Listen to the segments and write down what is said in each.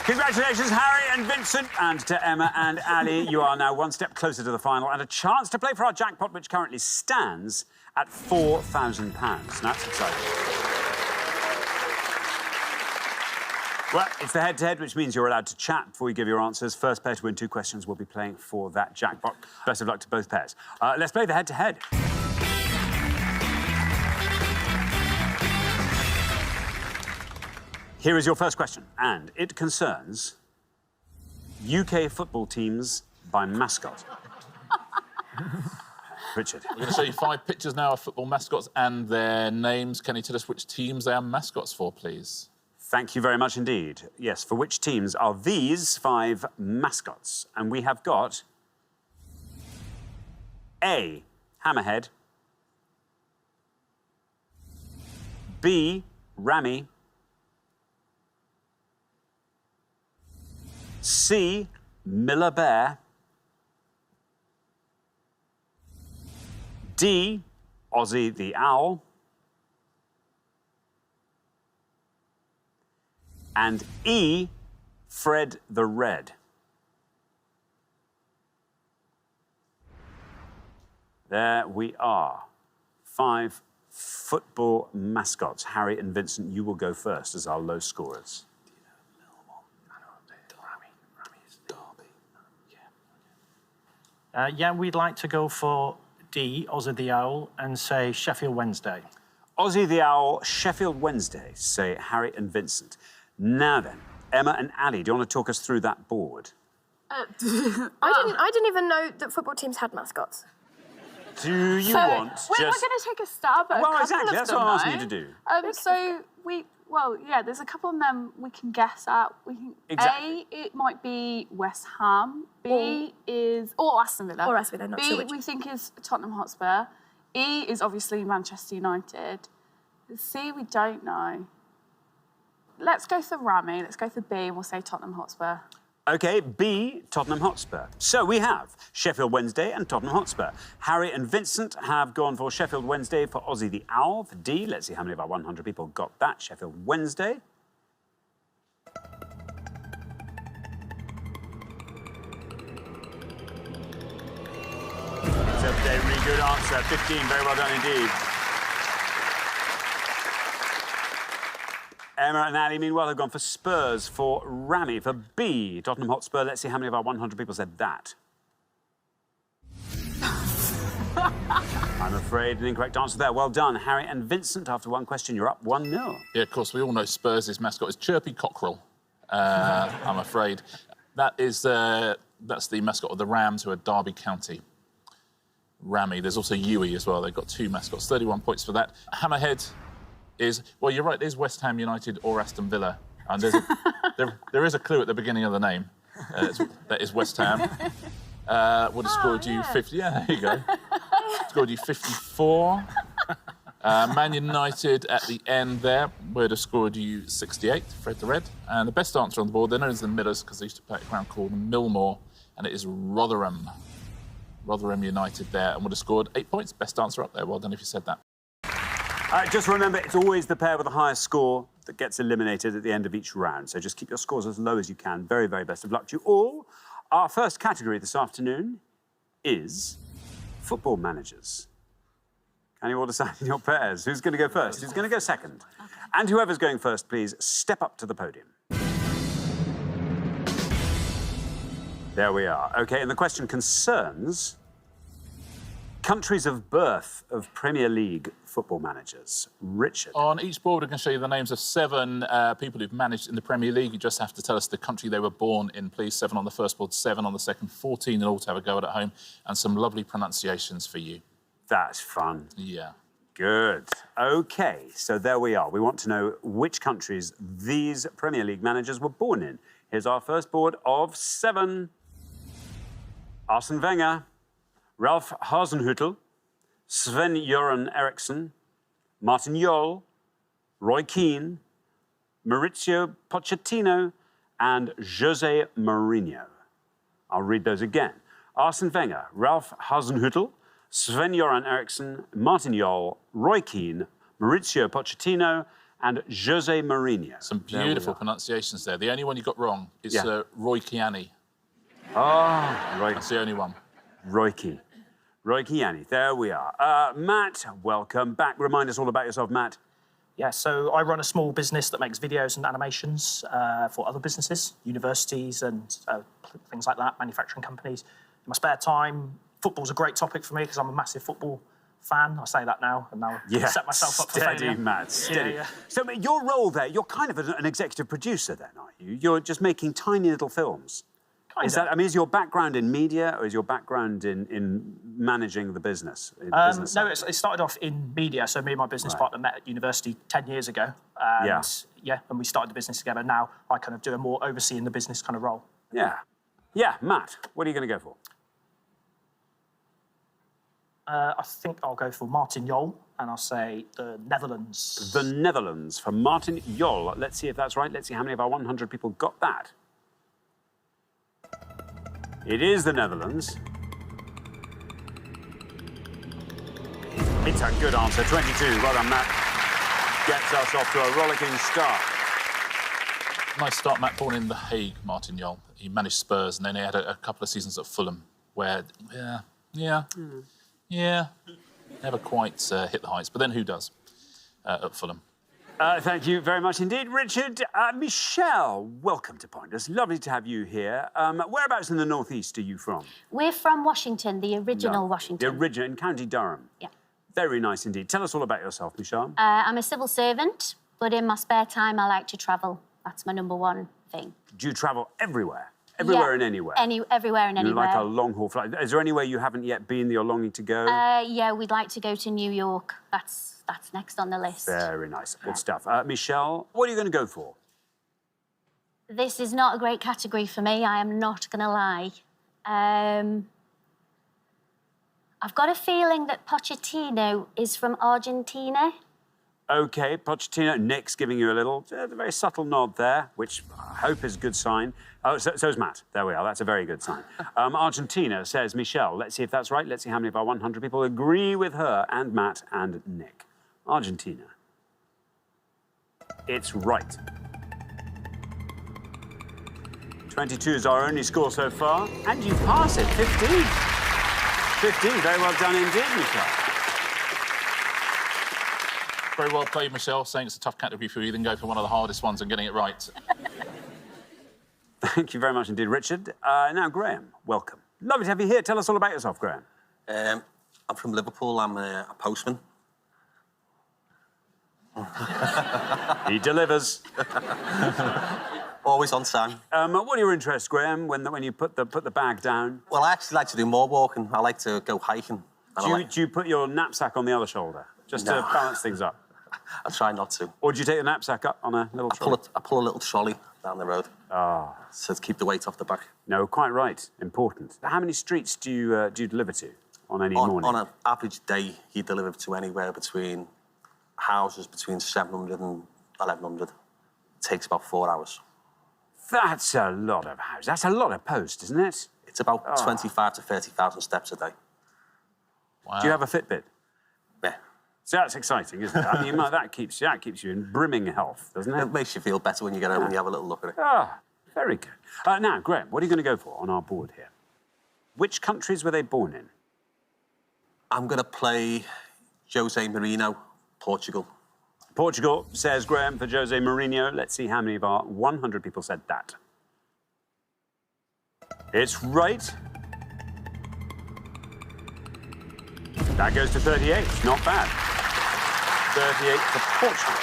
Congratulations, Harry and Vincent, and to Emma and Ali. You are now one step closer to the final and a chance to play for our jackpot, which currently stands at £4,000. That's exciting. Well, it's the head-to-head, which means you're allowed to chat before you give your answers. First pair to win 2 questions will be playing for that jackpot. Best of luck to both pairs. Let's play the head-to-head. Here is your first question, and it concerns UK football teams by mascot. Richard. We're going to show you 5 pictures now of football mascots and their names. Can you tell us which teams they are mascots for, please? Thank you very much indeed. Yes, for which teams are these 5 mascots? And we have got A, Hammerhead, B, Rammy, C, Miller Bear, D, Ozzy the Owl, and E, Fred the Red. There we are. 5 football mascots. Harry and Vincent, you will go first as our low scorers. Yeah, we'd like to go for D, Ozzy the Owl, and say Sheffield Wednesday. Ozzy the Owl, Sheffield Wednesday, say Harry and Vincent. Now then, Emma and Ali, do you want to talk us through that board? I didn't even know that football teams had mascots. Do you want we're just... going to take a stab at a couple exactly, of that's them, what I'm asking though. you to do. There's a couple of them we can guess at. Exactly. A, it might be West Ham. B or Aston Villa. Or Aston Villa, not sure which. B, we think is Tottenham Hotspur. E is obviously Manchester United. C, we don't know. Let's go for Rammy. Let's go for B, and we'll say Tottenham Hotspur. OK, B, Tottenham Hotspur. So we have Sheffield Wednesday and Tottenham Hotspur. Harry and Vincent have gone for Sheffield Wednesday, for Ozzy the Owl, for D. Let's see how many of our 100 people got that. Sheffield Wednesday. It's a very good answer. 15, very well done indeed. Emma and Ali, meanwhile, have gone for Spurs, for Rammy, for B, Tottenham Hotspur. Let's see how many of our 100 people said that. I'm afraid an incorrect answer there. Well done, Harry and Vincent. After one question, you're up 1-0. Yeah, of course, we all know Spurs' mascot is Chirpy Cockerel, I'm afraid. That's the mascot of the Rams, who are Derby County. Rammy. There's also Huey as well. They've got 2 mascots. 31 points for that. Hammerhead is... Well, you're right, there's West Ham United or Aston Villa. And there is a clue at the beginning of the name. That is West Ham. Would have scored you 50... Yeah, there you go. Scored you 54. Man United at the end there would have scored you 68, Fred the Red. And the best answer on the board, they're known as the Millers because they used to play at a ground called Millmore, and it is Rotherham. Rotherham United there, and would have scored 8 points. Best answer up there. Well done if you said that. Just remember, it's always the pair with the highest score that gets eliminated at the end of each round. So just keep your scores as low as you can. Very, very best of luck to you all. Our first category this afternoon is football managers. Can you all decide in your pairs? Who's going to go first? Who's going to go second? Okay. And whoever's going first, please step up to the podium. There we are. OK, and the question concerns countries of birth of Premier League football managers. Richard. On each board, I can show you the names of 7 people who've managed in the Premier League. You just have to tell us the country they were born in, please. 7 on the first board, 7 on the second, 14 in all to have a go at home, and some lovely pronunciations for you. That's fun. Yeah. Good. OK, so there we are. We want to know which countries these Premier League managers were born in. Here's our first board of 7. Arsene Wenger, Ralph Hasenhüttl, Sven-Göran Eriksson, Martin Jol, Roy Keane, Maurizio Pochettino, and Jose Mourinho. I'll read those again. Arsene Wenger, Ralph Hasenhüttl, Sven-Göran Eriksson, Martin Jol, Roy Keane, Maurizio Pochettino, and Jose Mourinho. Some beautiful pronunciations there. The only one you got wrong is Roy Keane. Oh, right. That's the only one. Roy Keane. There we are. Matt, welcome back. Remind us all about yourself, Matt. Yeah, so I run a small business that makes videos and animations for other businesses, universities and things like that, manufacturing companies. In my spare time, football's a great topic for me because I'm a massive football fan. I say that now, and now I set myself up for failure. Steady, Matt, steady. Yeah. So your role there, you're kind of an executive producer then, aren't you? You're just making tiny little films. Is your background in media or is your background in managing the business? No, it started off in media. So me and my business partner met at university 10 years ago. And and we started the business together. Now I kind of do a more overseeing the business kind of role. Yeah. Yeah, Matt, what are you going to go for? I think I'll go for Martin Goalll, and I'll say the Netherlands. The Netherlands for Martin Goalll. Let's see if that's right. Let's see how many of our 100 people got that. It is the Netherlands. It's a good answer, 22. Well done, Matt. Gets us off to a rollicking start. Nice start, Matt. Born in The Hague, Martin Goalll. He managed Spurs, and then he had a couple of seasons at Fulham, where, never quite hit the heights. But then who does at Fulham? Thank you very much indeed, Richard. Michelle, welcome to Pointers. Lovely to have you here. Whereabouts in the northeast are you from? We're from Washington, the original Washington. The original, in County Durham. Yeah. Very nice indeed. Tell us all about yourself, Michelle. I'm a civil servant, but in my spare time, I like to travel. That's my number one thing. Do you travel everywhere? Everywhere and anywhere? Everywhere and anywhere. You like a long-haul flight. Is there anywhere you haven't yet been that you're longing to go? Yeah, we'd like to go to New York. That's next on the list. Very nice. Good stuff. Michelle, what are you going to go for? This is not a great category for me, I am not going to lie. I've got a feeling that Pochettino is from Argentina. OK, Pochettino. Nick's giving you a very subtle nod there, which I hope is a good sign. Oh, so's Matt. There we are. That's a very good sign. Argentina, says Michelle. Let's see if that's right. Let's see how many of our 100 people agree with her and Matt and Nick. Argentina. It's right. 22 is our only score so far, and you pass it, 15. 15, very well done indeed, Michelle. Very well played, Michelle, saying it's a tough category for you, then go for one of the hardest ones and getting it right. Thank you very much indeed, Richard. Now, Graham, welcome. Lovely to have you here. Tell us all about yourself, Graham. I'm from Liverpool. I'm a postman. He delivers. Always on time. What are your interests, Graham, when you put the bag down? Well, I actually like to do more walking. I like to go hiking. Do you put your knapsack on the other shoulder, just to balance things up? I try not to. Or do you take the knapsack up on a little trolley? I pull a little trolley down the road. Oh. So to keep the weight off the back. No, quite right. Important. How many streets do you deliver to on any morning? On an average day, you deliver to anywhere between houses between 700 and 1,100. It takes about 4 hours. That's a lot of houses. That's a lot of post, isn't it? It's about 25 to 30,000 steps a day. Wow. Do you have a Fitbit? Yeah. So that's exciting, isn't it? I mean, that keeps you in brimming health, doesn't it? It makes you feel better when you get home and you have a little look at it. Ah, very good. Now, Graham, what are you going to go for on our board here? Which countries were they born in? I'm going to play Jose Mourinho, Portugal. Portugal, says Graham, for Jose Mourinho. Let's see how many of our 100 people said that. It's right. That goes to 38. Not bad. 38 for Portugal.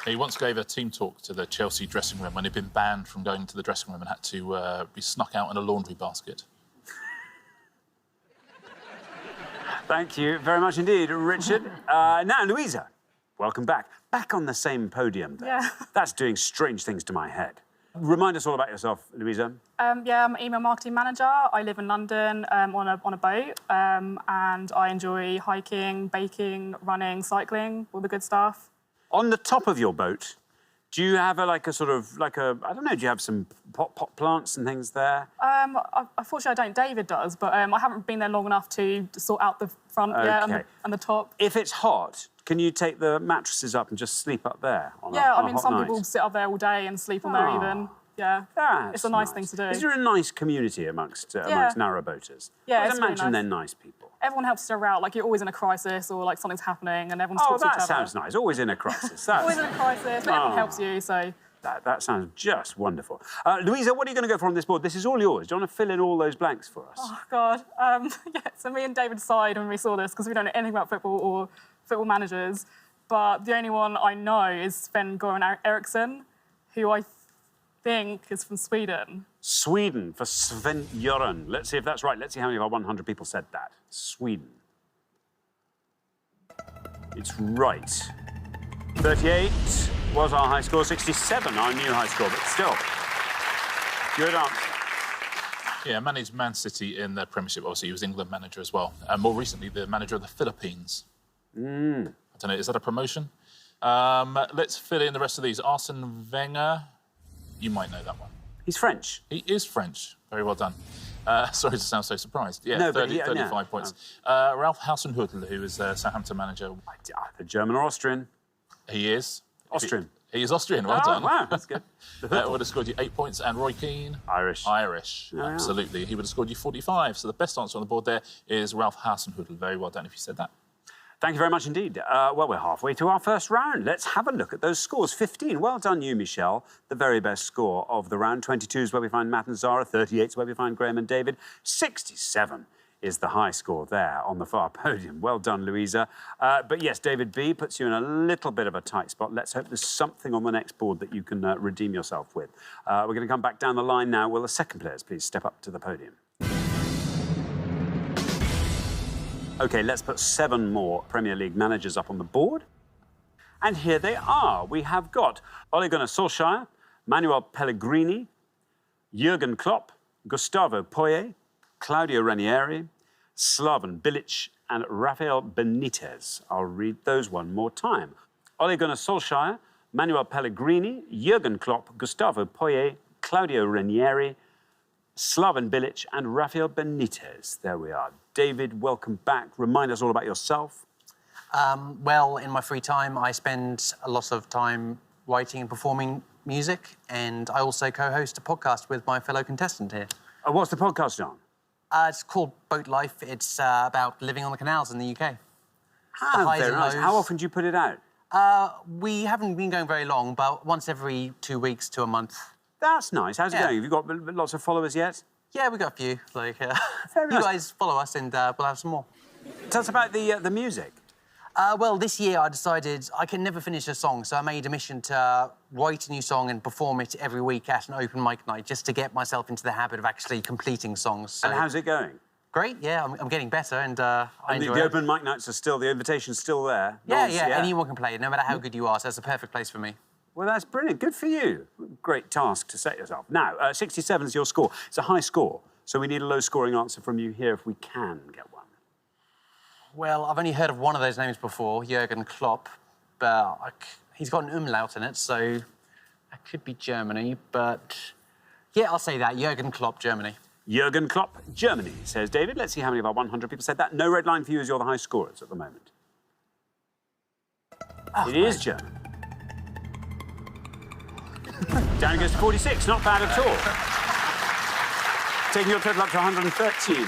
He once gave a team talk to the Chelsea dressing room when he'd been banned from going to the dressing room and had to be snuck out in a laundry basket. Thank you very much indeed, Richard. Now, Louisa, welcome back. Back on the same podium there. Yeah. That's doing strange things to my head. Remind us all about yourself, Louisa. Yeah, I'm an email marketing manager. I live in London on a boat, and I enjoy hiking, baking, running, cycling, all the good stuff. On the top of your boat, do you have I don't know, do you have some pot plants and things there? Unfortunately, I don't. David does, but I haven't been there long enough to sort out the front and the top. If it's hot, Can you take the mattresses up and just sleep up there? Yeah, on I mean, a hot some night? people sit up there all day and sleep on there even. Yeah, That's it's a nice thing to do. Is there a nice community amongst narrowboaters? Yeah, I it's imagine really nice. they're nice people. Everyone helps each other out. Like, you're always in a crisis or, like, something's happening and everyone's talking to each other. That sounds nice. Always in a crisis. Always in a crisis, but everyone helps you, so... That sounds just wonderful. Louisa, what are you going to go for on this board? This is all yours. Do you want to fill in all those blanks for us? Oh, God. Yeah, so me and David decided when we saw this, because we don't know anything about football or football managers, but the only one I know is Sven-Göran Eriksson, who I think is from Sweden. Sweden for Sven-Göran. Let's see if that's right. Let's see how many of our 100 people said that. Sweden. It's right. 38 was our high score. 67, our new high score, but still. Good answer. Yeah, managed Man City in the Premiership. Obviously, he was England manager as well. And more recently, the manager of the Philippines. I don't know, is that a promotion? Let's fill in the rest of these. Arsene Wenger, you might know that one. He's French. He is French. Very well done. Sorry to sound so surprised. Yeah, No, 35 points. Ralph Hasenhüttl, who is Southampton manager. The German or Austrian? He is. Austrian. He is Austrian, well done. Wow, that's good. Would have scored you 8 points. And Roy Keane? Irish. Irish, absolutely. He would have scored you 45. So the best answer on the board there is Ralph Hasenhüttl. Very well done if you said that. Thank you very much indeed. Well, we're halfway to our first round. Let's have a look at those scores. 15. Well done, you, Michelle. The very best score of the round. 22 is where we find Matt and Zara. 38 is where we find Graham and David. 67 is the high score there on the far podium. Well done, Louisa. But yes, David B puts you in a little bit of a tight spot. Let's hope there's something on the next board that you can redeem yourself with. We're going to come back down the line now. Will the second players please step up to the podium? OK, let's put 7 more Premier League managers up on the board. And here they are. We have got Ole Gunnar Solskjaer, Manuel Pellegrini, Jurgen Klopp, Gustavo Poyet, Claudio Ranieri, Slaven Bilic, and Rafael Benitez. I'll read those one more time. Ole Gunnar Solskjaer, Manuel Pellegrini, Jurgen Klopp, Gustavo Poyet, Claudio Ranieri, Slaven Bilic, and Rafael Benitez. There we are. David, welcome back. Remind us all about yourself. Well, in my free time, I spend a lot of time writing and performing music, and I also co-host a podcast with my fellow contestant here. What's the podcast, John? It's called Boat Life. It's about living on the canals in the UK. Very nice. How often do you put it out? We haven't been going very long, but once every 2 weeks to a month. That's nice. How's it going? Have you got lots of followers yet? Yeah, we got a few. Like, Very you nice. guys follow us, and we'll have some more. Tell us about the music. Well, this year I decided I can never finish a song, so I made a mission to write a new song and perform it every week at an open mic night, just to get myself into the habit of actually completing songs. So, And how's it going? great, yeah, I'm getting better, and I enjoy The it. open mic nights are still, the invitation's still there. Yeah, Nice, anyone can play it, no matter how good you are, so it's a perfect place for me. Well, that's brilliant. Good for you. Great task to set yourself. Now, 67 is your score. It's a high score, so we need a low-scoring answer from you here if we can get one. Well, I've only heard of one of those names before, Jurgen Klopp, but he's got an umlaut in it, so that could be Germany, but yeah, I'll say that, Jurgen Klopp, Germany. Jurgen Klopp, Germany, says David. Let's see how many of our 100 people said that. No red line for you as you're the high scorers at the moment. It is German. Down it goes to 46. Not bad at all. Taking your total up to 113.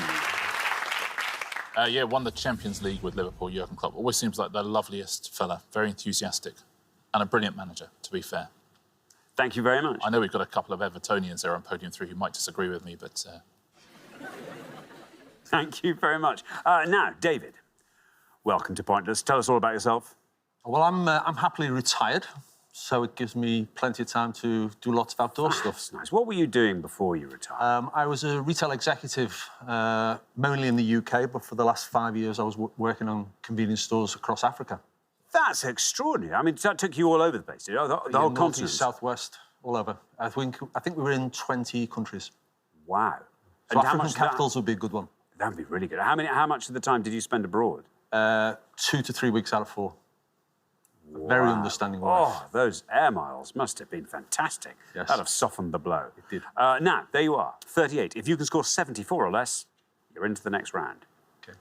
Yeah, won the Champions League with Liverpool, Jurgen Klopp. Always seems like the loveliest fella, very enthusiastic, and a brilliant manager, to be fair. Thank you very much. I know we've got a couple of Evertonians there on podium 3 who might disagree with me, but... Thank you very much. Now, David, welcome to Pointless. Tell us all about yourself. Well, I'm happily retired, so it gives me plenty of time to do lots of outdoor stuff. That's nice. What were you doing before you retired? I was a retail executive, mainly in the UK, but for the last 5 years I was working on convenience stores across Africa. That's extraordinary. I mean, that took you all over the place, did it? The whole continent? Southwest, all over. I think we were in 20 countries. Wow. So African capitals would be a good one. That'd be really good. How much of the time did you spend abroad? 2 to 3 weeks out of 4. Wow. Very understanding wife. Oh, those air miles must have been fantastic. Yes. That'd have softened the blow. It did. Now, there you are, 38. If you can score 74 or less, you're into the next round. Okay.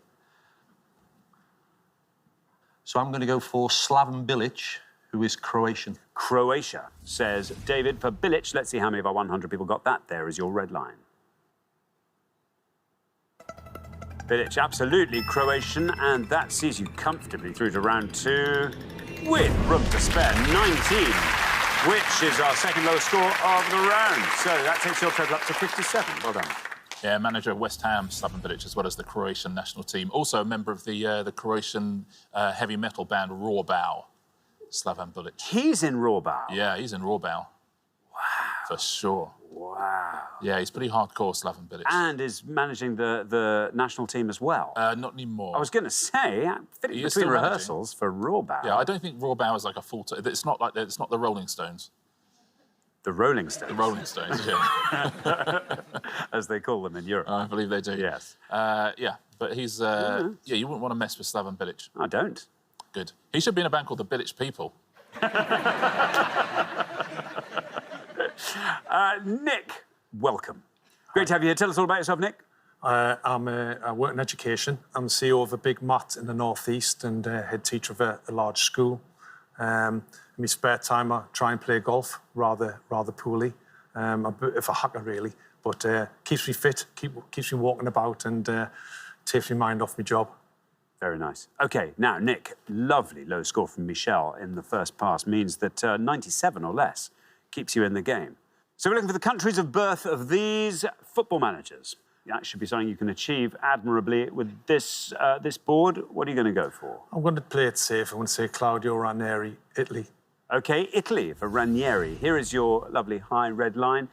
So I'm going to go for Slaven Bilic, who is Croatian. Croatia, says David. For Bilic, let's see how many of our 100 people got that. There is your red line. Bilic, absolutely Croatian, and that sees you comfortably through to round 2 with room to spare 19, which is our second lowest score of the round. So that takes your total up to 57. Well done. Yeah, manager of West Ham, Slaven Bilic, as well as the Croatian national team. Also a member of the Croatian heavy metal band Goalllll, Slaven Bilic. He's in Goalllll. Yeah, he's in Goalllll. Wow. For sure. Wow. Yeah, he's pretty hardcore, Slaven Bilic. And is managing the national team as well. Not anymore. I was going to say, fitting between rehearsals for Goalllll. Yeah, I don't think Goalllll is like a full... It's not like it's not the Rolling Stones. The Rolling Stones. The Rolling Stones, yeah. As they call them in Europe. I believe they do. Yes. Yeah, but he's... Yeah, you wouldn't want to mess with Slaven Bilic. I don't. Good. He should be in a band called the Bilic People. Nick, welcome. Great to have you here. Tell us all about yourself, Nick. I work in education. I'm the CEO of a big mat in the northeast and head teacher of a large school. In my spare time, I try and play golf rather poorly. I'm a bit of a hacker, really, but keeps me fit, keeps me walking about, and takes my mind off my job. Very nice. OK, now, Nick, lovely low score from Michelle in the first pass means that 97 or less keeps you in the game. So we're looking for the countries of birth of these football managers. That should be something you can achieve admirably with this board. What are you going to go for? I'm going to play it safe. I'm going to say Claudio Ranieri, Italy. OK, Italy for Ranieri. Here is your lovely high red line.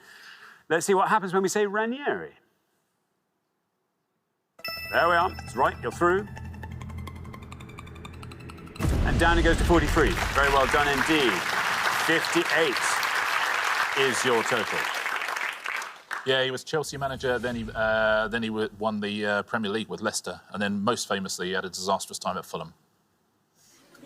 Let's see what happens when we say Ranieri. There we are. It's right. You're through. And down it goes to 43. Very well done indeed. 58 is your total. Yeah, he was Chelsea manager, then he won the Premier League with Leicester, and then most famously he had a disastrous time at Fulham.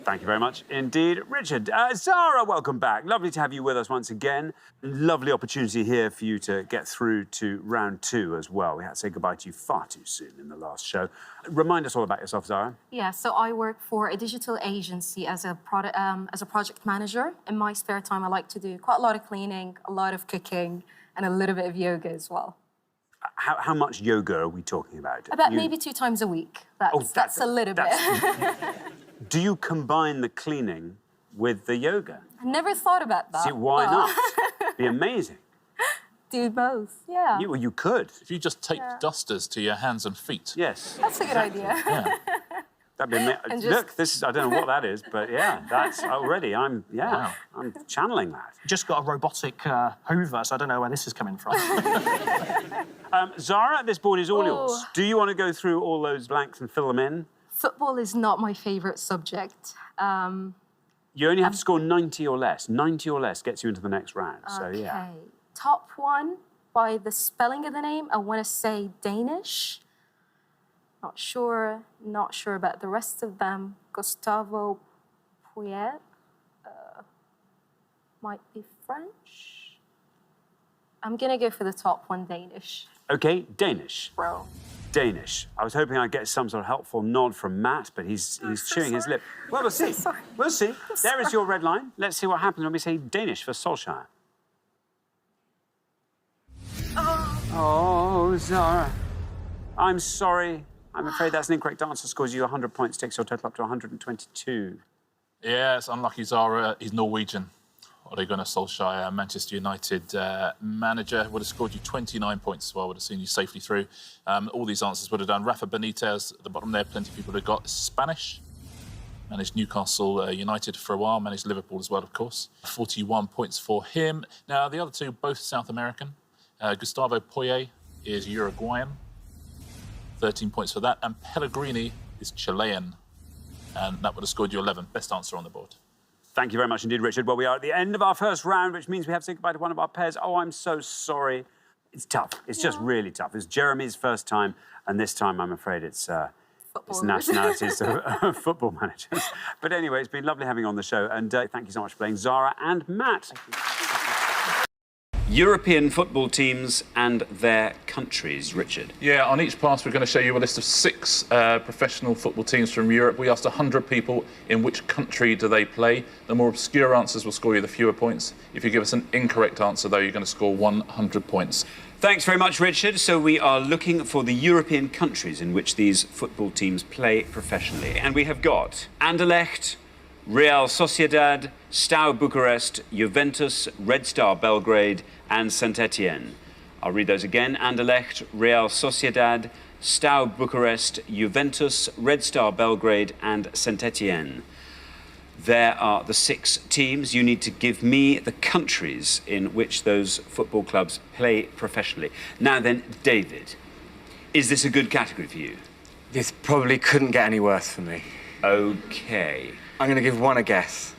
Thank you very much indeed. Richard, Zara, welcome back. Lovely to have you with us once again. Lovely opportunity here for you to get through to round 2 as well. We had to say goodbye to you far too soon in the last show. Remind us all about yourself, Zara. Yeah, so I work for a digital agency as a project manager. In my spare time, I like to do quite a lot of cleaning, a lot of cooking, and a little bit of yoga as well. How much yoga are we talking about? About maybe 2 times a week. That's a little bit. Do you combine the cleaning with the yoga? I never thought about that. See, why not? Be amazing. Do both, yeah. You could. If you just tape dusters to your hands and feet. Yes. That's a good idea. Yeah. That'd be amazing. Look, this is, I don't know what that is, but yeah, that's already, I'm channeling that. Just got a robotic Hoover, so I don't know where this is coming from. Zara, this board is all yours. Do you want to go through all those blanks and fill them in? Football is not my favourite subject. You only have to score 90 or less. 90 or less gets you into the next round, so yeah. Okay. Top one, by the spelling of the name, I want to say Danish. Not sure about the rest of them. Gustavo Poyet, might be French. I'm gonna go for the top one, Danish. Okay, Danish. Bro. Danish. I was hoping I'd get some sort of helpful nod from Matt, but he's chewing his lip. Well, we'll see. We'll see. There is your red line. Let's see what happens when we say Danish for Solskjaer. Oh, Zara. I'm sorry. I'm afraid that's an incorrect answer. Scores you 100 points, takes your total up to 122. Yeah, it's unlucky, Zara. He's Norwegian. Ole Gunnar Solskjaer, Manchester United manager, would have scored you 29 points as well, would have seen you safely through. All these answers would have done. Rafa Benitez at the bottom there, plenty of people would have got. Spanish, managed Newcastle United for a while, managed Liverpool as well, of course. 41 points for him. Now, the other two, both South American. Gustavo Poyet is Uruguayan, 13 points for that. And Pellegrini is Chilean, and that would have scored you 11. Best answer on the board. Thank you very much indeed, Richard. Well, we are at the end of our first round, which means we have to say goodbye to one of our pairs. Oh, I'm so sorry. It's tough. It's just really tough. It's Jeremy's first time, and this time, I'm afraid it's nationalities of football managers. But anyway, it's been lovely having you on the show, and thank you so much for playing, Zara and Matt. European football teams and their countries. Richard. Yeah, on each pass, we're going to show you a list of 6 professional football teams from Europe. We asked 100 people in which country do they play. The more obscure answers will score you the fewer points. If you give us an incorrect answer, though, you're going to score 100 points. Thanks very much, Richard. So we are looking for the European countries in which these football teams play professionally. And we have got Anderlecht, Real Sociedad, Steaua Bucharest, Juventus, Red Star Belgrade and Saint-Etienne. I'll read those again. Anderlecht, Real Sociedad, Steaua Bucharest, Juventus, Red Star Belgrade and Saint-Etienne. There are the 6 teams. You need to give me the countries in which those football clubs play professionally. Now then, David, is this a good category for you? This probably couldn't get any worse for me. OK. I'm going to give one a guess.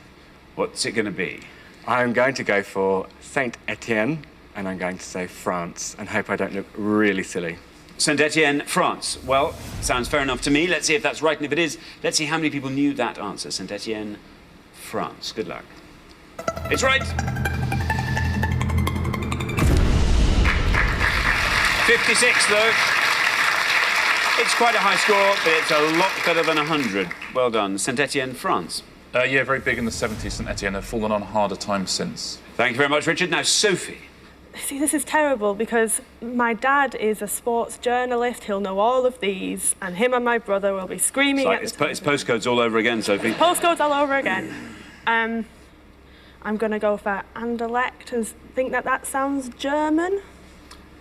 What's it going to be? I'm going to go for Saint-Etienne, and I'm going to say France, and hope I don't look really silly. Saint-Etienne, France. Well, sounds fair enough to me. Let's see if that's right, and if it is, let's see how many people knew that answer. Saint-Etienne, France. Good luck. It's right. 56, though. It's quite a high score, but it's a lot better than 100. Well done. Saint-Etienne, France. Yeah, very big in the 70s. Saint-Etienne have fallen on harder times since. Thank you very much, Richard. Now, Sophie. See, this is terrible because my dad is a sports journalist. He'll know all of these, and him and my brother will be screaming at the It's postcodes all over again, Sophie. Postcodes all over again. I'm going to go for Anderlecht and think that sounds German.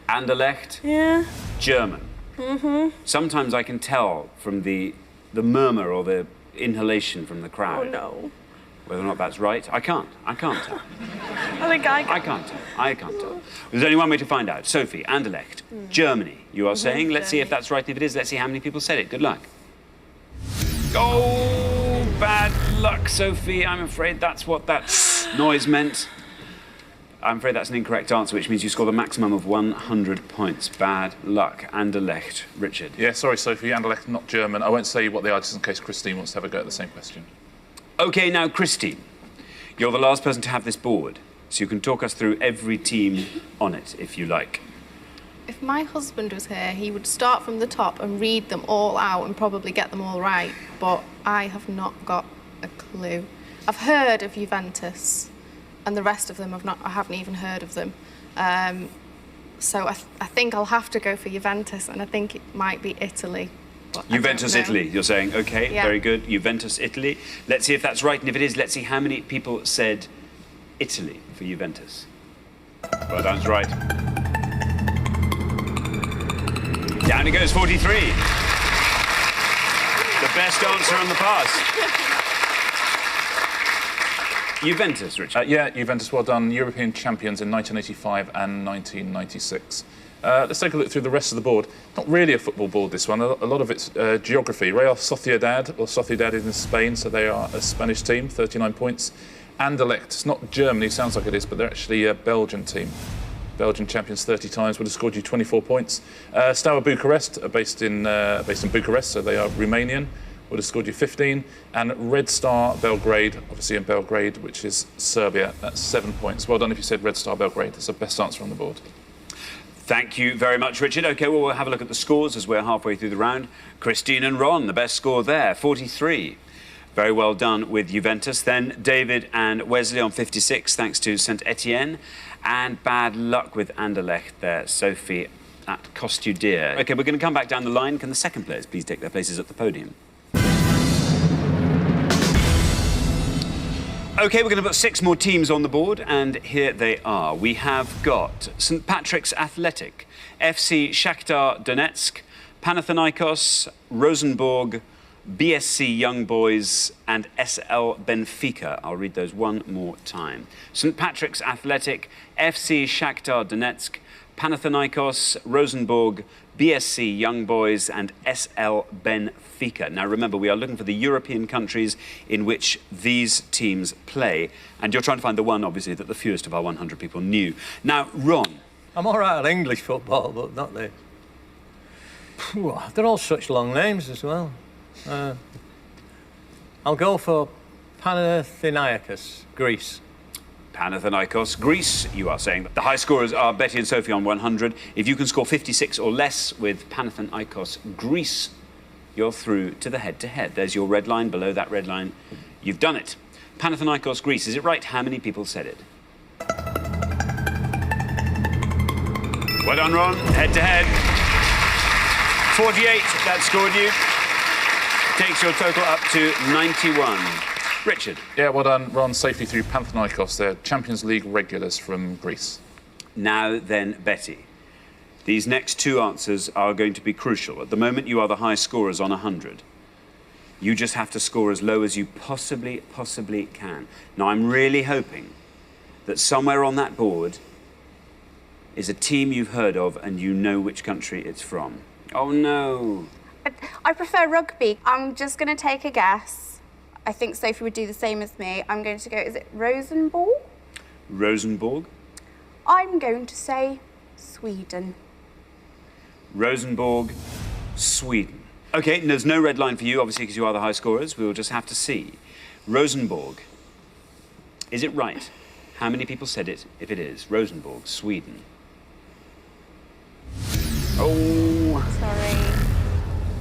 Anderlecht? Yeah. German. Mm-hmm. Sometimes I can tell from the murmur or the inhalation from the crowd. Oh, no. Whether or not that's right, I can't tell. I think I can't tell. There's only one way to find out. Sophie, Anderlecht, Germany, you are saying. Let's see if that's right, and if it is, let's see how many people said it. Good luck. Oh, bad luck, Sophie. I'm afraid that's what that noise meant. I'm afraid that's an incorrect answer, which means you score the maximum of 100 points. Bad luck. Anderlecht. Richard. Yeah, sorry, Sophie. Anderlecht, not German. I won't say what they are just in case Christine wants to have a go at the same question. OK, now, Christine, you're the last person to have this board, so you can talk us through every team on it, if you like. If my husband was here, he would start from the top and read them all out and probably get them all right, but I have not got a clue. I've heard of Juventus, and the rest of them I haven't even heard of them. So I think I'll have to go for Juventus, and I think it might be Italy. Juventus, Italy, you're saying. OK, yeah. Very good. Juventus, Italy. Let's see if that's right, and if it is, let's see how many people said Italy for Juventus. Well, that's right. Down it goes, 43. The best answer on the pass. Juventus, Richard. Yeah, Juventus, well done. European champions in 1985 and 1996. Let's take a look through the rest of the board. Not really a football board, this one. A lot of it's geography. Real Sociedad, or Sociedad is in Spain, so they are a Spanish team, 39 points. Anderlecht, it's not Germany, sounds like it is, but they're actually a Belgian team. Belgian champions 30 times, would have scored you 24 points. Steaua Bucharest are based in Bucharest, so they are Romanian, would have scored you 15. And Red Star Belgrade, obviously in Belgrade, which is Serbia, that's 7 points. Well done if you said Red Star Belgrade. That's the best answer on the board. Thank you very much, Richard. OK, well, we'll have a look at the scores as we're halfway through the round. Christine and Ron, the best score there, 43. Very well done with Juventus. Then David and Wesley on 56, thanks to Saint-Etienne. And bad luck with Anderlecht there, Sophie. That cost you dear. OK, we're going to come back down the line. Can the second players please take their places at the podium? OK, we're going to put 6 more teams on the board, and here they are. We have got St Patrick's Athletic, FC Shakhtar Donetsk, Panathinaikos, Rosenborg, BSC Young Boys and SL Benfica. I'll read those one more time. St Patrick's Athletic, FC Shakhtar Donetsk, Panathinaikos, Rosenborg, BSC Young Boys and SL Benfica. Now remember, we are looking for the European countries in which these teams play, and you're trying to find the one, obviously, that the fewest of our 100 people knew. Now, Ron. I'm all right at English football, but not this. They're all such long names as well. I'll go for Panathinaikos, Greece. Panathinaikos, Greece, you are saying. The high scorers are Betty and Sophie on 100. If you can score 56 or less with Panathinaikos, Greece, you're through to the head-to-head. There's your red line. Below that red line, you've done it. Panathinaikos, Greece. Is it right? How many people said it? Well done, Ron. Head-to-head. 48, that scored you. Takes your total up to 91. Richard. Yeah, well done, Ron. Safely through Panathinaikos. They're Champions League regulars from Greece. Now then, Betty. These next two answers are going to be crucial. At the moment, you are the high scorers on 100. You just have to score as low as you possibly can. Now, I'm really hoping that somewhere on that board is a team you've heard of and you know which country it's from. Oh, no. I prefer rugby. I'm just going to take a guess. I think Sophie would do the same as me. I'm going to go, is it Rosenborg? Rosenborg? I'm going to say Sweden. Rosenborg, Sweden. OK, there's no red line for you, obviously, because you are the high scorers. We will just have to see. Rosenborg. Is it right? How many people said it if it is? Rosenborg, Sweden. Oh. Sorry.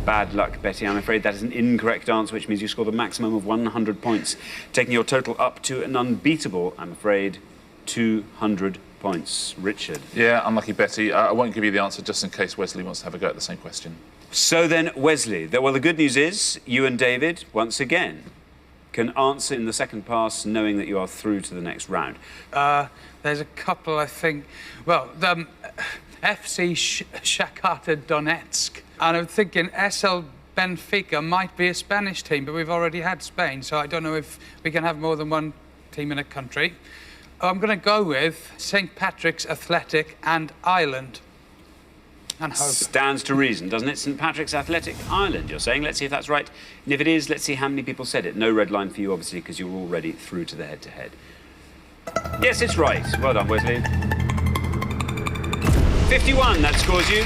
Bad luck, Betty. I'm afraid that is an incorrect answer, which means you scored a maximum of 100 points, taking your total up to an unbeatable, I'm afraid, 200 points. Richard. Yeah, unlucky, Betty. I won't give you the answer just in case Wesley wants to have a go at the same question. So then, Wesley, well, the good news is you and David, once again, can answer in the second pass knowing that you are through to the next round. There's a couple, I think. Well, the FC Shakhtar Donetsk. And I'm thinking SL Benfica might be a Spanish team, but we've already had Spain, so I don't know if we can have more than one team in a country. I'm going to go with St. Patrick's Athletic and Ireland. And hope. Stands to reason, doesn't it? St. Patrick's Athletic Ireland, you're saying. Let's see if that's right. And if it is, let's see how many people said it. No red line for you, obviously, because you're already through to the head-to-head. Yes, it's right. Well done, Wesley. 51, that scores you.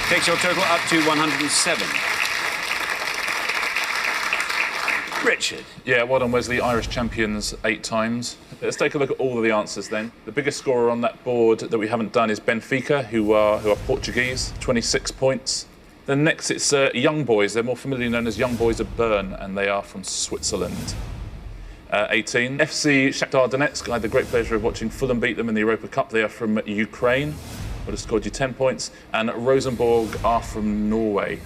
Takes your total up to 107. Richard. Yeah, well done, Wesley. Irish champions 8 times. Let's take a look at all of the answers then. The biggest scorer on that board that we haven't done is Benfica, who are Portuguese, 26 points. Then next it's Young Boys. They're more familiarly known as Young Boys of Bern, and they are from Switzerland. 18. FC Shakhtar Donetsk. I had the great pleasure of watching Fulham beat them in the Europa Cup. They are from Ukraine. Would have scored you 10 points. And Rosenborg are from Norway,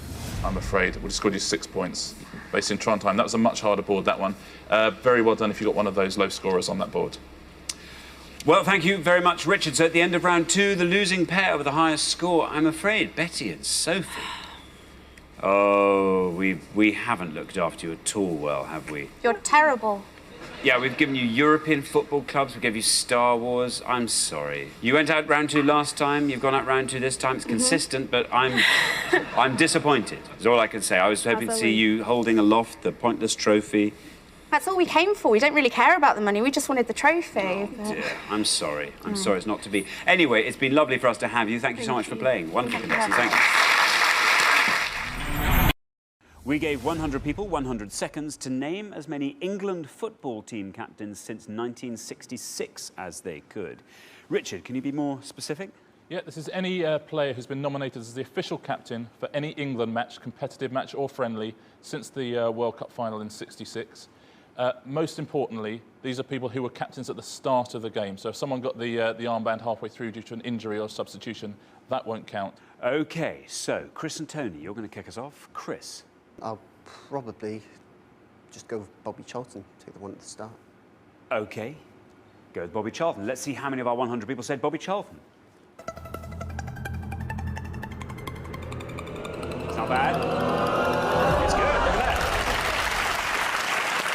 I'm afraid. Would have scored you 6 points, based in Trondheim. That was a much harder board, that one. Very well done if you got one of those low scorers on that board. Well, thank you very much, Richard. So at the end of round 2, the losing pair with the highest score, I'm afraid, Betty and Sophie. Oh, we haven't looked after you at all well, have we? You're terrible. Yeah, we've given you European football clubs, we gave you Star Wars. I'm sorry. You went out round 2 last time, you've gone out round 2 this time. It's consistent, but I'm disappointed. That's all I can say. I was hoping to see you holding aloft the pointless trophy. That's all we came for. We don't really care about the money. We just wanted the trophy. Oh, dear. I'm sorry. I'm sorry it's not to be. Anyway, it's been lovely for us to have you. Thank you so much for playing. Wonderful contestants. Thank you. We gave 100 people 100 seconds to name as many England football team captains since 1966 as they could. Richard, can you be more specific? Yeah, this is any player who's been nominated as the official captain for any England match, competitive match or friendly, since the World Cup final in '66. Most importantly, these are people who were captains at the start of the game. So if someone got the armband halfway through due to an injury or substitution, that won't count. OK, so Chris and Tony, you're going to kick us off. Chris. I'll probably just go with Bobby Charlton, take the one at the start. OK, go with Bobby Charlton. Let's see how many of our 100 people said Bobby Charlton. It's not bad. It's good, look at that.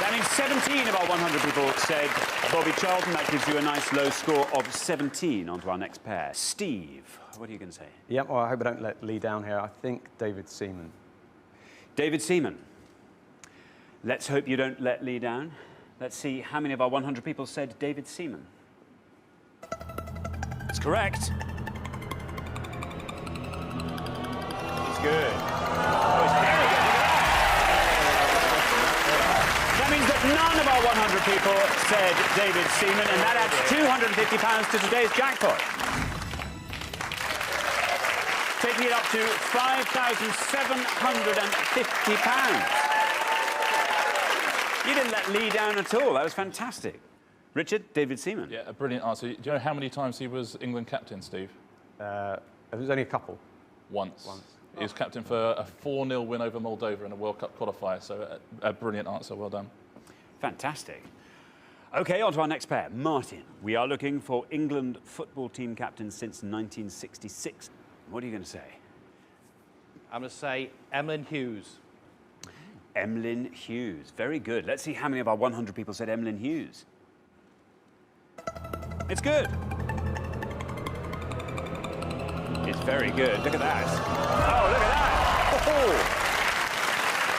That means 17 of our 100 people said Bobby Charlton. That gives you a nice low score of 17. On to our next pair. Steve, what are you going to say? Yeah, well, I hope I don't let Lee down here. I think David Seaman. David Seaman. Let's hope you don't let Lee down. Let's see how many of our 100 people said David Seaman. It's correct. It's good. Oh, it's very good. That means that none of our 100 people said David Seaman, and that adds £250 to today's jackpot. Taking it up to £5,750. You didn't let Lee down at all. That was fantastic. Richard, David Seaman. Yeah, a brilliant answer. Do you know how many times he was England captain, Steve? It was only a couple. Once. He was captain for a 4-0 win over Moldova in a World Cup qualifier, so a brilliant answer. Well done. Fantastic. OK, on to our next pair. Martin, we are looking for England football team captain since 1966. What are you going to say? I'm going to say Emlyn Hughes. Emlyn Hughes. Very good. Let's see how many of our 100 people said Emlyn Hughes. It's good. It's very good. Look at that. Oh, look at that. Oh.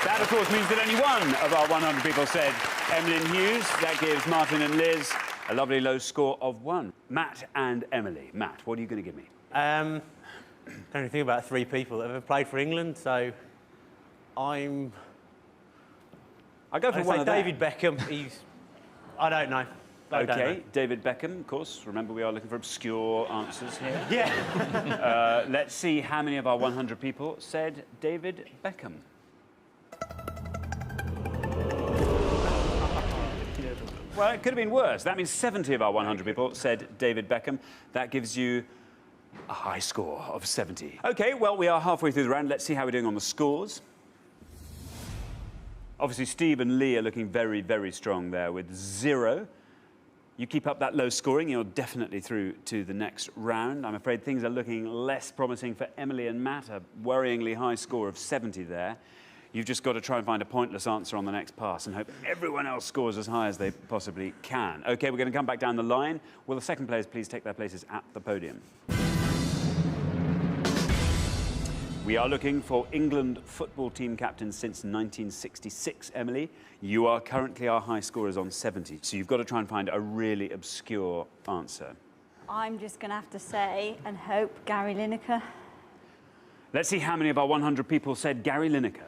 That, of course, means that only one of our 100 people said Emlyn Hughes. That gives Martin and Liz a lovely low score of 1. Matt and Emily. Matt, what are you going to give me? Can only think about 3 people that have ever played for England, so I go for one of David Beckham. I don't know. OK, David Beckham, of course. Remember, we are looking for obscure answers here. Yeah. Let's see how many of our 100 people said David Beckham. Well, it could have been worse. That means 70 of our 100 people said David Beckham. That gives you a high score of 70. OK, well, we are halfway through the round. Let's see how we're doing on the scores. Obviously, Steve and Lee are looking very, very strong there with 0. You keep up that low scoring, you're definitely through to the next round. I'm afraid things are looking less promising for Emily and Matt, a worryingly high score of 70 there. You've just got to try and find a pointless answer on the next pass and hope everyone else scores as high as they possibly can. OK, we're going to come back down the line. Will the second players please take their places at the podium? We are looking for England football team captain since 1966, Emily. You are currently our high scorers on 70, so you've got to try and find a really obscure answer. I'm just going to have to say and hope Gary Lineker. Let's see how many of our 100 people said Gary Lineker.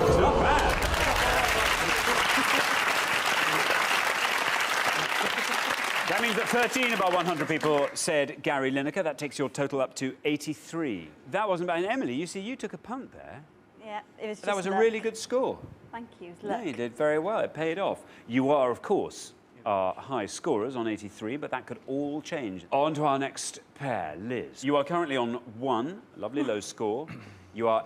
It's not bad. That means that 13 of our 100 people said Gary Lineker. That takes your total up to 83. That wasn't bad. And Emily, you see, you took a punt there. Yeah, it was just That was a luck. really good score. Thank you. It was No, luck. you did very well. It paid off. You are, of course, our high scorers on 83, but that could all change. On to our next pair, Liz. You are currently on 1, a lovely low score. You are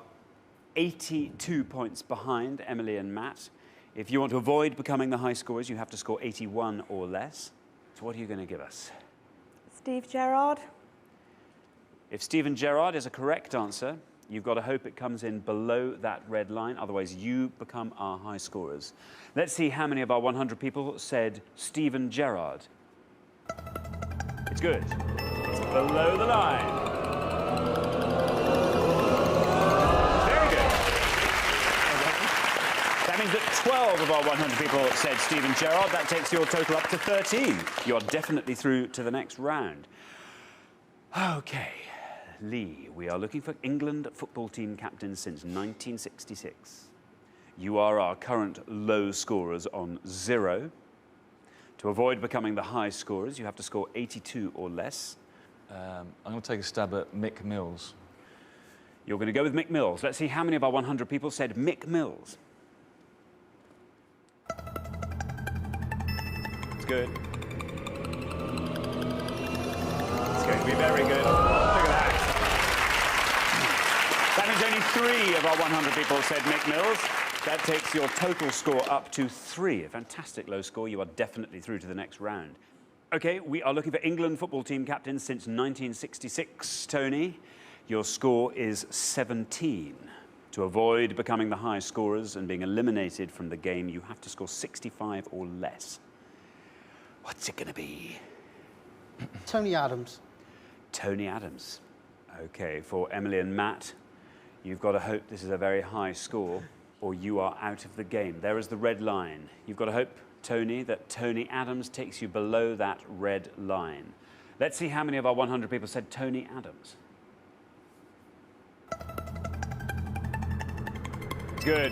82 points behind Emily and Matt. If you want to avoid becoming the high scorers, you have to score 81 or less. So what are you going to give us? Steve Gerrard. If Steven Gerrard is a correct answer, you've got to hope it comes in below that red line, otherwise you become our high scorers. Let's see how many of our 100 people said Steven Gerrard. It's good. It's below the line. Very good. That means that 12 of our 100 people said Steven Gerrard. That takes your total up to 13. You're definitely through to the next round. OK. Lee, we are looking for England football team captain since 1966. You are our current low scorers on 0. To avoid becoming the high scorers, you have to score 82 or less. I'm going to take a stab at Mick Mills. You're going to go with Mick Mills. Let's see how many of our 100 people said Mick Mills. It's good. It's going to be very good. Look at that. That means only 3 of our 100 people said Mick Mills. That takes your total score up to 3. A fantastic low score. You are definitely through to the next round. OK, we are looking for England football team captain since 1966. Tony, your score is 17. To avoid becoming the high scorers and being eliminated from the game, you have to score 65 or less. What's it going to be? Tony Adams. Tony Adams. OK, for Emily and Matt, you've got to hope this is a very high score or you are out of the game. There is the red line. You've got to hope, Tony, that Tony Adams takes you below that red line. Let's see how many of our 100 people said Tony Adams. Good.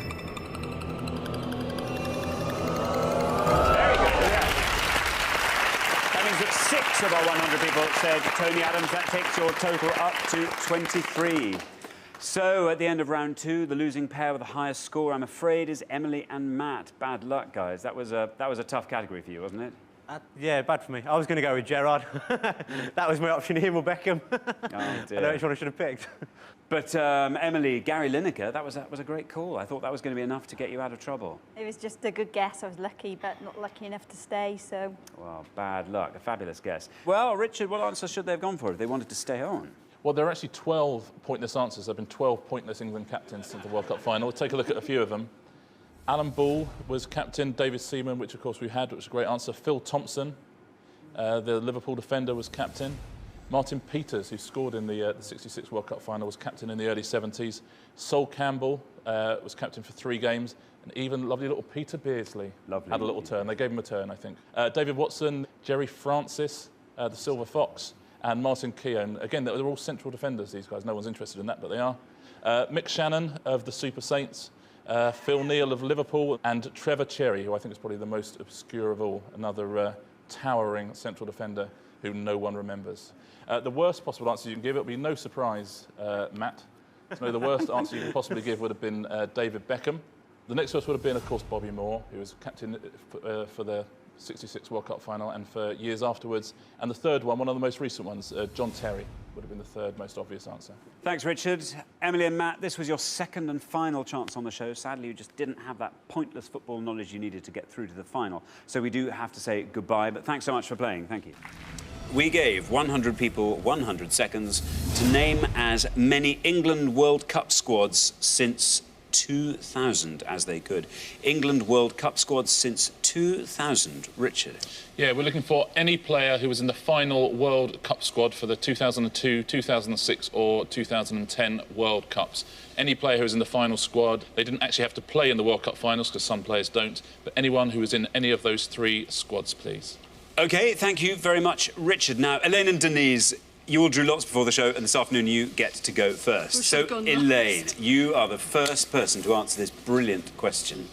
That means that 6 of our 100 people said Tony Adams. That takes your total up to 23. So, at the end of round 2, the losing pair with the highest score, I'm afraid, is Emily and Matt. Bad luck, guys. That was a tough category for you, wasn't it? Yeah, bad for me. I was going to go with Gerrard. That was my option, him or Beckham. Oh, dear. I don't know which one I should have picked. But, Emily, Gary Lineker, that was a great call. I thought that was going to be enough to get you out of trouble. It was just a good guess. I was lucky, but not lucky enough to stay, so... Well, bad luck. A fabulous guess. Well, Richard, what answer should they have gone for if they wanted to stay on? Well, there are actually 12 pointless answers. There have been 12 pointless England captains since the World Cup final. We'll take a look at a few of them. Alan Ball was captain. David Seaman, which of course we had, which was a great answer. Phil Thompson, the Liverpool defender, was captain. Martin Peters, who scored in the 66 World Cup final, was captain in the early 70s. Sol Campbell was captain for 3 games. And even lovely little Peter Beardsley had a little turn. They gave him a turn, I think. David Watson, Jerry Francis, the Silver Fox, and Martin Keown. Again, they're all central defenders, these guys. No one's interested in that, but they are. Mick Shannon of the Super Saints, Phil Neal of Liverpool, and Trevor Cherry, who I think is probably the most obscure of all, another towering central defender who no one remembers. The worst possible answer you can give, it'll be no surprise, Matt. So the worst answer you could possibly give would have been David Beckham. The next worst would have been, of course, Bobby Moore, who was captain for the 66 World Cup final and for years afterwards. And the third one of the most recent ones, John Terry, would have been the third most obvious answer. Thanks, Richard. Emily and Matt, this was your second and final chance on the show. Sadly, you just didn't have that pointless football knowledge you needed to get through to the final. So we do have to say goodbye, but thanks so much for playing. Thank you. We gave 100 people 100 seconds to name as many England World Cup squads since 2000 as they could. England World Cup squads since 2000. Richard. Yeah, we're looking for any player who was in the final World Cup squad for the 2002, 2006 or 2010 World Cups. Any player who was in the final squad. They didn't actually have to play in the World Cup finals because some players don't, but anyone who was in any of those 3 squads, please. OK, thank you very much, Richard. Now, Elaine and Denise, you all drew lots before the show, and this afternoon you get to go first. So, Elaine, you are the first person to answer this brilliant question.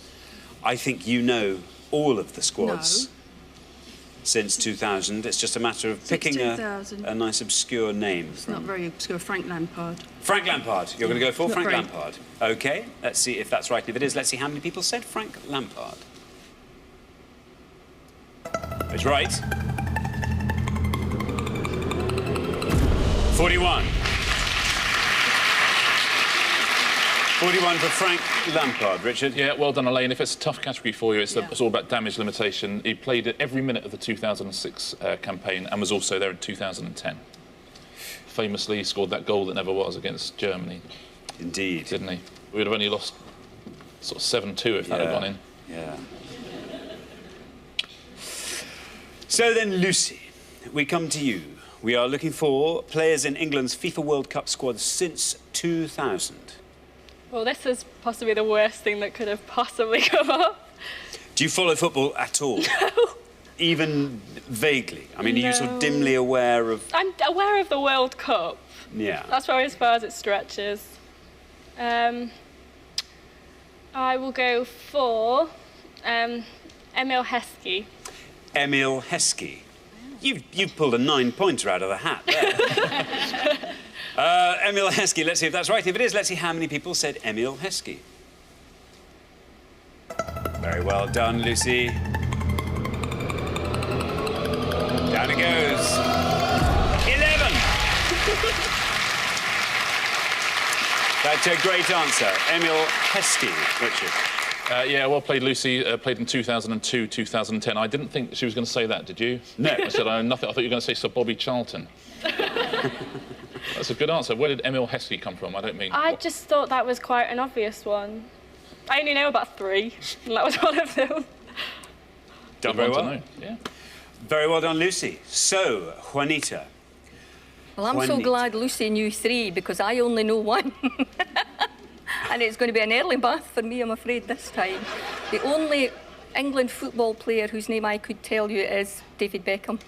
I think you know all of the squads since 2000. It's just a matter of picking a nice obscure name. It's not very obscure. Frank Lampard. Frank Lampard. You're going to go for Not Frank very. Lampard. OK, let's see if that's right. If it is, let's see how many people said Frank Lampard. It's right. 41. 41 for Frank Lampard. Richard? Yeah, well done, Elaine. If it's a tough category for you, it's all about damage limitation. He played at every minute of the 2006 campaign and was also there in 2010. Famously, he scored that goal that never was against Germany. Indeed. Didn't he? We would have only lost sort of 7-2 if that had gone in. Yeah. So then, Lucy, we come to you. We are looking for players in England's FIFA World Cup squad since 2000. Well, this is possibly the worst thing that could have possibly come up. Do you follow football at all? No. Even vaguely? I mean, are you sort of dimly aware of... I'm aware of the World Cup. Yeah. That's probably as far as it stretches. I will go for Emil Heskey. Emil Heskey. You've pulled a 9-pointer out of the hat there. Emil Heskey, let's see if that's right. If it is, let's see how many people said Emil Heskey. Very well done, Lucy. Down it goes. 11! That's a great answer. Emil Heskey, Richard. Yeah, well played, Lucy. Played in 2002, 2010. I didn't think she was going to say that, did you? No. I said, I know nothing. I thought you were going to say Sir Bobby Charlton. That's a good answer. Where did Emil Heskey come from? I don't mean... I just thought that was quite an obvious one. I only know about 3, and that was one of them. Done very well. Yeah. Very well done, Lucy. So, Juanita. Well, I'm so glad Lucy knew 3 because I only know 1. And it's going to be an early bath for me, I'm afraid, this time. The only England football player whose name I could tell you is David Beckham.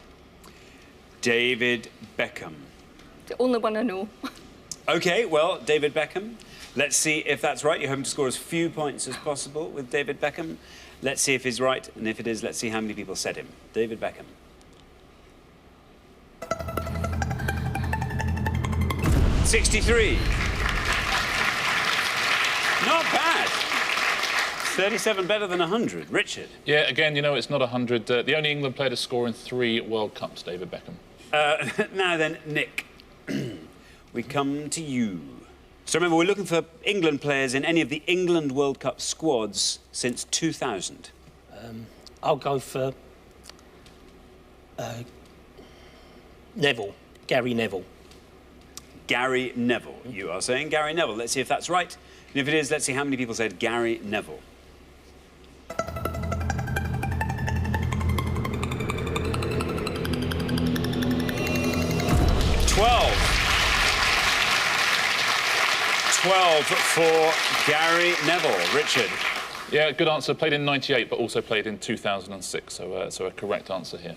David Beckham. The only one I know. OK, well, David Beckham. Let's see if that's right. You're hoping to score as few points as possible with David Beckham. Let's see if he's right, and if it is, let's see how many people said him. David Beckham. 63. Not bad. 37 better than 100. Richard. Yeah, again, you know, it's not 100. The only England player to score in 3 World Cups, David Beckham. Now then, Nick, we come to you. So remember, we're looking for England players in any of the England World Cup squads since 2000. I'll go for Neville, Gary Neville. Gary Neville. You are saying Gary Neville. Let's see if that's right. And if it is, let's see how many people said Gary Neville. 12 for Gary Neville. Richard. Yeah, good answer. Played in '98, but also played in 2006. So a correct answer here.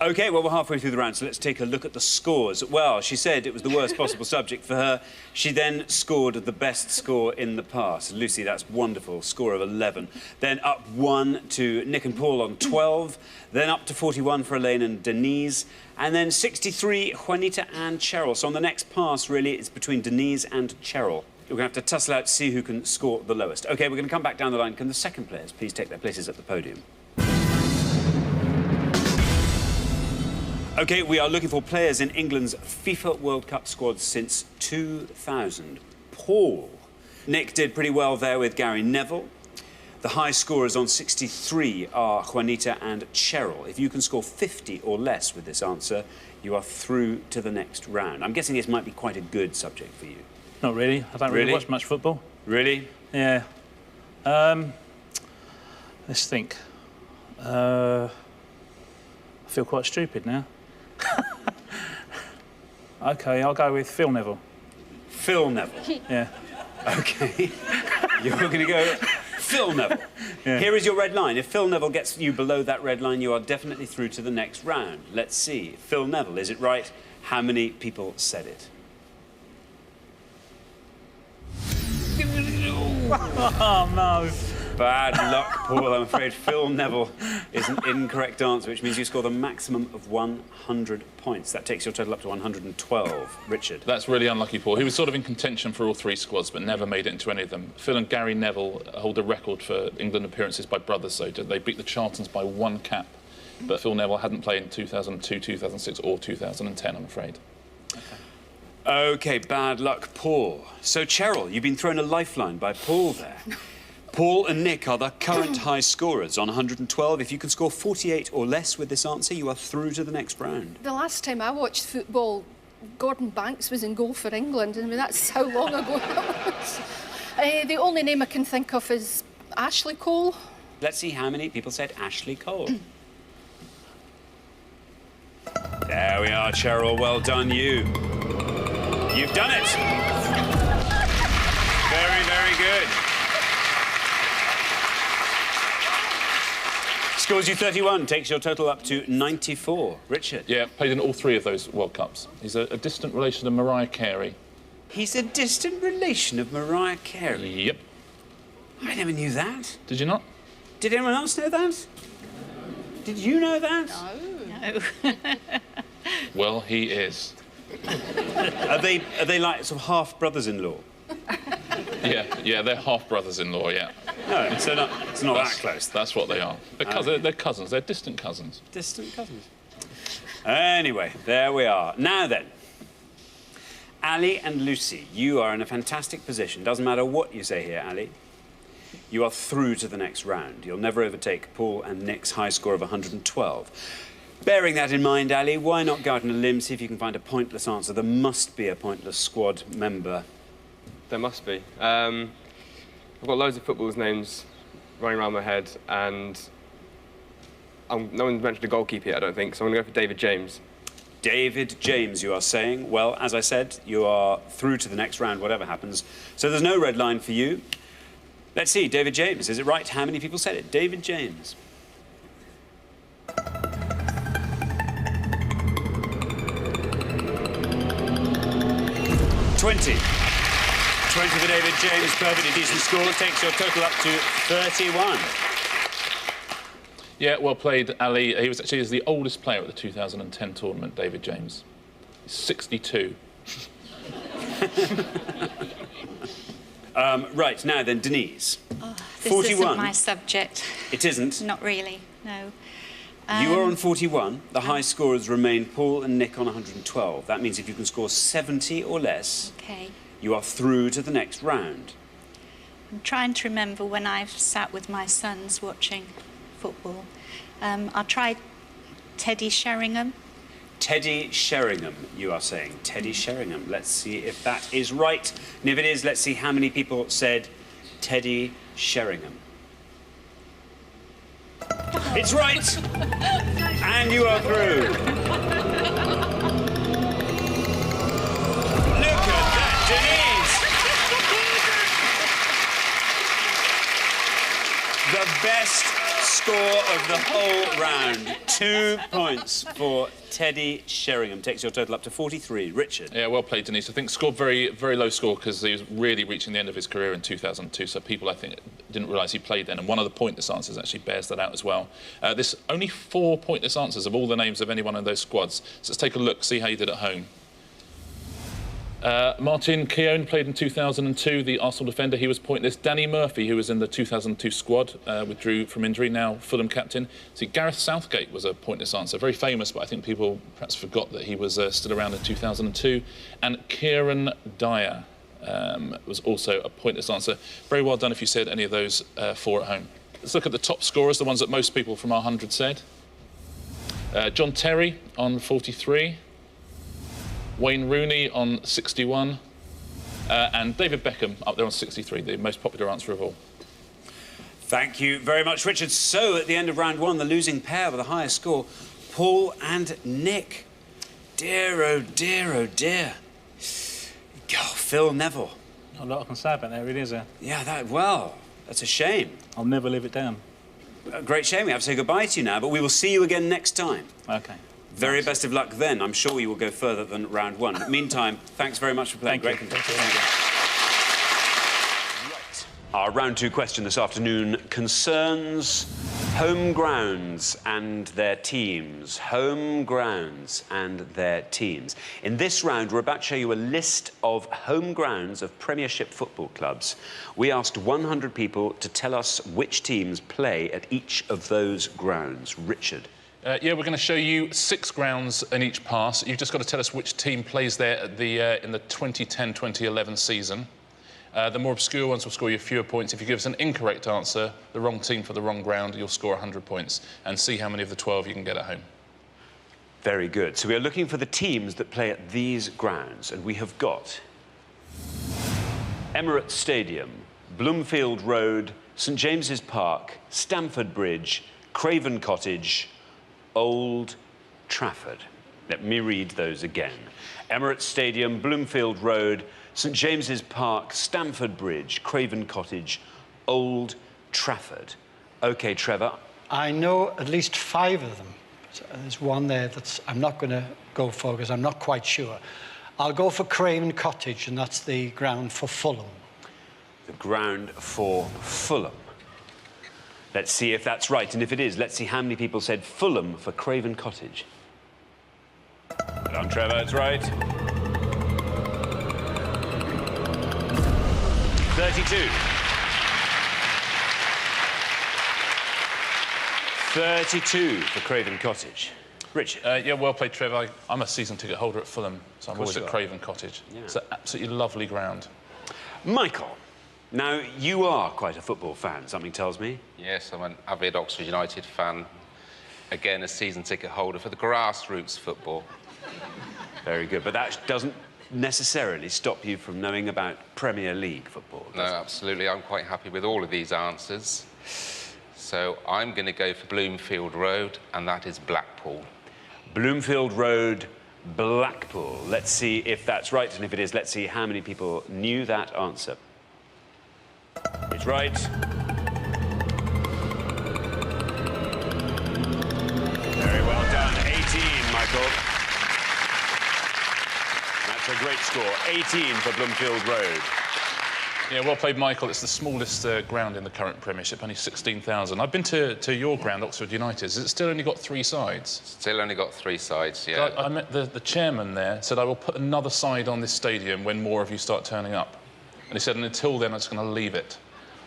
OK, well, we're halfway through the round, so let's take a look at the scores. Well, she said it was the worst possible subject for her. She then scored the best score in the past. Lucy, that's wonderful. Score of 11. Then up 1 to Nick and Paul on 12. Then up to 41 for Elaine and Denise. And then 63, Juanita and Cheryl. So on the next pass, really, it's between Denise and Cheryl. We're going to have to tussle out to see who can score the lowest. OK, we're going to come back down the line. Can the second players please take their places at the podium? OK, we are looking for players in England's FIFA World Cup squad since 2000. Paul. Nick did pretty well there with Gary Neville. The high scorers on 63 are Juanita and Cheryl. If you can score 50 or less with this answer, you are through to the next round. I'm guessing this might be quite a good subject for you. Not really. I don't really watch much football. Really? Yeah. Let's think. I feel quite stupid now. OK, I'll go with Phil Neville. Phil Neville? Yeah. OK. You're going to go Phil Neville. Yeah. Here is your red line. If Phil Neville gets you below that red line, you are definitely through to the next round. Let's see. Phil Neville, is it right? How many people said it? Oh, no. Bad luck, Paul. I'm afraid Phil Neville is an incorrect answer, which means you score the maximum of 100 points. That takes your total up to 112. Richard. That's really unlucky, Paul. He was sort of in contention for all 3 squads, but never made it into any of them. Phil and Gary Neville hold a record for England appearances by brothers, so they beat the Charltons by 1 cap. But Phil Neville hadn't played in 2002, 2006 or 2010, I'm afraid. OK, bad luck, Paul. So, Cheryl, you've been thrown a lifeline by Paul there. Paul and Nick are the current high scorers on 112. If you can score 48 or less with this answer, you are through to the next round. The last time I watched football, Gordon Banks was in goal for England. I mean, that's how long ago that was. The only name I can think of is Ashley Cole. Let's see how many people said Ashley Cole. There we are, Cheryl. Well done, you. You've done it. Very, very good. Scores you 31, takes your total up to 94. Richard. Yeah, played in all 3 of those World Cups. He's a distant relation of Mariah Carey. He's a distant relation of Mariah Carey? Yep. I never knew that. Did you not? Did anyone else know that? Did you know that? No. Well, he is. Are they like sort of half brothers-in-law? Yeah, they're half brothers-in-law. Yeah. No, it's not that close. That's what they are. They're cousins. They're distant cousins. Distant cousins. Anyway, there we are. Now then, Ali and Lucy, you are in a fantastic position. Doesn't matter what you say here, Ali. You are through to the next round. You'll never overtake Paul and Nick's high score of 112. Bearing that in mind, Ali, why not go out on a limb, see if you can find a pointless answer? There must be a pointless squad member. There must be. I've got loads of footballers' names running around my head, and no one's mentioned a goalkeeper yet, I don't think, so I'm going to go for David James. David James, you are saying. Well, as I said, you are through to the next round, whatever happens. So there's no red line for you. Let's see, David James, is it right? How many people said it? David James. 20. 20 for David James, perfectly decent score, takes your total up to 31. Yeah, well played, Ali. He was actually the oldest player at the 2010 tournament, David James. He's 62. Right, now then, Denise. Oh, this 41. isn't my subject. It isn't? Not really, no. You are on 41. The high scorers remain Paul and Nick on 112. That means if you can score 70 or less, Okay. you are through to the next round. I'm trying to remember when I've sat with my sons watching football. I'll try Teddy Sheringham. Teddy Sheringham, you are saying. Teddy Sheringham. Let's see if that is right. And if it is, let's see how many people said Teddy Sheringham. It's right! And you are through. Look at that, Denise! The best score of the whole round. 2 points for Teddy Sheringham. Takes your total up to 43. Richard. Yeah, well played, Denise. I think scored very low score because he was really reaching the end of his career in 2002, so people, I think, didn't realise he played then, and one of the pointless answers actually bears that out as well. There's only 4 pointless answers of all the names of anyone in those squads, so let's take a look, see how you did at home. Martin Keown played in 2002, the Arsenal defender. He was pointless. Danny Murphy, who was in the 2002 squad, withdrew from injury, now Fulham captain. See, Gareth Southgate was a pointless answer. Very famous, but I think people perhaps forgot that he was still around in 2002. And Kieran Dyer was also a pointless answer. Very well done if you said any of those 4 at home. Let's look at the top scorers, the ones that most people from our 100 said. John Terry on 43. Wayne Rooney on 61, and David Beckham up there on 63, the most popular answer of all. Thank you very much, Richard. So, at the end of round 1, the losing pair with the highest score, Paul and Nick. Dear, oh dear, oh dear. Oh, Phil Neville. Not a lot I can say about that, really, is there? Yeah, that's a shame. I'll never live it down. A great shame. We have to say goodbye to you now, but we will see you again next time. OK. Very best of luck then. I'm sure you will go further than round 1. Meantime, thanks very much for playing. Great contest. Right. Our round 2 question this afternoon concerns home grounds and their teams. Home grounds and their teams. In this round, we're about to show you a list of home grounds of Premiership football clubs. We asked 100 people to tell us which teams play at each of those grounds. Richard. Yeah, we're going to show you 6 grounds in each pass. You've just got to tell us which team plays there at in the 2010-2011 season. The more obscure ones will score you fewer points. If you give us an incorrect answer, the wrong team for the wrong ground, you'll score 100 points. And see how many of the 12 you can get at home. Very good. So we are looking for the teams that play at these grounds. And we have got Emirates Stadium, Bloomfield Road, St James's Park, Stamford Bridge, Craven Cottage, Old Trafford. Let me read those again. Emirates Stadium, Bloomfield Road, St James's Park, Stamford Bridge, Craven Cottage, Old Trafford. OK, Trevor. I know at least 5 of them. So there's one there that I'm not going to go for because I'm not quite sure. I'll go for Craven Cottage, and that's the ground for Fulham. The ground for Fulham. Let's see if that's right, and if it is, let's see how many people said Fulham for Craven Cottage. Well done, Trevor, it's right. 32. 32 for Craven Cottage. Richard. Yeah, well played, Trevor. I'm a season ticket holder at Fulham, so I'm always at Craven Cottage. Yeah. It's an absolutely lovely ground. Michael. Now, you are quite a football fan, something tells me. Yes, I'm an avid Oxford United fan. Again, a season ticket holder for the grassroots football. Very good, but that doesn't necessarily stop you from knowing about Premier League football, No, absolutely. I'm quite happy with all of these answers. So I'm going to go for Bloomfield Road, and that is Blackpool. Bloomfield Road, Blackpool. Let's see if that's right, and if it is, let's see how many people knew that answer. It's right. Very well done. 18, Michael. That's a great score. 18 for Bloomfield Road. Yeah, well played, Michael. It's the smallest ground in the current Premiership, only 16,000. I've been to your ground, Oxford United. Has it still only got 3 sides? Still only got 3 sides, yeah. I met the chairman there, said, I will put another side on this stadium when more of you start turning up. And he said, and until then, I'm just going to leave it.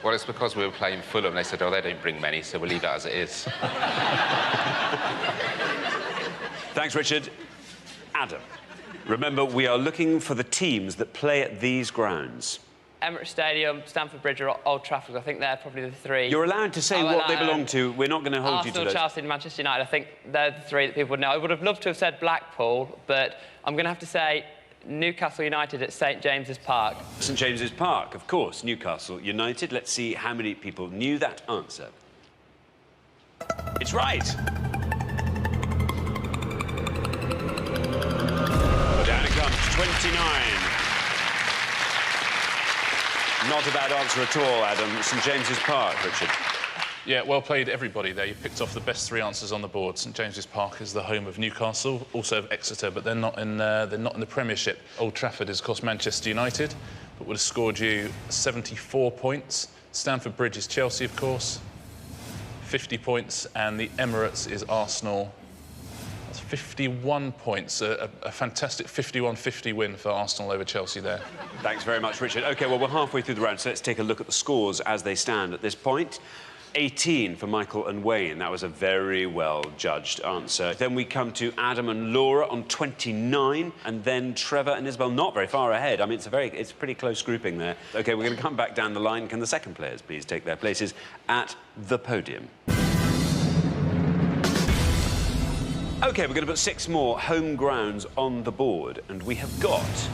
Well, it's because we were playing Fulham. They said, oh, they don't bring many, so we'll leave it as it is. Thanks, Richard. Adam, remember, we are looking for the teams that play at these grounds. Emirates Stadium, Stamford Bridge or Old Trafford. I think they're probably the 3. You're allowed to say what they belong to. We're not going to hold you to Arsenal, those. Chelsea and Manchester United. I think they're the 3 that people would know. I would have loved to have said Blackpool, but I'm going to have to say Newcastle United at St James's Park. St James's Park, of course, Newcastle United. Let's see how many people knew that answer. It's right. Down it comes, 29. Not a bad answer at all, Adam. St James's Park, Richard. Yeah, well played, everybody there. You picked off the best 3 answers on the board. St James's Park is the home of Newcastle, also of Exeter, but they're not in the Premiership. Old Trafford is, of course, Manchester United, but would have scored you 74 points. Stamford Bridge is Chelsea, of course, 50 points, and the Emirates is Arsenal. That's 51 points, a fantastic 51-50 win for Arsenal over Chelsea there. Thanks very much, Richard. OK, well, we're halfway through the round, so let's take a look at the scores as they stand at this point. 18 for Michael and Wayne. That was a very well-judged answer. Then we come to Adam and Laura on 29, and then Trevor and Isabel not very far ahead. I mean, it's a pretty close grouping there. OK, we're going to come back down the line. Can the second players please take their places at the podium? OK, we're going to put 6 more home grounds on the board, and we have got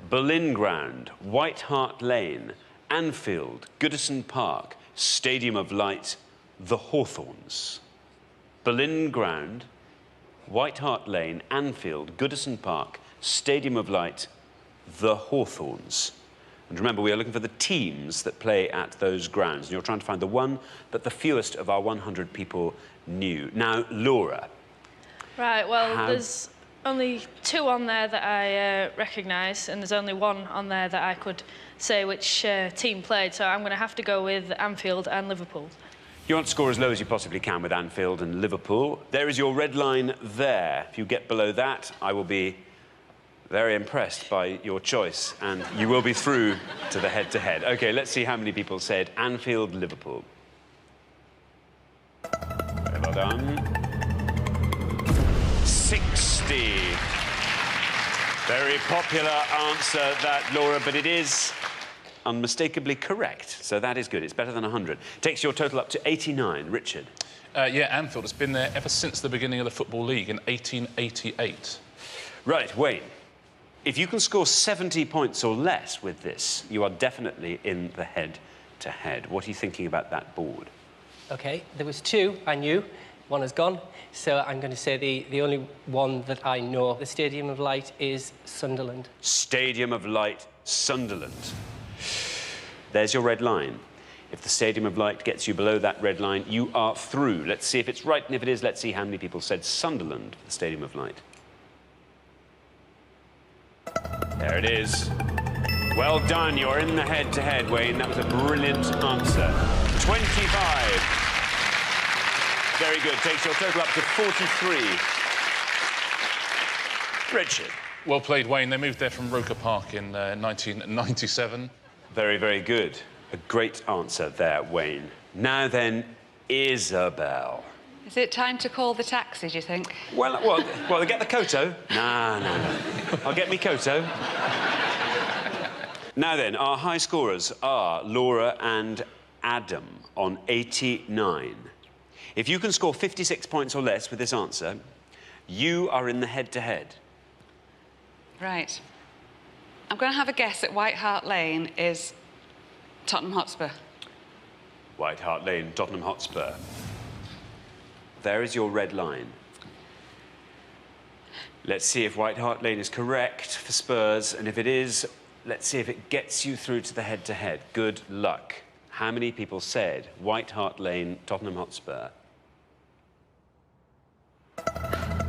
Boleyn Ground, White Hart Lane, Anfield, Goodison Park, Stadium of Light, the Hawthorns. Boleyn Ground, White Hart Lane, Anfield, Goodison Park, Stadium of Light, the Hawthorns. And remember, we are looking for the teams that play at those grounds, and you're trying to find the one that the fewest of our 100 people knew. Now, Laura. Right, well, there's only 2 on there that I recognise, and there's only 1 on there that I could say which team played, so I'm going to have to go with Anfield and Liverpool. You want to score as low as you possibly can with Anfield and Liverpool. There is your red line there. If you get below that, I will be very impressed by your choice, and you will be through to the head-to-head. OK, let's see how many people said Anfield, Liverpool. Very well done. 60. Very popular answer, that, Laura, but it is unmistakably correct, so that is good. It's better than 100. Takes your total up to 89. Richard? Yeah, Anfield has been there ever since the beginning of the Football League in 1888. Right, Wayne. If you can score 70 points or less with this, you are definitely in the head-to-head. What are you thinking about that board? OK, there was 2 I knew. 1 has gone, so I'm going to say the only one that I know. The Stadium of Light is Sunderland. Stadium of Light, Sunderland. There's your red line. If the Stadium of Light gets you below that red line, you are through. Let's see if it's right, and if it is, let's see how many people said Sunderland for the Stadium of Light. There it is. Well done, you're in the head-to-head, Wayne. That was a brilliant answer. 25. Very good. Takes your total up to 43. Richard. Well played, Wayne. They moved there from Roker Park in 1997. Very, very good. A great answer there, Wayne. Now then, Isabel. Is it time to call the taxi, do you think? Well, get the Koto. No. I'll get me Koto. Now then, our high scorers are Laura and Adam on 89. If you can score 56 points or less with this answer, you are in the head-to-head. Right. I'm going to have a guess that White Hart Lane is Tottenham Hotspur. White Hart Lane, Tottenham Hotspur. There is your red line. Let's see if White Hart Lane is correct for Spurs, and if it is, let's see if it gets you through to the head-to-head. Good luck. How many people said White Hart Lane, Tottenham Hotspur?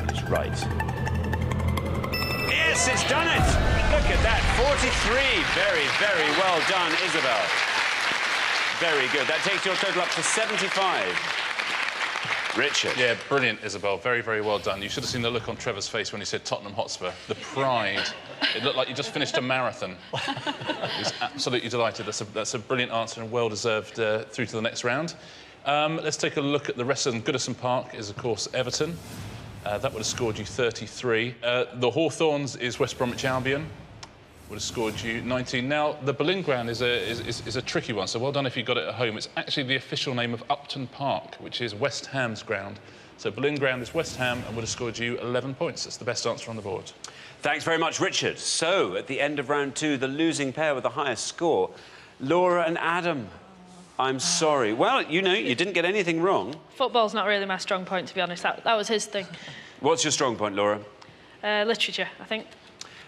It's right. Yes, it's done it. Look at that, 43. Very, very well done, Isabel. Very good. That takes your total up to 75. Richard. Yeah, brilliant, Isabel. Very, very well done. You should have seen the look on Trevor's face when he said Tottenham Hotspur. The pride. It looked like you just finished a marathon. He was absolutely delighted. That's a brilliant answer and well-deserved through to the next round. Let's take a look at the rest of them. Goodison Park is, of course, Everton. That would have scored you 33. The Hawthorns is West Bromwich Albion. Would have scored you 19. Now, the Boleyn Ground is a tricky one, so well done if you got it at home. It's actually the official name of Upton Park, which is West Ham's ground. So Boleyn Ground is West Ham and would have scored you 11 points. That's the best answer on the board. Thanks very much, Richard. So, at the end of round 2, the losing pair with the highest score, Laura and Adam. I'm sorry. Well, you know, you didn't get anything wrong. Football's not really my strong point, to be honest. That was his thing. What's your strong point, Laura? Literature, I think.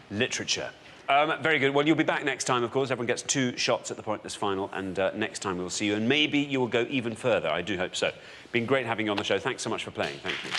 Literature. Very good. Well, you'll be back next time, of course. Everyone gets 2 shots at the pointless final, and next time we'll see you. And maybe you will go even further. I do hope so. Been great having you on the show. Thanks so much for playing. Thank you.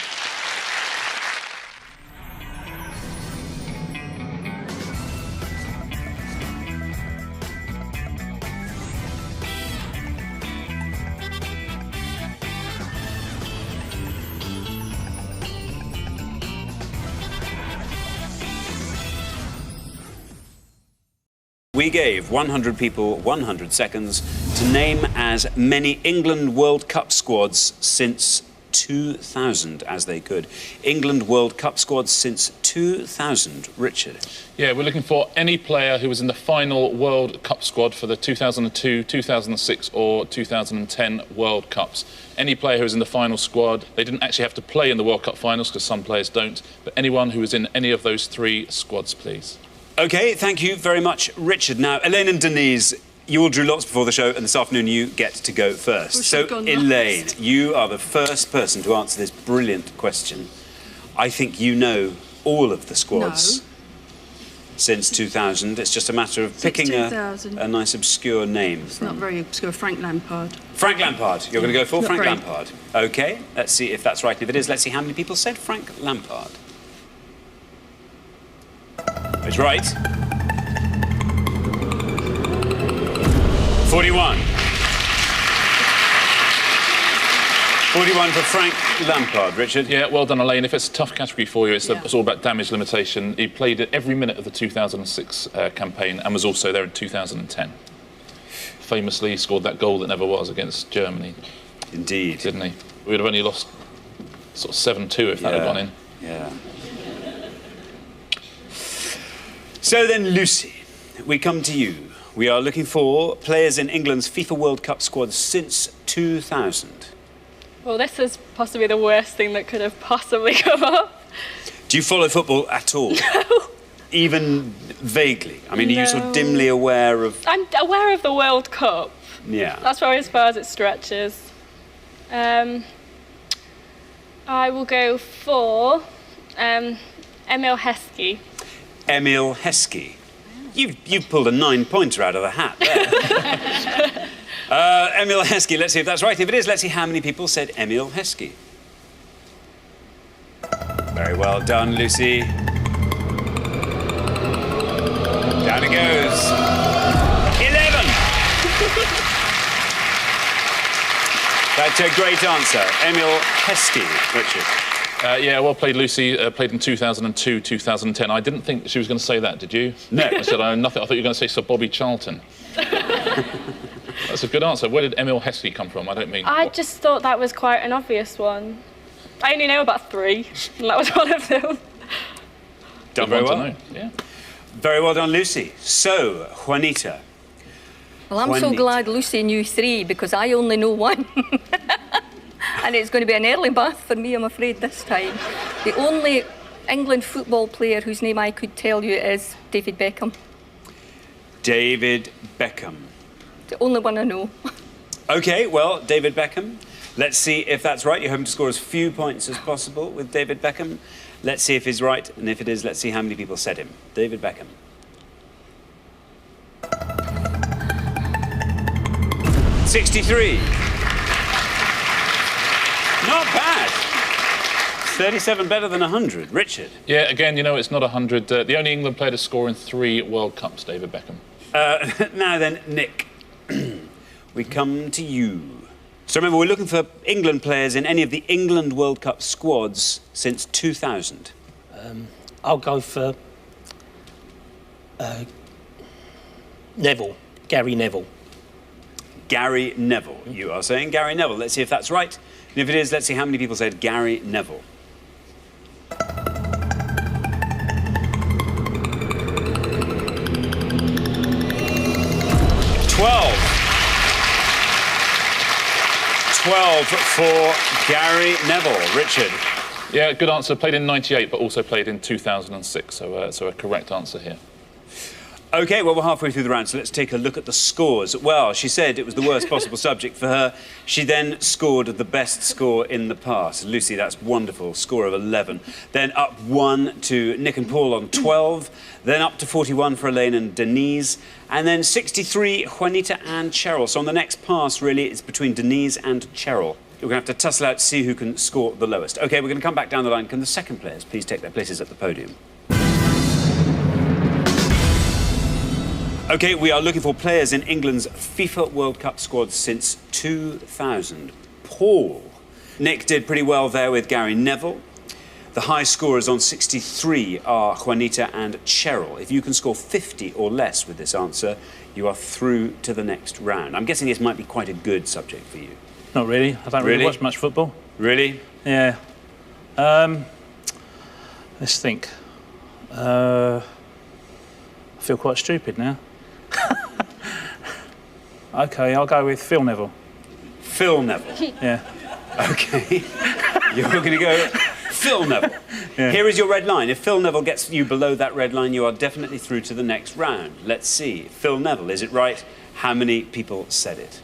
We gave 100 people 100 seconds to name as many England World Cup squads since 2000 as they could. England World Cup squads since 2000. Richard. Yeah, we're looking for any player who was in the final World Cup squad for the 2002, 2006 or 2010 World Cups. Any player who was in the final squad. They didn't actually have to play in the World Cup finals because some players don't, but anyone who was in any of those 3 squads, please. OK, thank you very much, Richard. Now, Elaine and Denise, you all drew lots before the show, and this afternoon you get to go first. So, Elaine, you are the first person to answer this brilliant question. I think you know all of the squads since 2000. It's just a matter of picking a nice obscure name. It's not very obscure. Frank Lampard. Frank Lampard. You're going to go for Frank very. Lampard. OK, let's see if that's right. If it is, let's see how many people said Frank Lampard. It's right. 41. 41 for Frank Lampard. Richard? Yeah, well done, Elaine. If it's a tough category for you, it's all about damage limitation. He played at every minute of the 2006 campaign and was also there in 2010. Famously scored that goal that never was against Germany. Indeed. Didn't he? We would have only lost sort of 7-2 if that had gone in. Yeah. So then, Lucy, we come to you. We are looking for players in England's FIFA World Cup squad since 2000. Well, this is possibly the worst thing that could have possibly come up. Do you follow football at all? No. Even vaguely? I mean, are you sort of dimly aware of... I'm aware of the World Cup. Yeah. That's probably as far as it stretches. I will go for Emil Heskey. Emil Heskey. You've pulled a 9-pointer out of the hat there. Emil Heskey, let's see if that's right. If it is, let's see how many people said Emil Heskey. Very well done, Lucy. Down it goes. 11! That's a great answer. Emil Heskey, Richard. Yeah, well played, Lucy. Played in 2002, 2010. I didn't think she was going to say that, did you? No. I said I know nothing. I thought you were going to say Sir Bobby Charlton. That's a good answer. Where did Emil Heskey come from? I don't mean... I just thought that was quite an obvious one. I only know about 3, and that was one of them. Done very well. To know. Yeah. Very well done, Lucy. So, Juanita. Well, I'm so glad Lucy knew 3 because I only know 1. And it's going to be an early bath for me, I'm afraid, this time. The only England football player whose name I could tell you is David Beckham. David Beckham. The only one I know. OK, well, David Beckham. Let's see if that's right. You're hoping to score as few points as possible with David Beckham. Let's see if he's right, and if it is, let's see how many people said him. David Beckham. 63. Not bad. 37 better than 100. Richard? Yeah, again, you know, it's not 100. The only England player to score in 3 World Cups, David Beckham. Now then, Nick, we come to you. So remember, we're looking for England players in any of the England World Cup squads since 2000. I'll go for Neville, Gary Neville. Gary Neville. You are saying Gary Neville. Let's see if that's right. And if it is, let's see how many people said Gary Neville. 12 for Gary Neville. Richard? Yeah, good answer. Played in 98, but also played in 2006, so a correct answer here. OK, well, we're halfway through the round, so let's take a look at the scores. Well, she said it was the worst possible subject for her. She then scored the best score in the past. Lucy, that's wonderful. Score of 11. Then up 1 to Nick and Paul on 12. Then up to 41 for Elaine and Denise. And then 63, Juanita and Cheryl. So on the next pass, really, it's between Denise and Cheryl. We're going to have to tussle out to see who can score the lowest. OK, we're going to come back down the line. Can the second players please take their places at the podium? OK, we are looking for players in England's FIFA World Cup squad since 2000. Paul. Nick did pretty well there with Gary Neville. The high scorers on 63 are Juanita and Cheryl. If you can score 50 or less with this answer, you are through to the next round. I'm guessing this might be quite a good subject for you. Not really. I don't really watch much football. Really? Yeah. Let's think. I feel quite stupid now. OK, I'll go with Phil Neville. Phil Neville? Yeah. OK. You're going to go Phil Neville. Yeah. Here is your red line. If Phil Neville gets you below that red line, you are definitely through to the next round. Let's see. Phil Neville, is it right? How many people said it?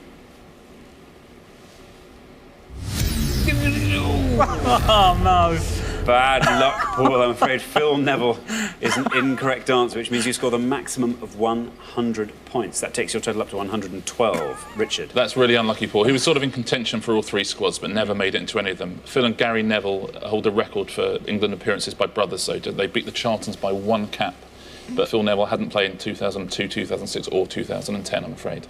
Oh, no. Bad luck, Paul. I'm afraid Phil Neville is an incorrect answer, which means you score the maximum of 100 points. That takes your total up to 112. Richard? That's really unlucky, Paul. He was sort of in contention for all 3 squads, but never made it into any of them. Phil and Gary Neville hold a record for England appearances by brothers, so they beat the Charltons by 1 cap. But Phil Neville hadn't played in 2002, 2006 or 2010, I'm afraid.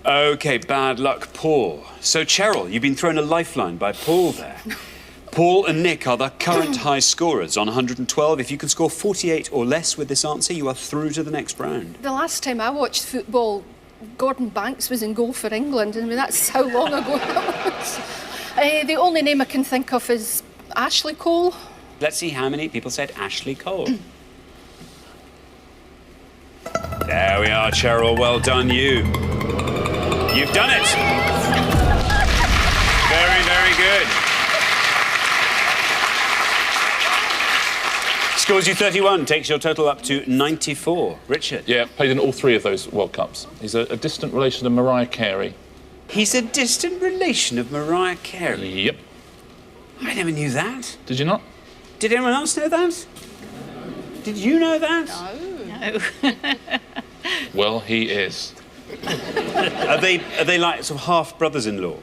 OK, bad luck, Paul. So, Cheryl, you've been thrown a lifeline by Paul there. Paul and Nick are the current high scorers on 112. If you can score 48 or less with this answer, you are through to the next round. The last time I watched football, Gordon Banks was in goal for England. I mean, that's how long ago that was. The only name I can think of is Ashley Cole. Let's see how many people said Ashley Cole. There we are, Cheryl. Well done, you. You've done it. Very, very good. Scores you 31, takes your total up to 94. Richard? Yeah, played in all 3 of those World Cups. He's a distant relation of Mariah Carey. He's a distant relation of Mariah Carey? Yep. I never knew that. Did you not? Did anyone else know that? Did you know that? No. Well, he is. Are they like sort of half brothers-in-law?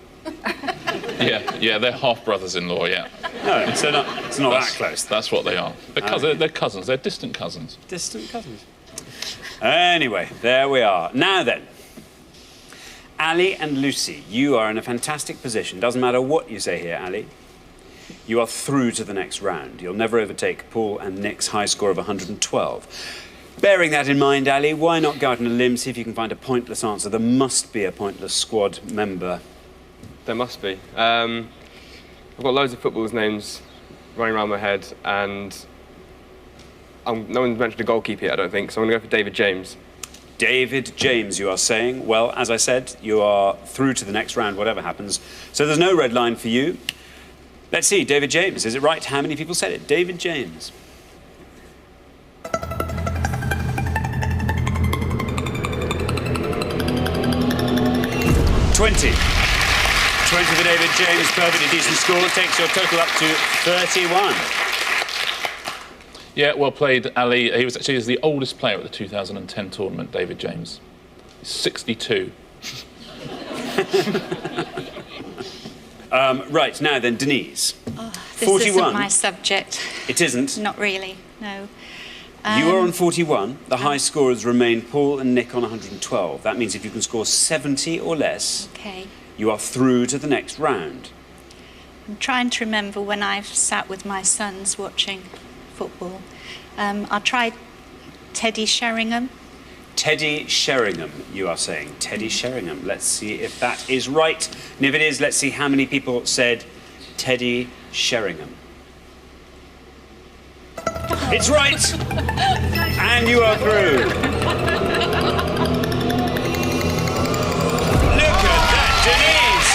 Yeah, they're half brothers-in-law, yeah. No, it's not that close. That's what they are. They're cousins. They're distant cousins. Distant cousins. Anyway, there we are. Now then, Ali and Lucy, you are in a fantastic position. Doesn't matter what you say here, Ali. You are through to the next round. You'll never overtake Paul and Nick's high score of 112. Bearing that in mind, Ali, why not go out on a limb, see if you can find a pointless answer? There must be a pointless squad member. There must be. I've got loads of footballers' names running around my head, and no one's mentioned a goalkeeper yet, I don't think, so I'm going to go for David James. David James, you are saying. Well, as I said, you are through to the next round, whatever happens. So there's no red line for you. Let's see, David James, is it right? How many people said it? David James. 20 for David James, perfectly decent score, takes your total up to 31. Yeah, well played, Ali. He was actually the oldest player at the 2010 tournament, David James. He's 62. Right, now then, Denise. This 41. isn't my subject. It isn't. Not really, no. You are on 41. The high scorers remain Paul and Nick on 112. That means if you can score 70 or less, Okay. you are through to the next round. I'm trying to remember when I've sat with my sons watching football. I'll try Teddy Sheringham. Teddy Sheringham, you are saying. Teddy Sheringham. Let's see if that is right. And if it is, let's see how many people said Teddy Sheringham. It's right! And you are through. Look at that, Denise!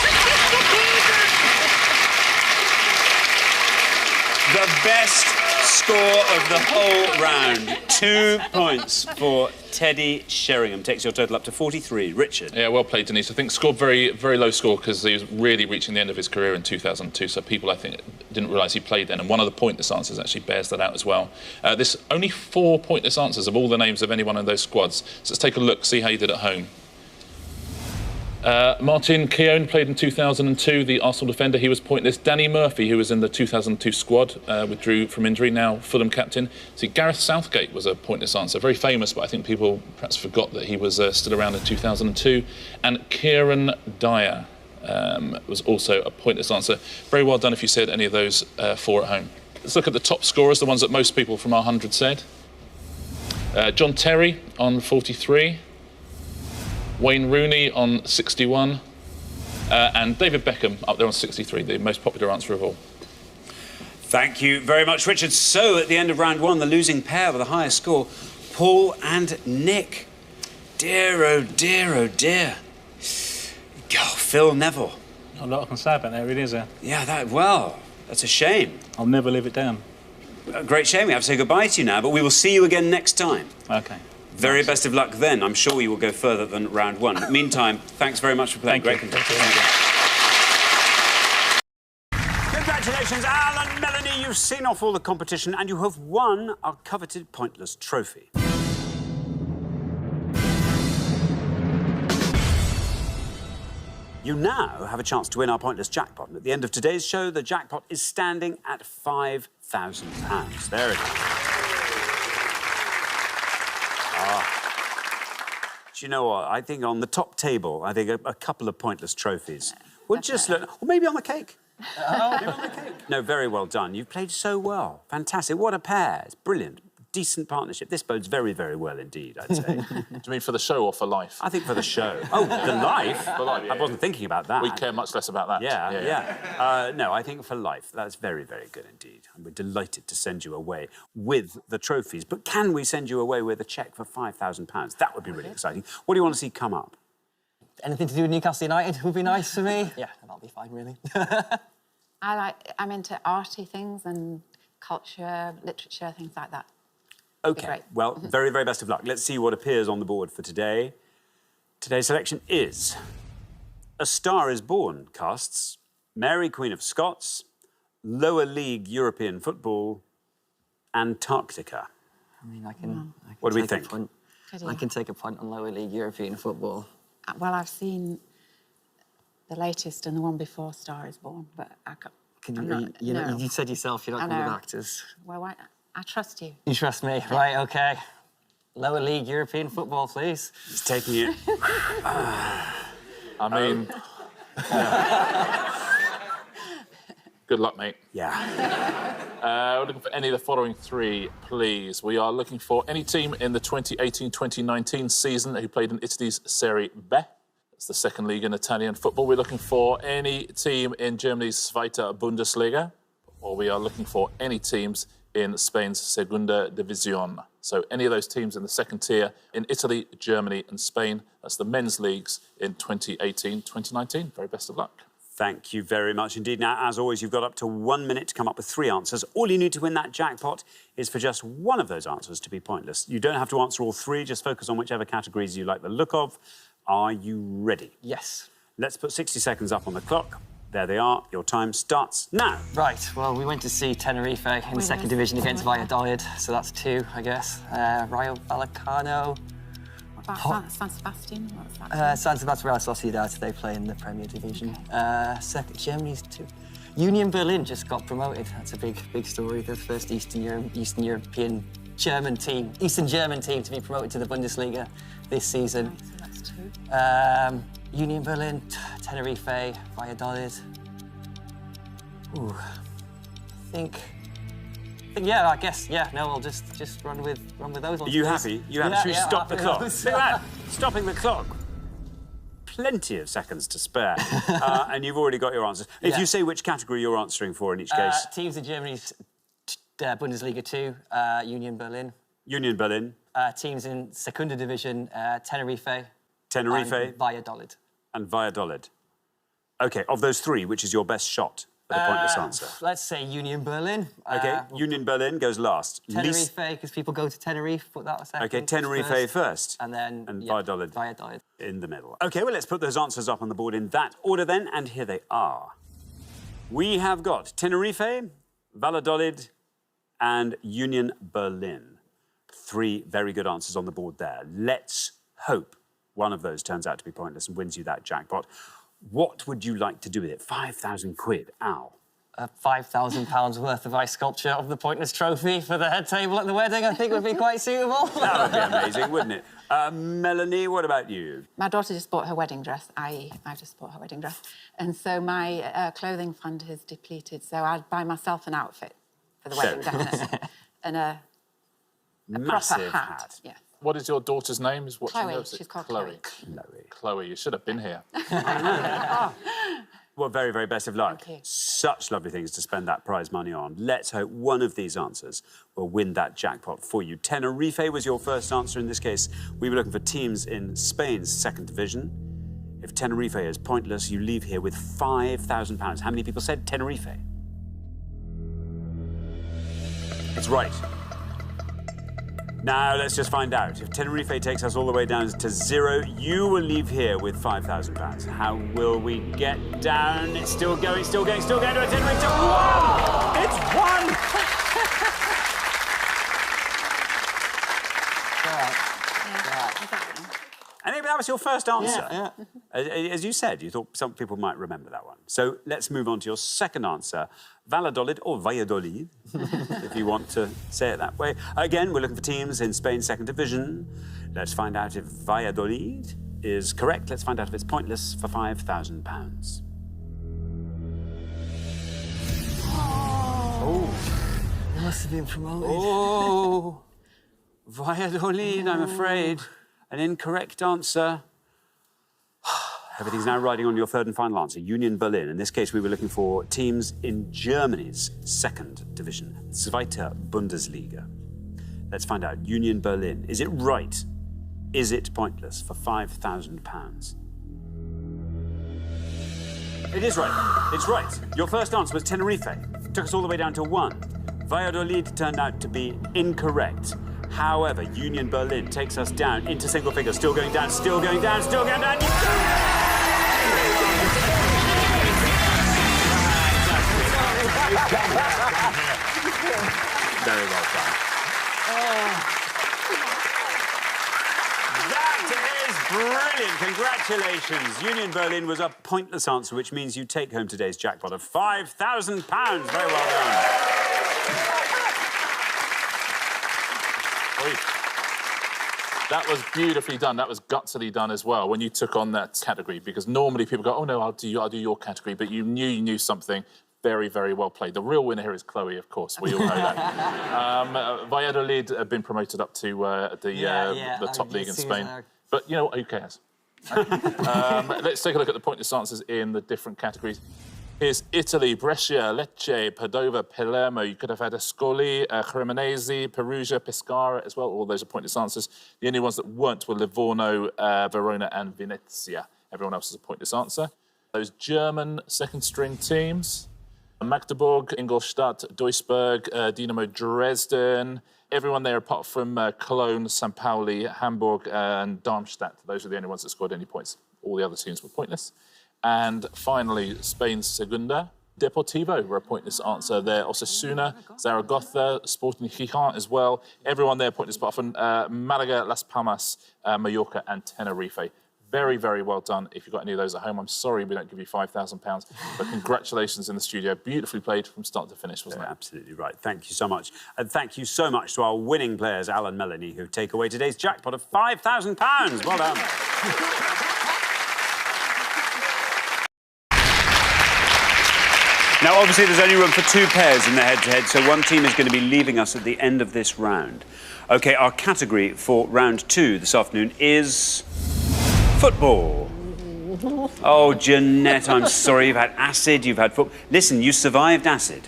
The best score of the whole round. 2 points for Teddy Sheringham. Takes your total up to 43. Richard. Yeah, well played, Denise. I think scored very, very low score because he was really reaching the end of his career in 2002. So people, I think, didn't realise he played then. And one of the pointless answers actually bears that out as well. There's only 4 pointless answers of all the names of any one of those squads. So let's take a look, see how you did at home. Martin Keown played in 2002, the Arsenal defender. He was pointless. Danny Murphy, who was in the 2002 squad, withdrew from injury, now Fulham captain. See, Gareth Southgate was a pointless answer. Very famous, but I think people perhaps forgot that he was still around in 2002. And Kieran Dyer was also a pointless answer. Very well done if you said any of those 4 at home. Let's look at the top scorers, the ones that most people from our 100 said. John Terry on 43. Wayne Rooney on 61, and David Beckham up there on 63, the most popular answer of all. Thank you very much, Richard. So, at the end of round 1, the losing pair with the highest score, Paul and Nick. Dear, oh dear, oh dear. Oh, Phil Neville. Not a lot I can say about that, really, is there? Yeah, that's a shame. I'll never live it down. A great shame. We have to say goodbye to you now, but we will see you again next time. OK. Very best of luck then. I'm sure you will go further than round 1. Meantime, thanks very much for playing. Great contestant. Congratulations, Alan, Melanie. You've seen off all the competition and you have won our coveted pointless trophy. You now have a chance to win our pointless jackpot. And at the end of today's show, the jackpot is standing at £5,000. There it is. Do you know what? I think on the top table, I think a couple of pointless trophies would just look... Or maybe on the cake. Maybe on the cake. No, very well done. You've played so well. Fantastic. What a pair. It's brilliant. Decent partnership. This bodes very, very well indeed, I'd say. Do you mean for the show or for life? I think for the show. Oh, the life? For life, yeah. I wasn't thinking about that. We care much less about that. Yeah. No, I think for life. That's very, very good indeed. And we're delighted to send you away with the trophies. But can we send you away with a cheque for £5,000? That would be really exciting. What do you want to see come up? Anything to do with Newcastle United would be nice for me. Yeah, that'll be fine, really. I'm into arty things and culture, literature, things like that. OK, well, very, very best of luck. Let's see what appears on the board for today. Today's selection is A Star is Born casts Mary, Queen of Scots, Lower League European Football, Antarctica. I mean, I can what do we think? I can take a punt on Lower League European Football. Well, I've seen the latest and the one before Star is Born, but I can't... You said yourself you're not good with actors. Well, I trust you. You trust me, right? OK. Lower League European Football, please. He's taking it. I mean... Good luck, mate. Yeah. We're looking for any of the following 3, please. We are looking for any team in the 2018-2019 season who played in Italy's Serie B. It's the second league in Italian football. We're looking for any team in Germany's Zweite Bundesliga, or we are looking for any teams in Spain's Segunda División. So any of those teams in the second tier in Italy, Germany and Spain. That's the men's leagues in 2018-2019. Very best of luck. Thank you very much indeed. Now, as always, you've got up to 1 minute to come up with 3 answers. All you need to win that jackpot is for just one of those answers to be pointless. You don't have to answer all 3, just focus on whichever categories you like the look of. Are you ready? Yes. Let's put 60 seconds up on the clock. There they are. Your time starts now. Right, well, we went to see Tenerife in the second division against Valladolid, so that's 2, I guess. Rayo Vallecano. What about San Sebastian? What's that? San Sebastian, Real Sociedad, they play in the Premier Division. Okay. Germany's 2. Union Berlin just got promoted. That's a big story. The first Eastern European German team, Eastern German team to be promoted to the Bundesliga this season. Right, so that's 2. Union Berlin, Tenerife, Valladolid. Ooh, yeah, I guess, yeah. No, I'll just run with those ones. Are you happy? You happy? Should we stop the clock? Look at that, stopping the clock. Plenty of seconds to spare, and you've already got your answers. If you say which category you're answering for in each case. Teams in Germany's Bundesliga 2, Union Berlin. Union Berlin. Teams in Segunda Division, Tenerife. Tenerife. And Valladolid. And Valladolid. OK, of those 3, which is your best shot at a pointless answer? Let's say Union Berlin. OK, Union Berlin goes last. Tenerife, because people go to Tenerife, put that second. OK, Tenerife first. And then... Valladolid. Valladolid. In the middle. OK, well, let's put those answers up on the board in that order then, and here they are. We have got Tenerife, Valladolid, and Union Berlin. 3 very good answers on the board there. Let's hope one of those turns out to be pointless and wins you that jackpot. What would you like to do with it? 5,000 quid, Al. £5,000 worth of ice sculpture of the pointless trophy for the head table at the wedding, I think would be quite suitable. That would be amazing, wouldn't it? Melanie, what about you? My daughter just bought her wedding dress, i.e. I've just bought her wedding dress. And so my clothing fund has depleted, so I'd buy myself an outfit for the wedding, definitely. And a massive proper hat. Yeah. What is your daughter's name? Chloe. She's called Chloe. Chloe, you should have been here. Well, very, very best of luck. Such lovely things to spend that prize money on. Let's hope one of these answers will win that jackpot for you. Tenerife was your first answer in this case. We were looking for teams in Spain's 2nd division. If Tenerife is pointless, you leave here with £5,000. How many people said Tenerife? It's right. Now, let's just find out. If Tenerife takes us all the way down to 0, you will leave here with £5,000. How will we get down? It's still going, still going, still going to a Tenerife. 1! It's 1! I think that was your first answer. Yeah. As you said, you thought some people might remember that one. So let's move on to your second answer. Valladolid or Valladolid, if you want to say it that way. Again, we're looking for teams in Spain's 2nd division. Let's find out if Valladolid is correct. Let's find out if it's pointless for £5,000. Oh. They must have been promoted. Oh. Valladolid, I'm afraid. An incorrect answer. Everything's now riding on your third and final answer, Union Berlin. In this case, we were looking for teams in Germany's 2nd division, Zweite Bundesliga. Let's find out. Union Berlin. Is it right? Is it pointless for £5,000? It is right. It's right. Your first answer was Tenerife. Took us all the way down to 1. Valladolid turned out to be incorrect. However, Union Berlin takes us down into single figures. Still going down, still going down, still going down. Very well done. That is brilliant. Congratulations. Union Berlin was a pointless answer, which means you take home today's jackpot of £5,000. Very well done. That was beautifully done. That was gutsily done as well when you took on that category, because normally people go, oh, no, I'll do your category, but you knew something. Very, very well played. The real winner here is Chloe, of course. We all know that. Valladolid have been promoted up to the top league in Spain. But, you know, who cares? Let's take a look at the pointless answers in the different categories. Here's Italy, Brescia, Lecce, Padova, Palermo. You could have had Ascoli, Cremonese, Perugia, Pescara as well. All those are pointless answers. The only ones that weren't were Livorno, Verona and Venezia. Everyone else is a pointless answer. Those German second-string teams, Magdeburg, Ingolstadt, Duisburg, Dynamo Dresden. Everyone there apart from Cologne, St. Pauli, Hamburg and Darmstadt. Those are the only ones that scored any points. All the other teams were pointless. And finally, Spain's Segunda. Deportivo were a pointless answer there. Osasuna, Zaragoza, Sporting Gijón as well. Everyone there pointless apart from Malaga, Las Palmas, Mallorca and Tenerife. Very, very well done. If you've got any of those at home, I'm sorry we don't give you £5,000, but congratulations in the studio. Beautifully played from start to finish, wasn't it? Absolutely right. Thank you so much. And thank you so much to our winning players, Alan and Melanie, who take away today's jackpot of £5,000. Well done. Now, obviously, there's only room for 2 pairs in the head-to-head, so one team is going to be leaving us at the end of this round. OK, our category for round 2 this afternoon is football. Oh, Jeanette, I'm sorry. You've had acid, you've had football. Listen, you survived acid.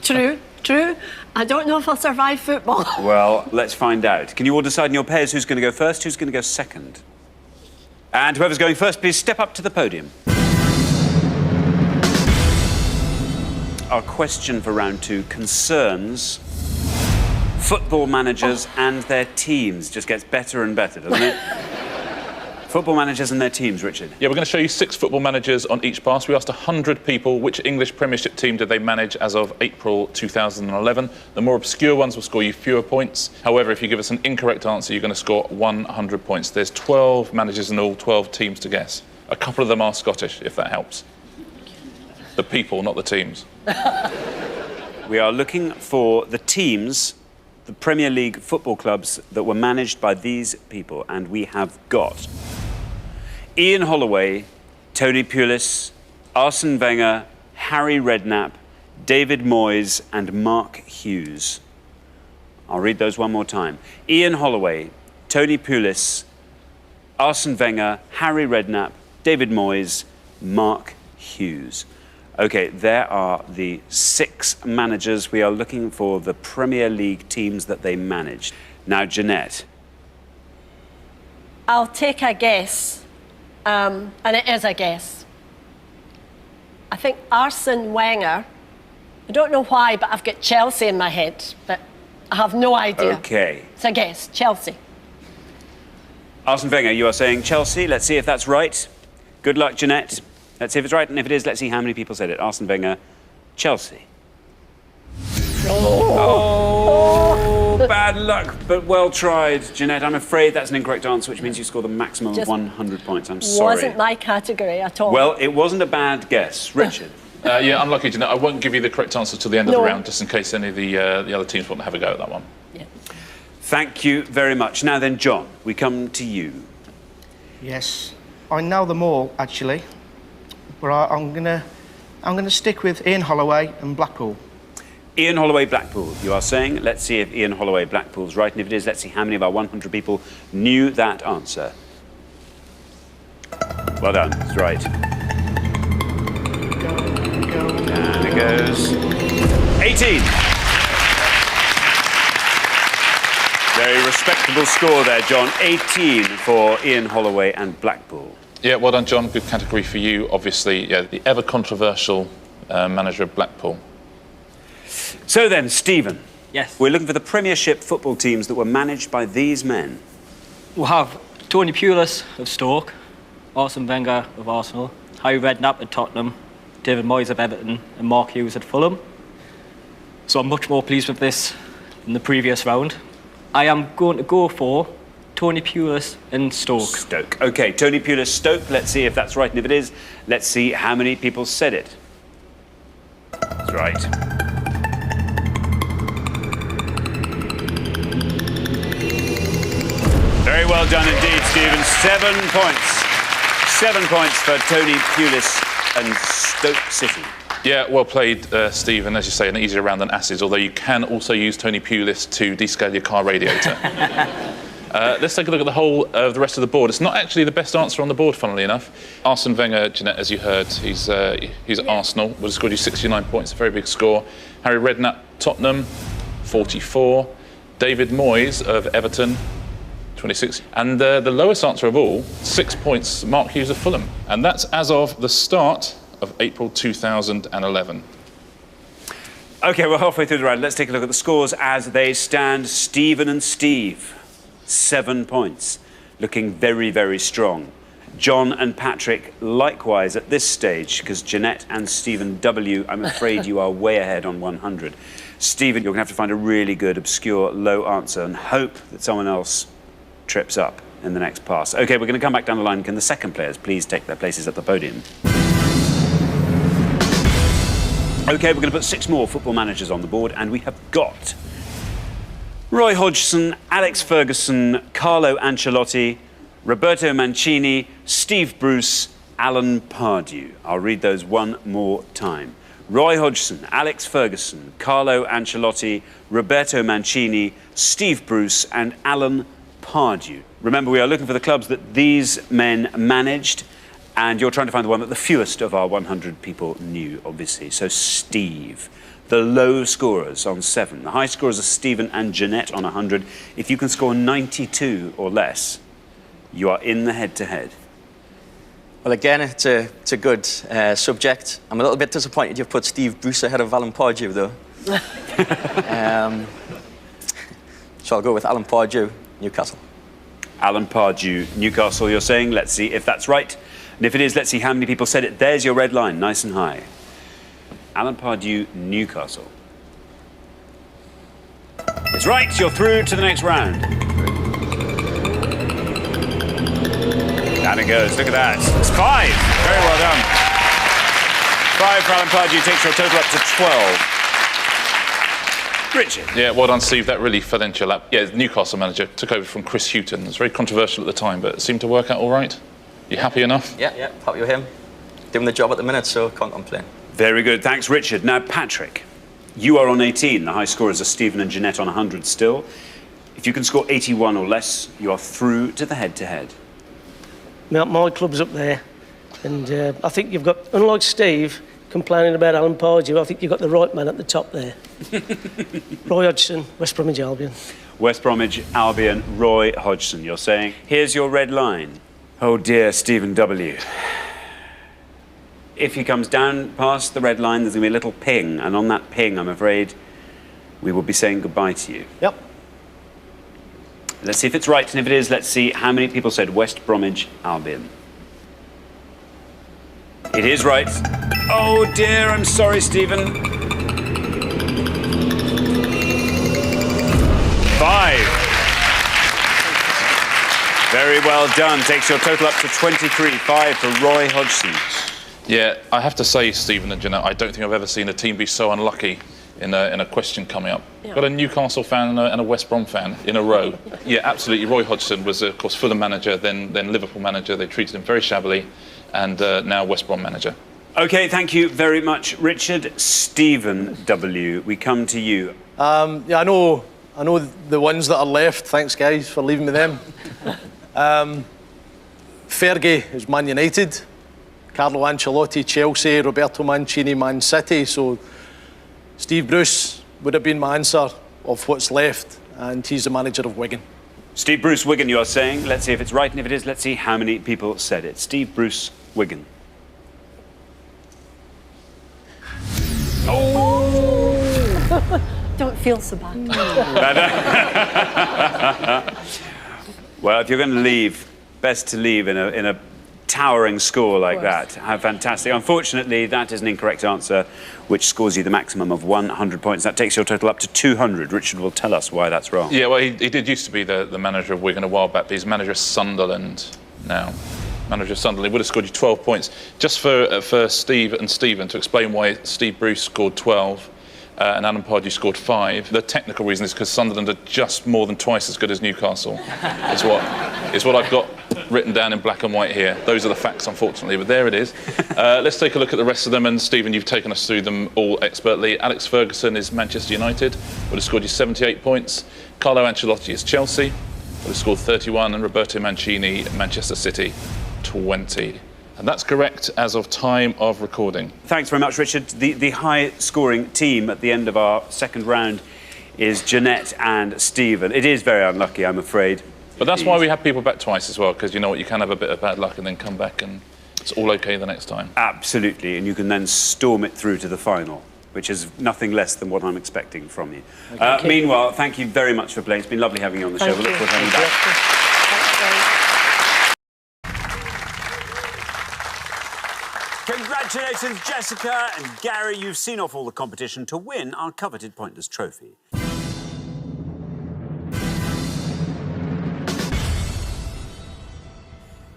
True. I don't know if I'll survive football. Well, let's find out. Can you all decide in your pairs who's going to go first, who's going to go second? And whoever's going first, please step up to the podium. Our question for round 2 concerns football managers and their teams. Just gets better and better, doesn't it? Football managers and their teams, Richard. Yeah, we're going to show you 6 football managers on each pass. We asked 100 people which English Premiership team did they manage as of April 2011. The more obscure ones will score you fewer points. However, if you give us an incorrect answer, you're going to score 100 points. There's 12 managers in all, 12 teams to guess. A couple of them are Scottish, if that helps. The people, not the teams. We are looking for the teams, the Premier League football clubs that were managed by these people, and we have got Ian Holloway, Tony Pulis, Arsene Wenger, Harry Redknapp, David Moyes and Mark Hughes. I'll read those one more time. Ian Holloway, Tony Pulis, Arsene Wenger, Harry Redknapp, David Moyes, Mark Hughes. OK, there are the 6 managers. We are looking for the Premier League teams that they managed. Now, Jeanette. I'll take a guess, and it is a guess. I think Arsene Wenger. I don't know why, but I've got Chelsea in my head, but I have no idea. OK. It's a guess, Chelsea. Arsene Wenger, you are saying Chelsea. Let's see if that's right. Good luck, Jeanette. Let's see if it's right, and if it is, let's see how many people said it. Arsene Wenger, Chelsea. Oh, bad luck, but well tried, Jeanette. I'm afraid that's an incorrect answer, which means you score the maximum of 100 points. I'm sorry. Wasn't my category at all. Well, it wasn't a bad guess. Richard? Yeah, unlucky, Jeanette. I won't give you the correct answer till the end of the round, just in case any of the other teams want to have a go at that one. Yeah. Thank you very much. Now then, John, we come to you. Yes, I know them all, actually. But I'm gonna stick with Ian Holloway and Blackpool. Ian Holloway, Blackpool, you are saying. Let's see if Ian Holloway, Blackpool's right. And if it is, let's see how many of our 100 people knew that answer. Well done, that's right. And it goes. 18. Very respectable score there, John. 18 for Ian Holloway and Blackpool. Yeah, well done, John. Good category for you. Obviously, yeah, the ever-controversial manager of Blackpool. So then, Stephen. Yes. We're looking for the Premiership football teams that were managed by these men. We'll have Tony Pulis of Stoke, Arsene Wenger of Arsenal, Harry Redknapp at Tottenham, David Moyes of Everton and Mark Hughes at Fulham. So I'm much more pleased with this than the previous round. I am going to go for Tony Pulis and Stoke. Stoke. OK, Tony Pulis, Stoke. Let's see if that's right. And if it is, let's see how many people said it. That's right. Very well done indeed, Stephen. 7 points. 7 points for Tony Pulis and Stoke City. Yeah, well played, Stephen. As you say, an easier round than acids, although you can also use Tony Pulis to descale your car radiator. Let's take a look at the whole of the rest of the board. It's not actually the best answer on the board, funnily enough. Arsene Wenger, Jeanette, as you heard, he's Arsenal, would have scored you 69 points, a very big score. Harry Redknapp, Tottenham, 44. David Moyes of Everton, 26. And the lowest answer of all, 6 points, Mark Hughes of Fulham. And that's as of the start of April 2011. OK, we're halfway through the round. Let's take a look at the scores as they stand. Stephen and Steve, 7 points, looking very, very strong. John and Patrick, likewise at this stage, because Jeanette and Stephen W., I'm afraid you are way ahead on 100. Stephen, you're going to have to find a really good, obscure, low answer and hope that someone else trips up. in the next pass. OK, we're going to come back down the line. Can the second players please take their places at the podium? OK, we're going to put 6 more football managers on the board, and we have got Roy Hodgson, Alex Ferguson, Carlo Ancelotti, Roberto Mancini, Steve Bruce, Alan Pardew. I'll read those one more time. Roy Hodgson, Alex Ferguson, Carlo Ancelotti, Roberto Mancini, Steve Bruce and Alan Pardew. Remember, we are looking for the clubs that these men managed, and you're trying to find the one that the fewest of our 100 people knew, obviously. So Steve. The low scorers on 7. The high scorers are Stephen and Jeanette on 100. If you can score 92 or less, you are in the head-to-head. Well, again, it's a good subject. I'm a little bit disappointed you've put Steve Bruce ahead of Alan Pardew, though. So I'll go with Alan Pardew, Newcastle. Alan Pardew, Newcastle, you're saying. Let's see if that's right. And if it is, let's see how many people said it. There's your red line, nice and high. Alan Pardew, Newcastle. It's right, you're through to the next round. Down it goes, look at that. It's 5, very well done. 5 for Alan Pardew takes your total up to 12. Richard. Yeah, well done, Steve. That really fell into your lap. Yeah, the Newcastle manager took over from Chris Hughton. It was very controversial at the time, but it seemed to work out all right. You happy enough? Yeah, happy with him. Doing the job at the minute, so can't complain. Very good, thanks, Richard. Now, Patrick, you are on 18. The high scorers are Stephen and Jeanette on 100 still. If you can score 81 or less, you are through to the head-to-head. My club's up there, and I think you've got, unlike Steve, complaining about Alan Pardew, I think you've got the right man at the top there. Roy Hodgson, West Bromwich Albion. West Bromwich Albion, Roy Hodgson, you're saying. Here's your red line. Oh dear, Stephen W. If he comes down past the red line, there's going to be a little ping, and on that ping, I'm afraid, we will be saying goodbye to you. Yep. Let's see if it's right, and if it is, let's see how many people said West Bromwich Albion. It is right. Oh dear, I'm sorry, Stephen. 5. Very well done. Takes your total up to 23. 5 for Roy Hodgson. Yeah, I have to say, Stephen and Jeanette, I don't think I've ever seen a team be so unlucky in a question coming up. Yeah. Got a Newcastle fan and a West Brom fan in a row. Yeah, absolutely. Roy Hodgson was, of course, Fulham manager, then Liverpool manager. They treated him very shabbily, and now West Brom manager. OK, thank you very much, Richard. Stephen W., we come to you. Yeah, I know the ones that are left. Thanks, guys, for leaving me them. Fergie is Man United. Carlo Ancelotti, Chelsea. Roberto Mancini, Man City. So Steve Bruce would have been my answer of what's left, and he's the manager of Wigan. Steve Bruce, Wigan, you are saying. Let's see if it's right, and if it is, let's see how many people said it. Steve Bruce, Wigan. Oh! Don't feel so bad. Well, if you're going to leave, best to leave in a towering score like that. How fantastic. Unfortunately, that is an incorrect answer, which scores you the maximum of 100 points. That takes your total up to 200. Richard will tell us why that's wrong. Yeah, well, he did used to be the manager of Wigan a while back, but he's manager of Sunderland now. Manager of Sunderland. He would have scored you 12 points. Just for Steve and Stephen to explain why Steve Bruce scored 12 and Alan Pardew scored 5. The technical reason is because Sunderland are just more than twice as good as Newcastle. is what I've got written down in black and white here. Those are the facts, unfortunately, but there it is. Let's take a look at the rest of them, and Stephen, you've taken us through them all expertly. Alex Ferguson is Manchester United, would have scored you 78 points. Carlo Ancelotti is Chelsea, would have scored 31, and Roberto Mancini, Manchester City, 20. And that's correct as of time of recording. Thanks very much, Richard. The high-scoring team at the end of our second round is Jeanette and Stephen. It is very unlucky, I'm afraid. But that's why we have people back twice as well, because you know what, you can have a bit of bad luck and then come back and it's all OK the next time. Absolutely, and you can then storm it through to the final, which is nothing less than what I'm expecting from you. Meanwhile, thank you very much for playing. It's been lovely having you on the show. We'll look forward to having you back. Congratulations, Jessica and Gary. You've seen off all the competition to win our coveted Pointless trophy.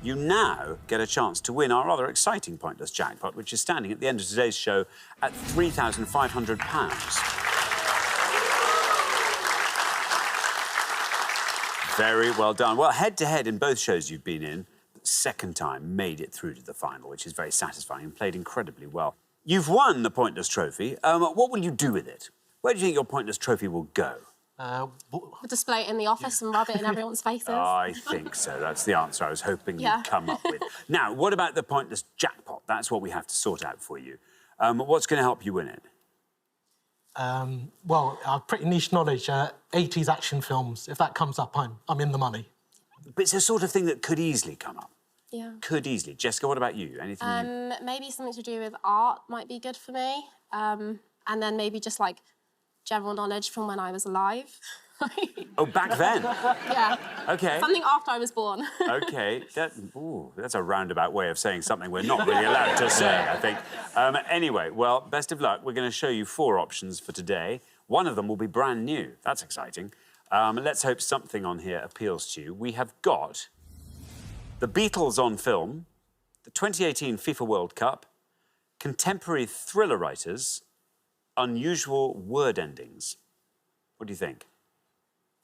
you now get a chance to win our rather exciting Pointless jackpot, which is standing at the end of today's show at £3,500. Very well done. Well, head-to-head in both shows you've been in, second time made it through to the final, which is very satisfying and played incredibly well. You've won the Pointless Trophy. What will you do with it? Where do you think your Pointless Trophy will go? We'll display it in the office and rub it in everyone's faces. I think so. That's the answer I was hoping you'd come up with. Now, what about the Pointless jackpot? That's what we have to sort out for you. What's going to help you win it? Well, pretty niche knowledge. 80s action films. If that comes up, I'm in the money. But it's a sort of thing that could easily come up. Yeah. Could easily. Jessica, what about you? Anything you... Maybe something to do with art might be good for me. And then maybe just, like, general knowledge from when I was alive. Oh, back then? Yeah. OK. Something after I was born. OK. That's a roundabout way of saying something we're not really allowed to say, I think. Anyway, well, best of luck. We're going to show you 4 options for today. One of them will be brand new. That's exciting. Let's hope something on here appeals to you. We have got the Beatles on film, the 2018 FIFA World Cup, contemporary thriller writers, unusual word endings. What do you think?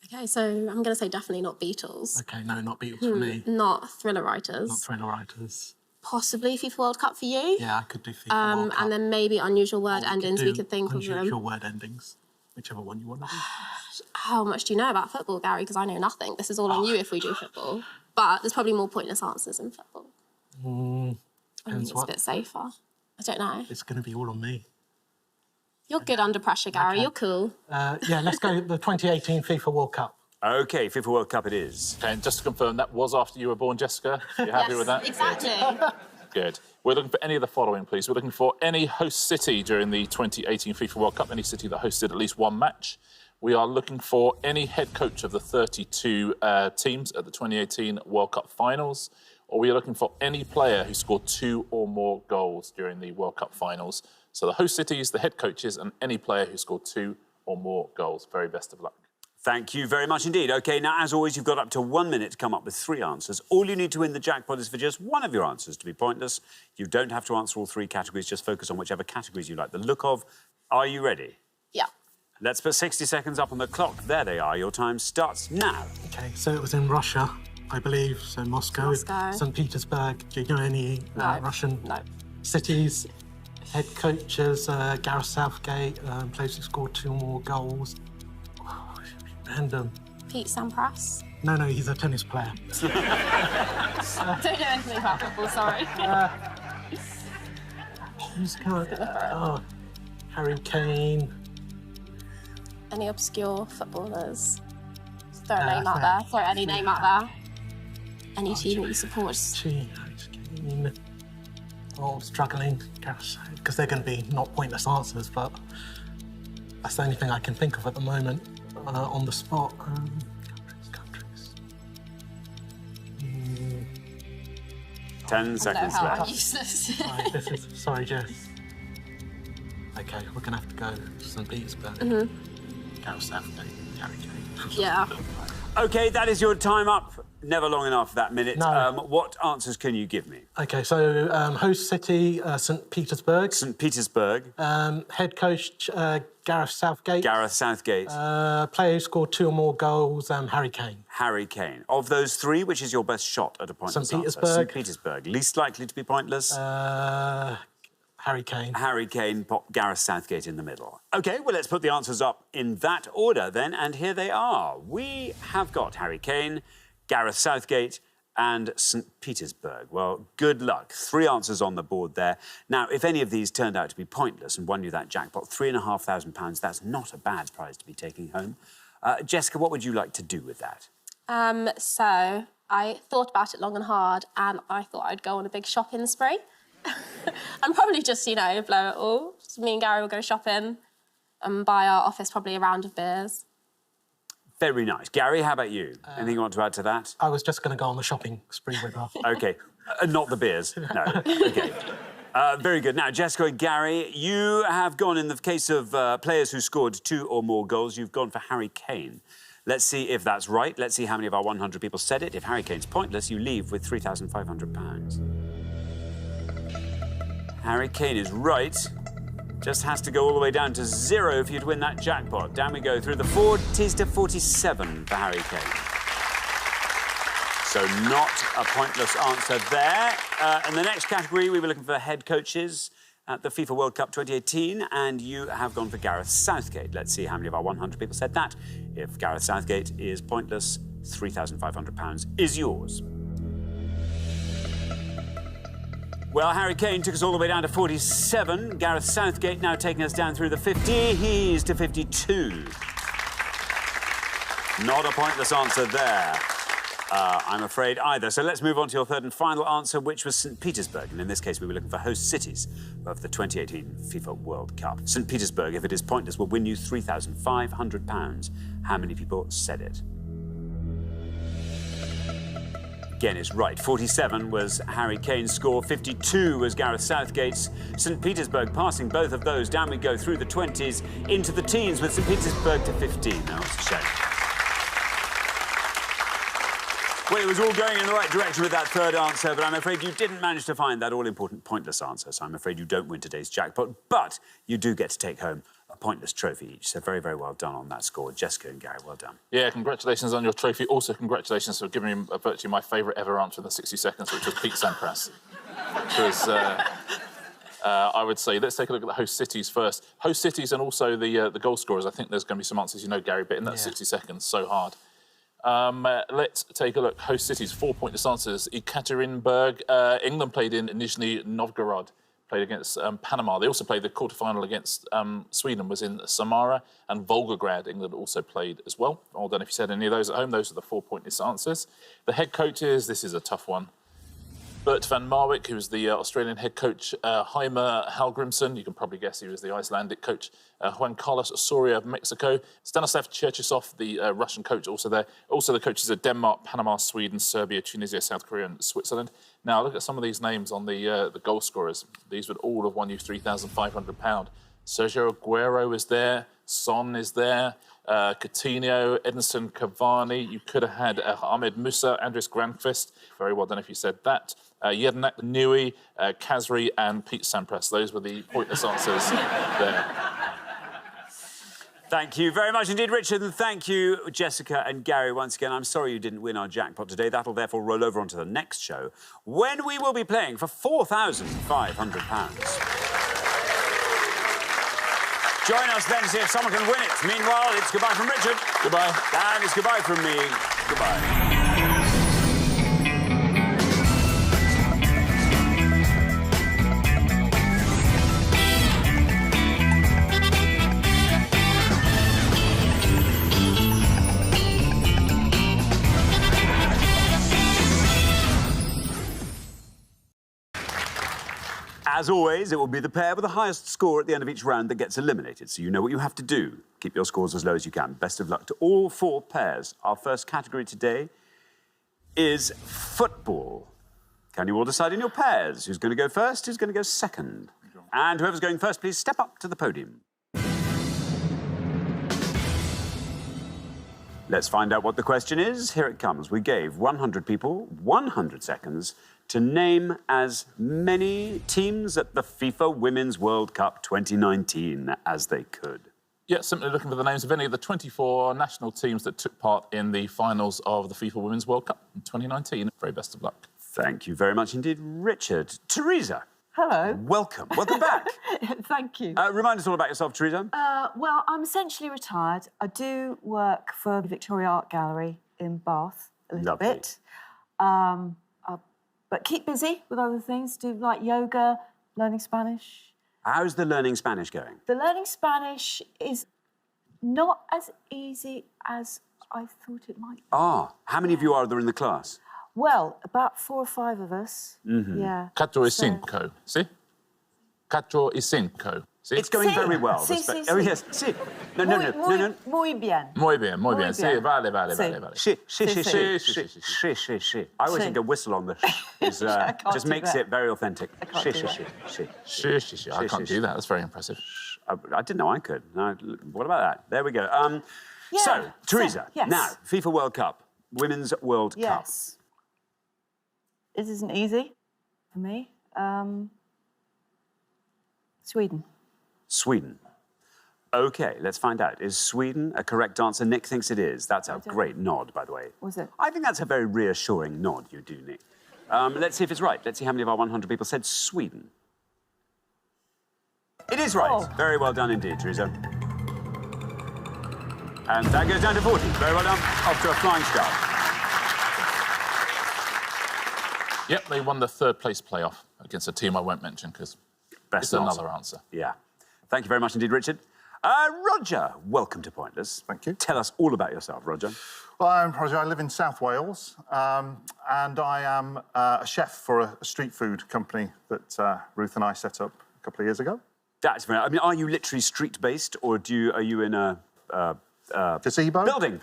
OK, so I'm going to say definitely not Beatles. OK, no, not Beatles for me. Not thriller writers. Not thriller writers. Possibly FIFA World Cup for you. Yeah, I could do FIFA World Cup. And then maybe unusual word endings, we could think of them. Unusual word endings, whichever one you want to do. How much do you know about football, Gary? Because I know nothing. This is all on you if we do football. But there's probably more pointless answers in football. Depends it's a bit safer. I don't know. It's going to be all on me. You're good under pressure, Gary. Okay. You're cool. Yeah, let's go the 2018 FIFA World Cup. OK, FIFA World Cup it is. Okay, and just to confirm, that was after you were born, Jessica? You happy with that? Exactly. Good. We're looking for any of the following, please. We're looking for any host city during the 2018 FIFA World Cup, any city that hosted at least one match. We are looking for any head coach of the 32 teams at the 2018 World Cup finals, or we are looking for any player who scored 2 or more goals during the World Cup finals. So the host cities, the head coaches, and any player who scored 2 or more goals. Very best of luck. Thank you very much indeed. OK, now, as always, you've got up to 1 minute to come up with 3 answers. All you need to win the jackpot is for just one of your answers to be pointless. You don't have to answer all 3 categories. Just focus on whichever categories you like the look of. Are you ready? Yeah. Let's put 60 seconds up on the clock. There they are. Your time starts now. OK, so it was in Russia, I believe, so Moscow. St. Petersburg. Do you know any Russian cities? Head coaches, Gareth Southgate, players who scored 2 or more goals. Random. Pete Sampras. No, he's a tennis player. Don't know anything about football, sorry. Who's got... Harry Kane. Any obscure footballers? Just throw a name out there. Throw any name out there. Any team that you support. Kane. Oh, struggling, because they're going to be not pointless answers, but that's the only thing I can think of at the moment on the spot. Countries. 10 seconds left. Useless. Sorry, Jess. OK, we're going to have to go to St. Petersburg. Gareth Southgate, Harry Kane. Yeah. OK, that is your time up. Never long enough, that minute. No. What answers can you give me? OK, so host city, St. Petersburg. St. Petersburg. Head coach, Gareth Southgate. Gareth Southgate. Player who scored 2 or more goals, Harry Kane. Harry Kane. Of those 3, which is your best shot at a pointless St. answer? Petersburg. St. Petersburg. Least likely to be pointless? Harry Kane. Harry Kane, pop Gareth Southgate in the middle. OK, well, let's put the answers up in that order then, and here they are. We have got Harry Kane, Gareth Southgate and St. Petersburg. Well, good luck. 3 answers on the board there. Now, if any of these turned out to be pointless and won you that jackpot, £3,500, that's not a bad prize to be taking home. Jessica, what would you like to do with that? So I thought about it long and hard, and I thought I'd go on a big shopping spree. And probably just, blow it all. Just me and Gary will go shopping and buy our office probably a round of beers. Very nice. Gary, how about you? Anything you want to add to that? I was just going to go on the shopping spree with her. OK. Not the beers. No. OK. Very good. Now, Jessica and Gary, you have gone, in the case of players who scored 2 or more goals, you've gone for Harry Kane. Let's see if that's right. Let's see how many of our 100 people said it. If Harry Kane's pointless, you leave with £3,500. Harry Kane is right. Just has to go all the way down to 0 for you to win that jackpot. Down we go through the 40s to 47 for Harry Kane. So not a pointless answer there. In the next category, we were looking for head coaches at the FIFA World Cup 2018, and you have gone for Gareth Southgate. Let's see how many of our 100 people said that. If Gareth Southgate is pointless, £3,500 is yours. Well, Harry Kane took us all the way down to 47. Gareth Southgate now taking us down through the 50s to 52. Not a pointless answer there, I'm afraid, either. So let's move on to your third and final answer, which was St. Petersburg. And in this case, we were looking for host cities of the 2018 FIFA World Cup. St. Petersburg, if it is pointless, will win you £3,500. How many people said it? Again, it's right. 47 was Harry Kane's score. 52 was Gareth Southgate's. St. Petersburg passing both of those. Down we go through the 20s into the teens with St. Petersburg to 15. Now, it's a shame. Well, it was all going in the right direction with that third answer, but I'm afraid you didn't manage to find that all-important pointless answer, so I'm afraid you don't win today's jackpot, but you do get to take home a pointless trophy each. So very, very well done on that score. Jessica and Gary, well done. Yeah, congratulations on your trophy. Also, congratulations for giving me virtually my favourite ever answer in the 60 seconds, which was Pete Sampras. Which was, I would say, let's take a look at the host cities first. Host cities and also the goal scorers. I think there's going to be some answers, you know, Gary, but in that 60 seconds, so hard. Let's take a look. Host cities, 4 pointless answers. Ekaterinburg, England played in Nizhny Novgorod. Played against Panama. They also played the quarter-final against Sweden, was in Samara, and Volgograd, England also played as well. I don't know if you said any of those at home. Those are the 4 pointless answers. The head coaches, this is a tough one. Bert van Marwijk, who was the Australian head coach, Heimer Hallgrimsson, you can probably guess he was the Icelandic coach, Juan Carlos Osorio of Mexico, Stanislav Cherchesov, the Russian coach, also there. Also the coaches of Denmark, Panama, Sweden, Serbia, Tunisia, South Korea and Switzerland. Now, look at some of these names on the goal scorers. These would all have won you £3,500. Sergio Aguero is there, Son is there, Coutinho, Edinson Cavani. You could have had Ahmed Musa, Andres Granqvist. Very well done if you said that. Jednak Nui, Kazri and Pete Sampras. Those were the pointless answers there. Thank you very much indeed, Richard, and thank you, Jessica and Gary, once again. I'm sorry you didn't win our jackpot today. That'll therefore roll over onto the next show, when we will be playing for £4,500. Join us then to see if someone can win it. Meanwhile, it's goodbye from Richard. Goodbye. And it's goodbye from me. Goodbye. As always, it will be the pair with the highest score at the end of each round that gets eliminated, so you know what you have to do. Keep your scores as low as you can. Best of luck to all 4 pairs. Our first category today is football. Can you all decide in your pairs? Who's going to go first? Who's going to go second? And whoever's going first, please step up to the podium. Let's find out what the question is. Here it comes. We gave 100 people 100 seconds to name as many teams at the FIFA Women's World Cup 2019 as they could. Yeah, simply looking for the names of any of the 24 national teams that took part in the finals of the FIFA Women's World Cup in 2019. Very best of luck. Thank you very much indeed, Richard. Teresa. Hello. Welcome. Welcome back. Thank you. Remind us all about yourself, Teresa. Well, I'm essentially retired. I do work for the Victoria Art Gallery in Bath a little bit. But keep busy with other things. Do like yoga, learning Spanish. How's the learning Spanish going? The learning Spanish is not as easy as I thought it might be. Ah, how many of you are there in the class? Well, about 4 or 5 of us. Mm-hmm. Yeah. 4 y 5, ¿sí? 4 y 5. ¿Sí? It's going very well. Sí, sí, oh, sí. yes, sí. No. Muy bien. Muy bien. Muy Sí, bien. vale. Sí. I always think a whistle on the is, just makes it very authentic. I can't do that. That's very impressive. I didn't know I could. No, what about that? There we go. Yeah. So, Teresa, yes. now, FIFA World Cup, Women's World Cup. Yes. This isn't easy for me. Sweden. Sweden. OK, let's find out. Is Sweden a correct answer? Nick thinks it is. That's a great nod, by the way. Was it? I think that's a very reassuring nod you do, Nick. Let's see if it's right. Let's see how many of our 100 people said Sweden. It is right. Oh. Very well done indeed, Teresa. And that goes down to 40. Very well done. Off to a flying start. Yep, they won the third place playoff against a team I won't mention because it's another answer. Yeah. Thank you very much indeed, Richard. Roger, welcome to Pointless. Thank you. Tell us all about yourself, Roger. Well, I'm Roger. I live in South Wales, and I am a chef for a street food company that Ruth and I set up a couple of years ago. That's very... I mean, are you literally street-based, or are you in a... gazebo? Building?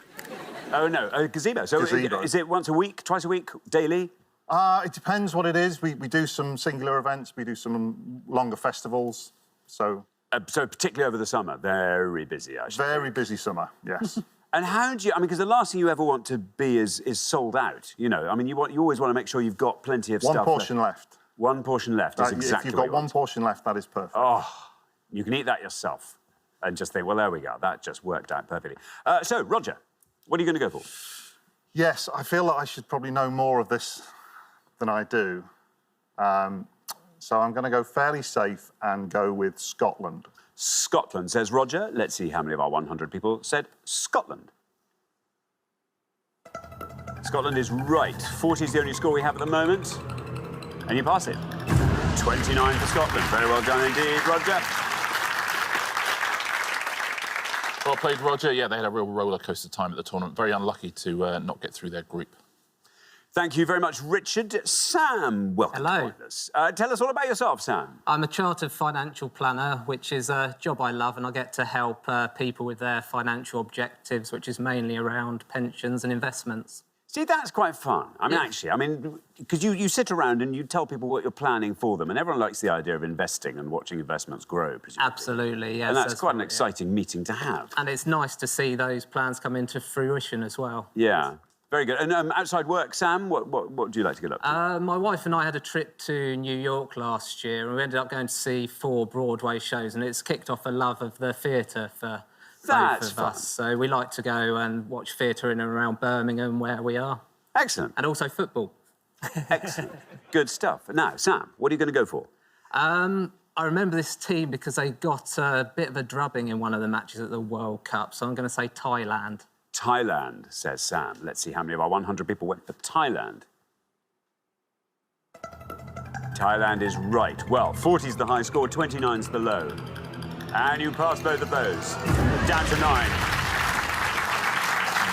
Oh, no, a gazebo. So Gazebo. Is it once a week, twice a week, daily? It depends what it is. We do some singular events. We do some longer festivals, so... So particularly over the summer, very busy, actually. Very busy summer, yes. And how do you... I mean, because the last thing you ever want to be is sold out, you know. I mean, you always want to make sure you've got plenty of stuff One portion left. One portion left is exactly If you've got one portion left, that is perfect. Oh, you can eat that yourself and just think, well, there we go. That just worked out perfectly. So, Roger, what are you going to go for? Yes, I feel that I should probably know more of this than I do. So I'm going to go fairly safe and go with Scotland. Scotland, says Roger. Let's see how many of our 100 people said Scotland. Scotland is right. 40 is the only score we have at the moment. And you pass it. 29 for Scotland. Very well done indeed, Roger. Well played, Roger. Yeah, they had a real roller coaster time at the tournament. Very unlucky to not get through their group. Thank you very much, Richard. Sam, welcome to Pointless. Tell us all about yourself, Sam. I'm a chartered financial planner, which is a job I love, and I get to help people with their financial objectives, which is mainly around pensions and investments. See, that's quite fun. I mean, actually, because you sit around and you tell people what you're planning for them, and everyone likes the idea of investing and watching investments grow, presumably. Absolutely, yes. And that's quite an exciting meeting to have. And it's nice to see those plans come into fruition as well. Yeah. Very good. And outside work, Sam, what do you like to get up to? My wife and I had a trip to New York last year, and we ended up going to see 4 Broadway shows, and it's kicked off a love of the theatre for both of us. So we like to go and watch theatre in and around Birmingham, where we are. Excellent. And also football. Excellent. Good stuff. Now, Sam, what are you going to go for? I remember this team because they got a bit of a drubbing in one of the matches at the World Cup, so I'm going to say Thailand. Thailand, says Sam. Let's see how many of our 100 people went for Thailand. Thailand is right. Well, 40's the high score, 29's the low. And you pass both of those. Down to 9.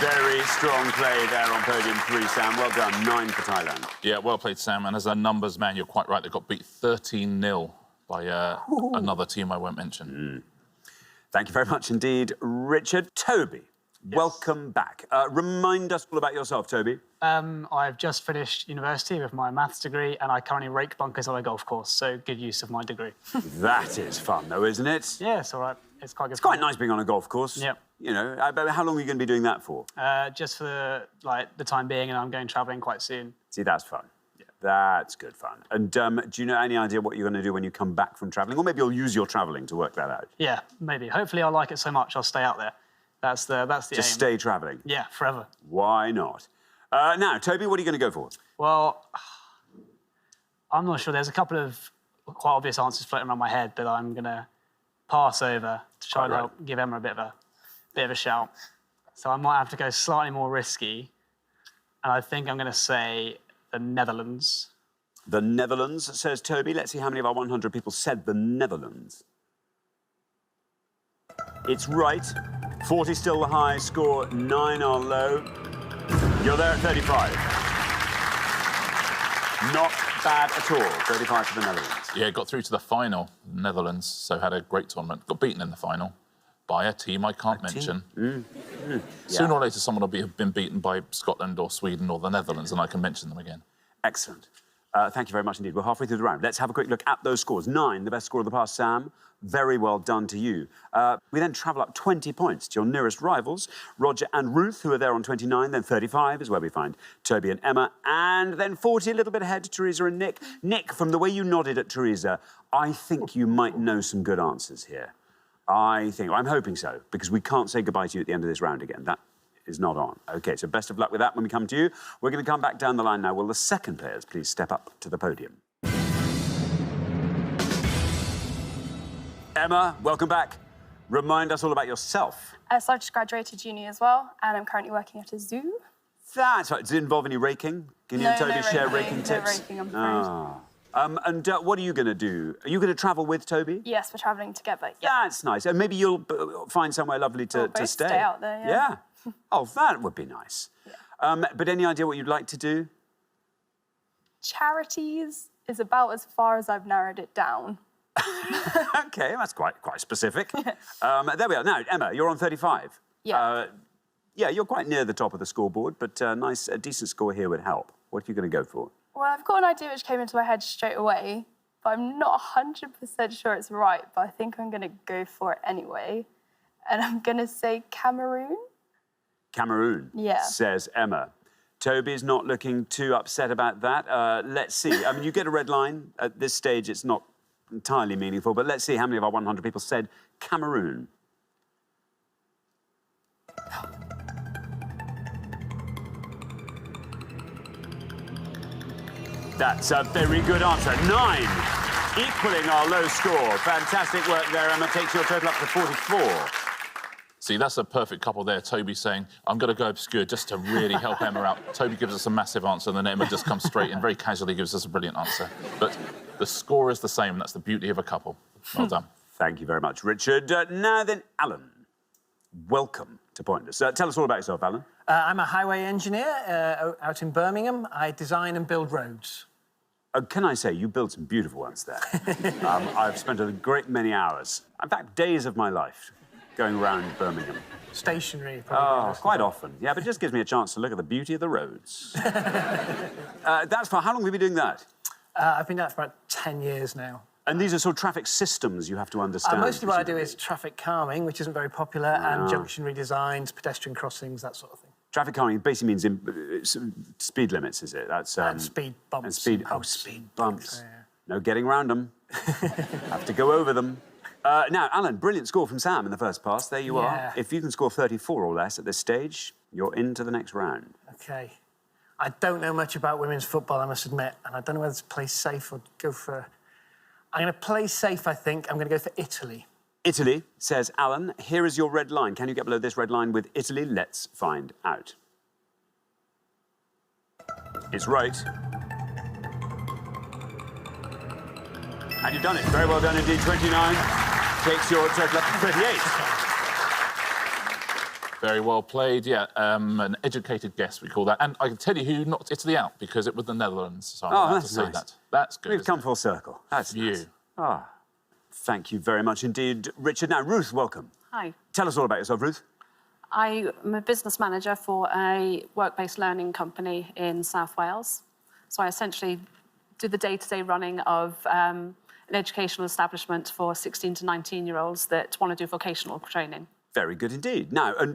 Very strong play there on podium 3, Sam. Well done. 9 for Thailand. Yeah, well played, Sam. And as a numbers man, you're quite right. They got beat 13-0 by another team I won't mention. Thank you very much indeed, Richard. Toby. Yes. Welcome back. Remind us all about yourself, Toby. I've just finished university with my maths degree, and I currently rake bunkers on a golf course, so good use of my degree. That is fun, though, isn't it? Yeah, it's all right. It's quite good. It's quite nice being on a golf course. Yep. You know, how long are you going to be doing that for? Just for the time being, and I'm going travelling quite soon. See, that's fun. Yeah. That's good fun. And do you know any idea what you're going to do when you come back from travelling? Or maybe you'll use your travelling to work that out. Yeah, maybe. Hopefully I'll like it so much I'll stay out there. That's the aim. Just stay travelling? Yeah, forever. Why not? Now, Toby, what are you going to go for? Well, I'm not sure. There's a couple of quite obvious answers floating around my head that I'm going to pass over to try and help give Emma a bit of a shout. So I might have to go slightly more risky, and I think I'm going to say the Netherlands. The Netherlands, says Toby. Let's see how many of our 100 people said the Netherlands. It's right. 40 still the high score, 9 are low. You're there at 35. Not bad at all. 35 for the Netherlands. Yeah, got through to the final, Netherlands, so had a great tournament. Got beaten in the final by a team I can't mention. Sooner or later, someone will have been beaten by Scotland or Sweden or the Netherlands, and I can mention them again. Excellent. Thank you very much indeed. We're halfway through the round. Let's have a quick look at those scores. 9, the best score of the past, Sam. Very well done to you. We then travel up 20 points to your nearest rivals, Roger and Ruth, who are there on 29. Then 35 is where we find Toby and Emma. And then 40, a little bit ahead to Teresa and Nick. Nick, from the way you nodded at Teresa, I think you might know some good answers here. I'm hoping so, because we can't say goodbye to you at the end of this round again. That is not on. OK, so best of luck with that when we come to you. We're going to come back down the line now. Will the second players please step up to the podium? Emma, welcome back. Remind us all about yourself. So I've just graduated uni as well, and I'm currently working at a zoo. That's right. Does it involve any raking? Can you and Toby share raking tips? No raking, I'm afraid. And what are you going to do? Are you going to travel with Toby? Yes, we're travelling together. Yeah. That's nice. And maybe you'll find somewhere lovely to stay. Stay out there, yeah. Oh, that would be nice. Yeah. But any idea what you'd like to do? Charities is about as far as I've narrowed it down. OK, that's quite specific. There we are. Now, Emma, you're on 35. Yeah. Yeah, you're quite near the top of the scoreboard, but a decent score here would help. What are you going to go for? Well, I've got an idea which came into my head straight away, but I'm not 100% sure it's right, but I think I'm going to go for it anyway. And I'm going to say Cameroon. Cameroon, says Emma. Toby's not looking too upset about that. Let's see. I mean, you get a red line. At this stage, it's not entirely meaningful, but let's see how many of our 100 people said Cameroon. That's a very good answer. 9, equaling our low score. Fantastic work there, Emma. Takes your total up to 44. See, that's a perfect couple there. Toby saying, I'm going to go obscure just to really help Emma out. Toby gives us a massive answer, and then Emma just comes straight in, very casually gives us a brilliant answer. But the score is the same, and that's the beauty of a couple. Well done. Thank you very much, Richard. Now then, Alan, welcome to Pointless. Tell us all about yourself, Alan. I'm a highway engineer out in Birmingham. I design and build roads. Can I say, you build some beautiful ones there. I've spent a great many hours, in fact, days of my life, going around Birmingham. Stationary, probably. Oh, quite often. Yeah, but it just gives me a chance to look at the beauty of the roads. That's for how long have you been doing that? I've been doing that for about 10 years now. And these are sort of traffic systems you have to understand? Mostly what I do is traffic calming, which isn't very popular, and junction redesigns, pedestrian crossings, that sort of thing. Traffic calming basically means speed limits, is it? That's and speed bumps. And speed bumps. Yeah. No getting around them. Have to go over them. Now, Alan, brilliant score from Sam in the first pass. There you are. If you can score 34 or less at this stage, you're into the next round. OK. I don't know much about women's football, I must admit, and I don't know whether to play safe or go for... I'm going to play safe, I think. I'm going to go for Italy. Italy, says Alan. Here is your red line. Can you get below this red line with Italy? Let's find out. It's right. And you've done it. Very well done indeed. 29 takes your total up to 38. Very well played, yeah. An educated guess, we call that. And I can tell you who knocked Italy out, because it was the Netherlands. So I'm allowed to say nice. that. That's good. We've come full circle. That's nice. Ah, thank you very much indeed, Richard. Now, Ruth, welcome. Hi. Tell us all about yourself, Ruth. I'm a business manager for a work-based learning company in South Wales. So I essentially do the day-to-day running of an educational establishment for 16 to 19-year-olds that want to do vocational training. Very good indeed. Now, and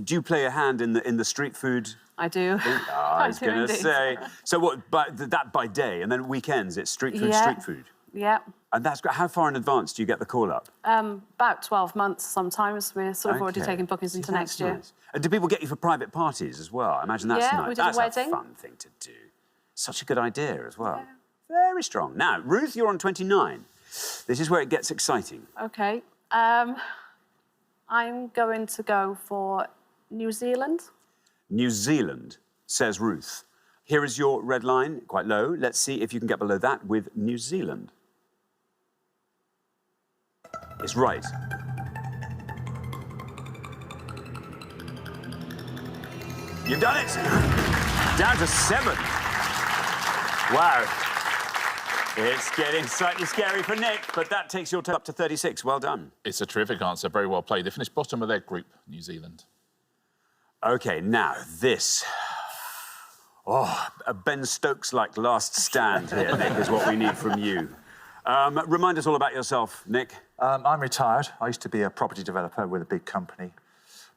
do you play a hand in the street food? I do. I was going to say. So what? By day, and then weekends it's street food, street food. Yeah. And that's great. How far in advance do you get the call up? About 12 months sometimes. We're sort of already taking bookings into next year. Nice. And do people get you for private parties as well? I imagine that's nice. Yeah, we did a wedding. That's a fun thing to do. Such a good idea as well. Yeah. Very strong. Now, Ruth, you're on 29. This is where it gets exciting. OK. I'm going to go for New Zealand. New Zealand, says Ruth. Here is your red line, quite low. Let's see if you can get below that with New Zealand. It's right. You've done it! Down to 7. Wow. It's getting slightly scary for Nick, but that takes your total up to 36. Well done. It's a terrific answer. Very well played. They finished bottom of their group, New Zealand. OK, now, this... Oh, a Ben Stokes-like last stand here, Nick, is what we need from you. Remind us all about yourself, Nick. I'm retired. I used to be a property developer with a big company.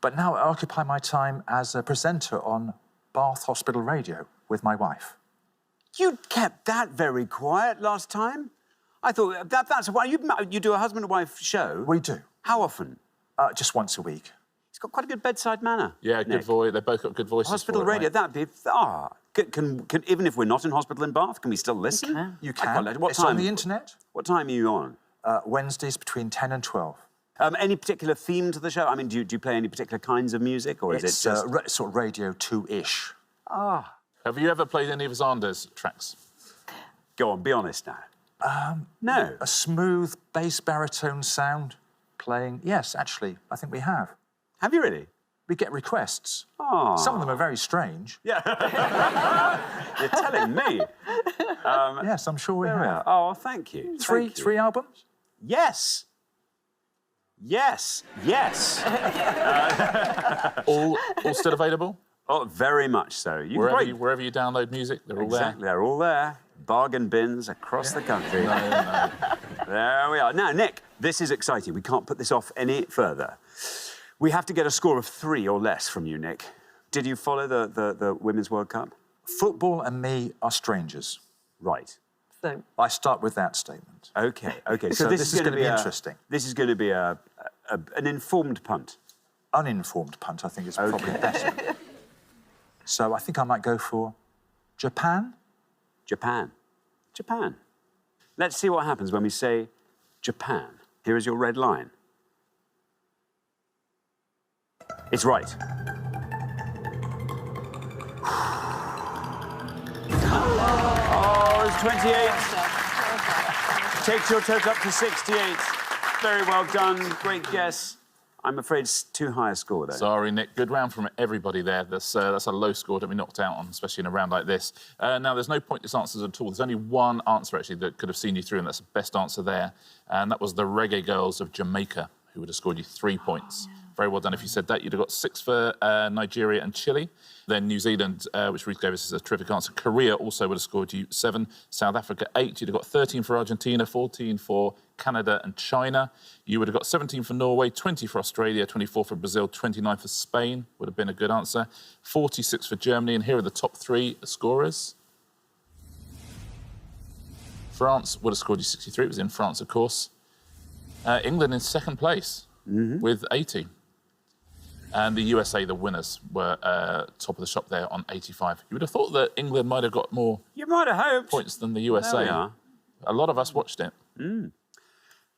But now I occupy my time as a presenter on Bath Hospital Radio with my wife. You kept that very quiet last time. I thought that's why you do a husband and wife show. We do. How often? Just once a week. He's got quite a good bedside manner. Yeah, good voice. They've both got good voices. Hospital for it, radio, mate. that'd be... Can even if we're not in hospital in Bath, can we still listen? You can. What It's time? on the internet. What time are you on? Wednesdays between 10 and 12. Any particular theme to the show? I mean, do you play any particular kinds of music, or is it just... sort of Radio 2-ish. Ah. Have you ever played any of Xander's tracks? Go on, be honest now. No. A smooth bass baritone sound playing. Yes, actually, I think we have. Have you really? We get requests. Oh. Some of them are very strange. Yeah. You're telling me. Yes, I'm sure we have. Oh, thank you. Three albums? Yes. Yes. Yes. all still available? Oh, very much so. Wherever you download music, they're all there. Exactly, they're all there. Bargain bins across the country. No. There we are. Now, Nick, this is exciting. We can't put this off any further. We have to get a score of 3 or less from you, Nick. Did you follow the Women's World Cup? Football and me are strangers. Right. So I start with that statement. Okay. So this is going to be interesting. This is going to be an informed punt. Uninformed punt, I think, is probably better. So I think I might go for Japan. Japan. Let's see what happens when we say Japan. Here is your red line. It's right. Oh, it's 28. Takes your total up to 68. Very well done. Great guess. I'm afraid it's too high a score, though. Sorry, Nick. Good round from everybody there. That's a low score to be knocked out on, especially in a round like this. Now, there's no pointless answers at all. There's only one answer, actually, that could have seen you through, and that's the best answer there. And that was the Reggae Girls of Jamaica, who would have scored you 3 points. Very well done. If you said that, you'd have got 6 for Nigeria and Chile. Then New Zealand, which Ruth gave us as a terrific answer. Korea also would have scored you 7. South Africa, 8. You'd have got 13 for Argentina, 14 for Canada and China. You would have got 17 for Norway, 20 for Australia, 24 for Brazil, 29 for Spain. Would have been a good answer. 46 for Germany. And here are the top 3 scorers. France would have scored you 63. It was in France, of course. England in second place with 80. And the USA, the winners, were top of the shop there on 85. You would have thought that England might have got more points than the USA. There we are. A lot of us watched it.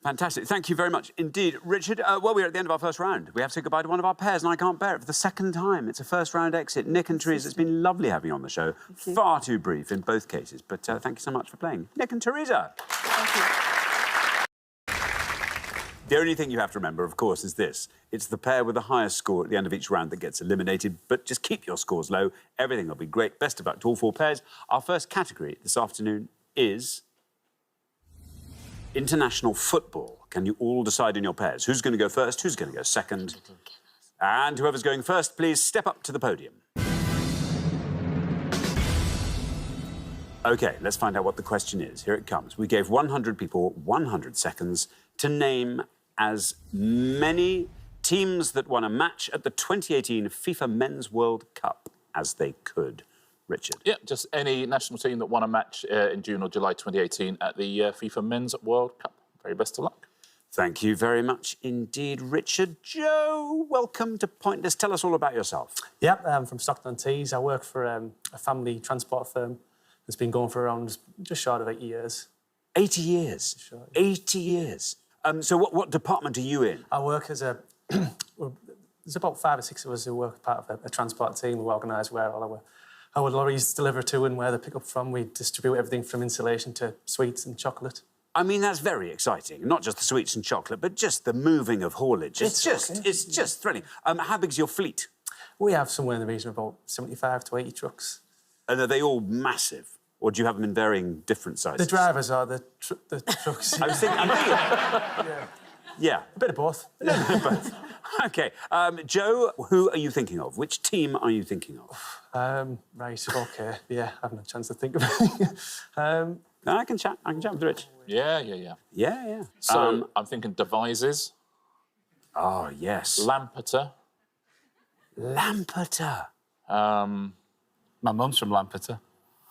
Fantastic. Thank you very much indeed. Richard, well, we're at the end of our first round. We have to say goodbye to one of our pairs, and I can't bear it for the second time. It's a first-round exit. Nick and Teresa, it's been lovely having you on the show. Far too brief in both cases, but thank you so much for playing. Nick and Teresa. Thank you. The only thing you have to remember, of course, is this. It's the pair with the highest score at the end of each round that gets eliminated, but just keep your scores low. Everything will be great. Best of luck to all 4 pairs. Our first category this afternoon is international football. Can you all decide in your pairs? Who's going to go first? Who's going to go second? And whoever's going first, please step up to the podium. OK, let's find out what the question is. Here it comes. We gave 100 people 100 seconds to name as many teams that won a match at the 2018 FIFA Men's World Cup as they could. Richard? Yeah, just any national team that won a match in June or July 2018 at the FIFA Men's World Cup. Very best of luck. Thank you very much indeed, Richard. Joe, welcome to Pointless. Tell us all about yourself. Yeah, I'm from Stockton-on-Tees. I work for a family transport firm that's been going for around just short of 80 years. 80 years? Short, yeah. 80 years? So what department are you in? I work as a... there's about 5 or 6 of us who work part of a transport team who organise where all our lorries deliver to and where they pick up from. We distribute everything from insulation to sweets and chocolate. I mean, that's very exciting. Not just the sweets and chocolate, but just the moving of haulage. It's just thrilling. How big's your fleet? We have somewhere in the region of about 75 to 80 trucks. And are they all massive? Or do you have them in varying different sizes? The drivers are the trucks. I was thinking... Yeah. A bit of both. Both. OK. Joe, who are you thinking of? Which team are you thinking of? Right, OK. Yeah, I haven't had a chance to think of it. I can chat with Rich. Yeah. Yeah. So I'm thinking devises. Oh, yes. Lampeter. Lampeter. My mum's from Lampeter.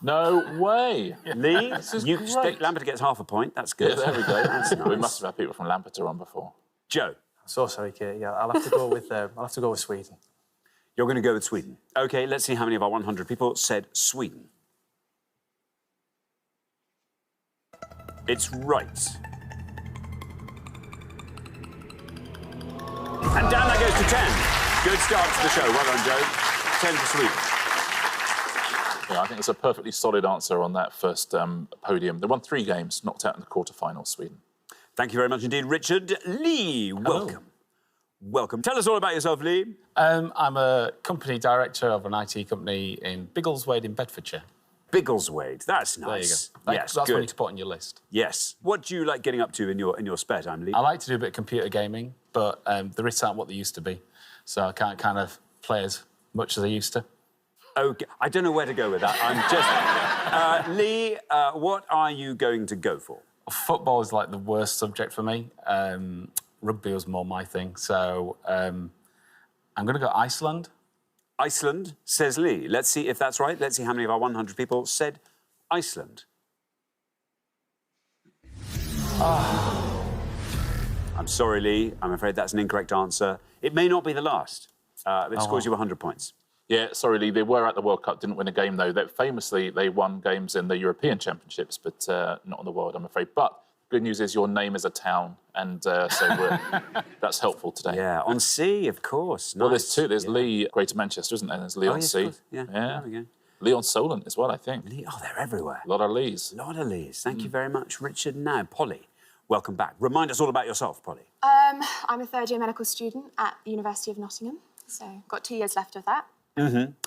No way. Lee, you Lampeter gets half a point. That's good. Yeah, there we go. That's nice. We must have had people from Lampeter on before. Joe. So sorry, Kate. Yeah, I'll have to go with Sweden. You're going to go with Sweden. OK, let's see how many of our 100 people said Sweden. It's right. And down that goes to 10. Good start to the show. Well done, Joe. 10 for Sweden. Yeah, I think it's a perfectly solid answer on that first podium. They won 3 games, knocked out in the quarterfinals, Sweden. Thank you very much indeed, Richard. Lee, welcome. Welcome. Tell us all about yourself, Lee. I'm a company director of an IT company in Biggleswade in Bedfordshire. Biggleswade, that's nice. There you go. Yes, that's good. one you can put on your list. Yes. What do you like getting up to in your spare time, Lee? I like to do a bit of computer gaming, but the risks aren't what they used to be, so I can't kind of play as much as I used to. OK, I don't know where to go with that. I'm just... Lee, what are you going to go for? Football is like the worst subject for me. Rugby was more my thing, so I'm going to go Iceland. Iceland, says Lee. Let's see if that's right. Let's see how many of our 100 people said Iceland. I'm sorry, Lee. I'm afraid that's an incorrect answer. It may not be the last. It scores you 100 points. Yeah, sorry, Lee. They were at the World Cup, didn't win a game, though. Famously, they won games in the European Championships, but not in the World, I'm afraid. But good news is your name is a town, and so that's helpful today. Yeah, on sea, of course. Well, Nice. there's 2. There's Lee, Greater Manchester, isn't there? There's Lee on yes, Sea. of course. Yeah, there we go. Lee on Solent as well, I think. Oh, they're everywhere. A lot of Lees. A lot of Lees. Thank you very much, Richard. Now, Polly, welcome back. Remind us all about yourself, Polly. I'm a third-year medical student at the University of Nottingham, so got 2 years left of that.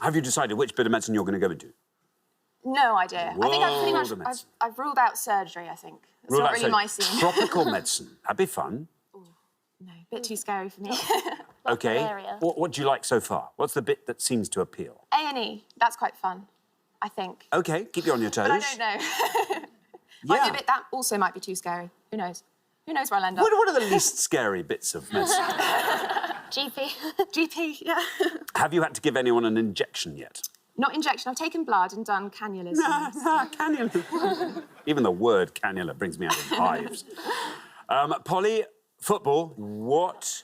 Have you decided which bit of medicine you're going to go into? No idea. I think I've pretty much I've ruled out surgery. I think it's not really my scene. Tropical medicine. That'd be fun. No, a bit too scary for me. OK. What do you like so far? What's the bit that seems to appeal? A&E. That's quite fun, I think. OK, keep you on your toes. But I don't know. Might be a bit, that also might be too scary. Who knows? Who knows where I'll end up? What are the least scary bits of medicine? GP. GP, yeah. Have you had to give anyone an injection yet? Not injection. I've taken blood and done cannulas. Cannula. Even the word cannula brings me out of hives. Polly, football, what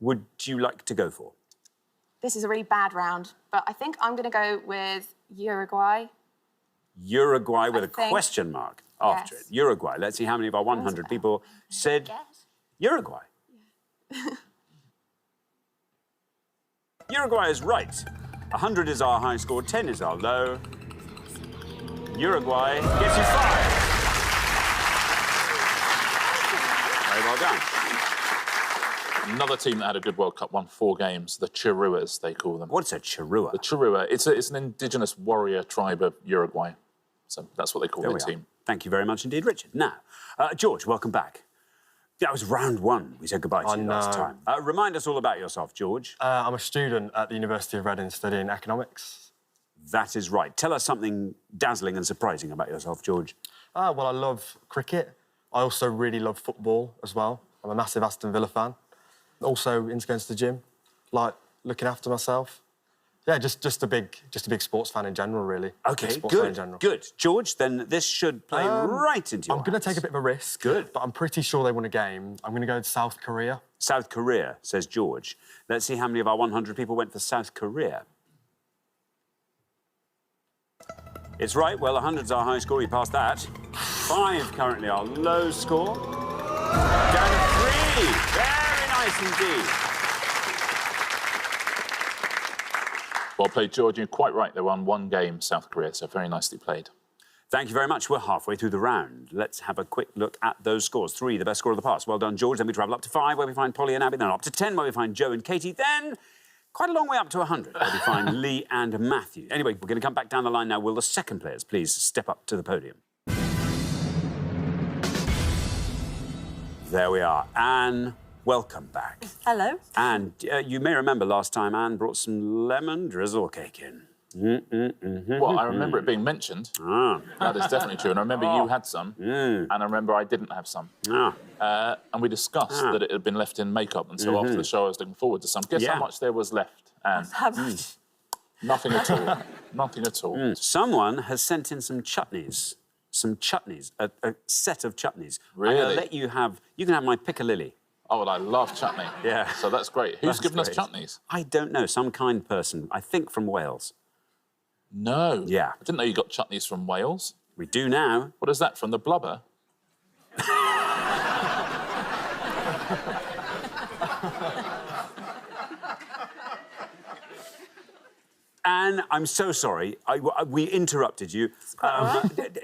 would you like to go for? This is a really bad round, but I think I'm going to go with Uruguay. Uruguay with a question mark after Yes. it. Uruguay. Let's see how many of our 100 people said Uruguay. Uruguay is right. 100 is our high score, 10 is our low. Uruguay gets you 5. Very well done. Another team that had a good World Cup won 4 games, the Chiruas, they call them. What's a Chirua? The Chirua, it's an indigenous warrior tribe of Uruguay. So that's what they call their team. Thank you very much indeed, Richard. Now, George, welcome back. That was round 1. We said goodbye to you last time. Remind us all about yourself, George. I'm a student at the University of Reading studying economics. That is right. Tell us something dazzling and surprising about yourself, George. Well, I love cricket. I also really love football as well. I'm a massive Aston Villa fan. Also into going to the gym, like looking after myself. Yeah, just a big sports fan in general, really. OK, good. George, then this should play right into your I'm going to take a bit of a risk. Good. But I'm pretty sure they won a game. I'm going to go to South Korea. South Korea, says George. Let's see how many of our 100 people went for South Korea. It's right. Well, 100's our high score. We passed that. 5 currently our low score. Down to 3. Very nice indeed. Well played, George. You're quite right. They won 1 game, South Korea, so very nicely played. Thank you very much. We're halfway through the round. Let's have a quick look at those scores. 3, the best score of the past. Well done, George. Then we travel up to 5, where we find Polly and Abby. Then up to 10, where we find Joe and Katie. Then quite a long way up to 100, where we find Lee and Matthew. Anyway, we're going to come back down the line now. Will the second players please step up to the podium? There we are. Anne, welcome back. Hello. And you may remember last time Anne brought some lemon drizzle cake in. Well, I remember it being mentioned. That is definitely true. And I remember you had some, and I remember I didn't have some. And we discussed that it had been left in makeup, and so after the show I was looking forward to some. Guess how much there was left, Anne? How much? Nothing at all. Nothing at all. Someone has sent in some chutneys. Some chutneys, a set of chutneys. Really? I'm going to let you have... You can have my piccalilli. Oh, well, I love chutney. Yeah. So that's great. Who's given us chutneys? I don't know. Some kind person. I think from Wales. No. Yeah. I didn't know you got chutneys from Wales. We do now. What is that, from the blubber? Anne, I'm so sorry. We interrupted you.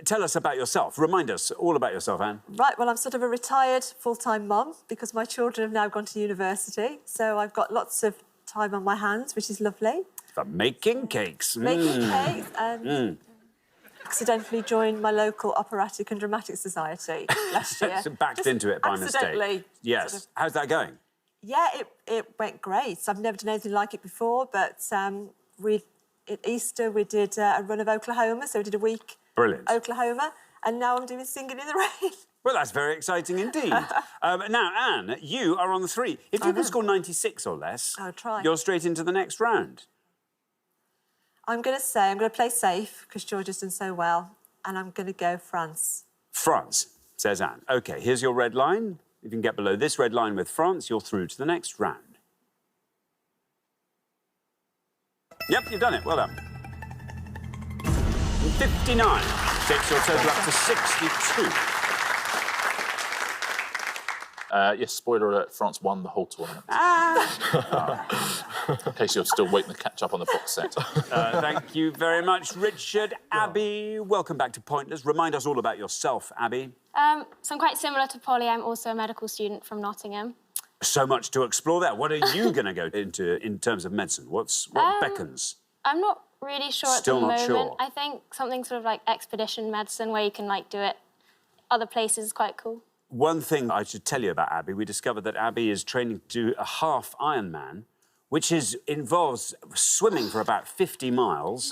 Tell us about yourself. Remind us all about yourself, Anne. Right, well, I'm sort of a retired full-time mum because my children have now gone to university, so I've got lots of time on my hands, which is lovely. For making cakes. Making cakes and accidentally joined my local operatic and dramatic society last year. Backed into it by mistake. Yes. Sort of... How's that going? Yeah, it went great. I've never done anything like it before, but at Easter we did a run of Oklahoma, so we did a week. Brilliant. Oklahoma, and now I'm doing Singing in the Rain. Well, that's very exciting indeed. Now, Anne, you are on the 3. If you can score 96 or less, I'll try. You're straight into the next round. I'm going to play safe, because Georgia's done so well, and I'm going to go France. France, says Anne. OK, here's your red line. If you can get below this red line with France, you're through to the next round. Yep, you've done it. Well done. 59 takes your total up to 62. Yes, spoiler alert, France won the whole tournament. In case you're still waiting to catch up on the box set. Thank you very much, Richard. Abby, welcome back to Pointless. Remind us all about yourself, Abby. So I'm quite similar to Polly. I'm also a medical student from Nottingham. So much to explore there. What are you going to go into in terms of medicine? What beckons? I'm not really sure Still at the not moment. sure. I think something sort of like expedition medicine where you can like do it other places is quite cool. One thing I should tell you about Abby, we discovered that Abby is training to do a half Ironman, which involves swimming for about 50 miles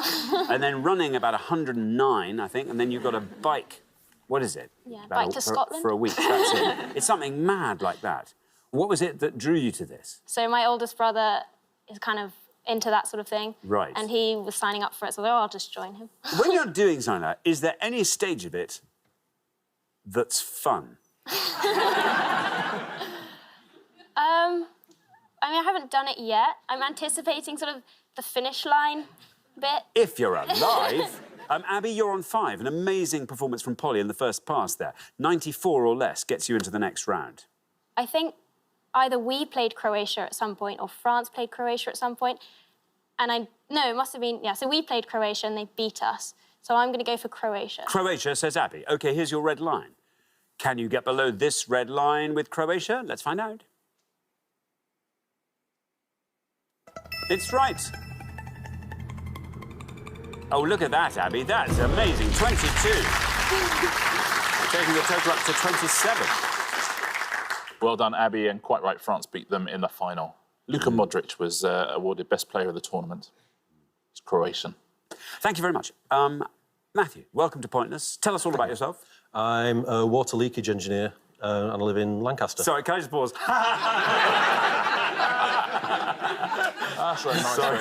and then running about 109, I think, and then you've got a bike. What is it? Yeah, bike to Scotland. For a week, that's it. It's something mad like that. What was it that drew you to this? So my oldest brother is kind of into that sort of thing. Right. And he was signing up for it, so I thought, oh, I'll just join him. When you're doing something like that, is there any stage of it that's fun? I mean, I haven't done it yet. I'm anticipating sort of the finish line bit. If you're alive. Abby, you're on 5. An amazing performance from Polly in the first pass there. 94 or less gets you into the next round. I think either we played Croatia at some point or France played Croatia at some point. And no, it must have been, yeah, so we played Croatia and they beat us. So I'm going to go for Croatia. Croatia, says Abby. OK, here's your red line. Can you get below this red line with Croatia? Let's find out. It's right. Oh, look at that, Abby. That's amazing. 22. Taking the total up to 27. Well done, Abby, and quite right, France beat them in the final. Luka Modric was awarded Best Player of the tournament. It's Croatian. Thank you very much. Matthew, welcome to Pointless. Tell us all about yourself. I'm a water leakage engineer and I live in Lancaster. Sorry, can I just pause? That's very nice. Sorry.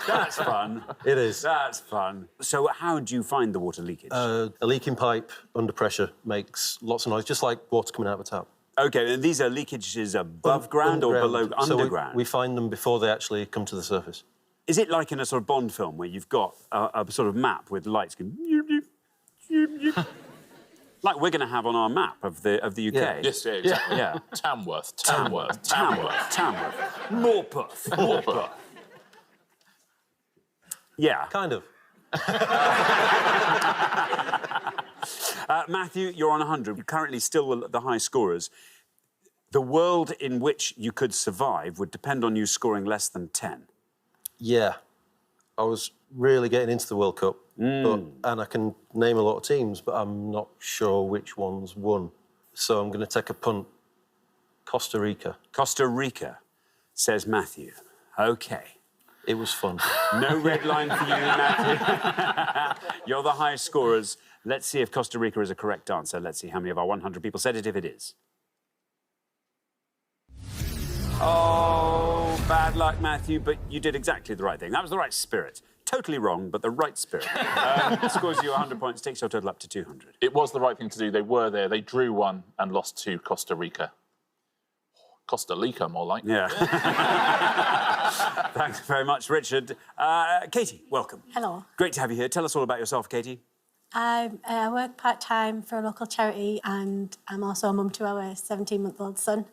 That's fun. It is. That's fun. So how do you find the water leakage? A leaking pipe under pressure makes lots of noise, just like water coming out of a tap. OK, and these are leakages above ground or below, underground? So we find them before they actually come to the surface. Is it like in a sort of Bond film where you've got a sort of map with lights going... Like we're going to have on our map of the UK. Yeah. Yes, yeah, exactly. Yeah. Tamworth. Morpeth. Yeah. Kind of. Matthew, you're on 100. You're currently still the high scorers. The world in which you could survive would depend on you scoring less than 10. Yeah. I was really getting into the World Cup, and I can name a lot of teams, but I'm not sure which ones won. So I'm going to take a punt Costa Rica. Costa Rica, says Matthew. OK. It was fun. No red line for you, Matthew. You're the highest scorers. Let's see if Costa Rica is a correct answer. Let's see how many of our 100 people said it if it is. Oh, bad luck, Matthew, but you did exactly the right thing. That was the right spirit. Totally wrong, but the right spirit. Scores you 100 points, takes your total up to 200. It was the right thing to do. They were there. They drew one and lost to Costa Rica. Costa Rica, more like. Yeah. Thanks very much, Richard. Katie, welcome. Hello. Great to have you here. Tell us all about yourself, Katie. I work part-time for a local charity and I'm also a mum to our 17-month-old son.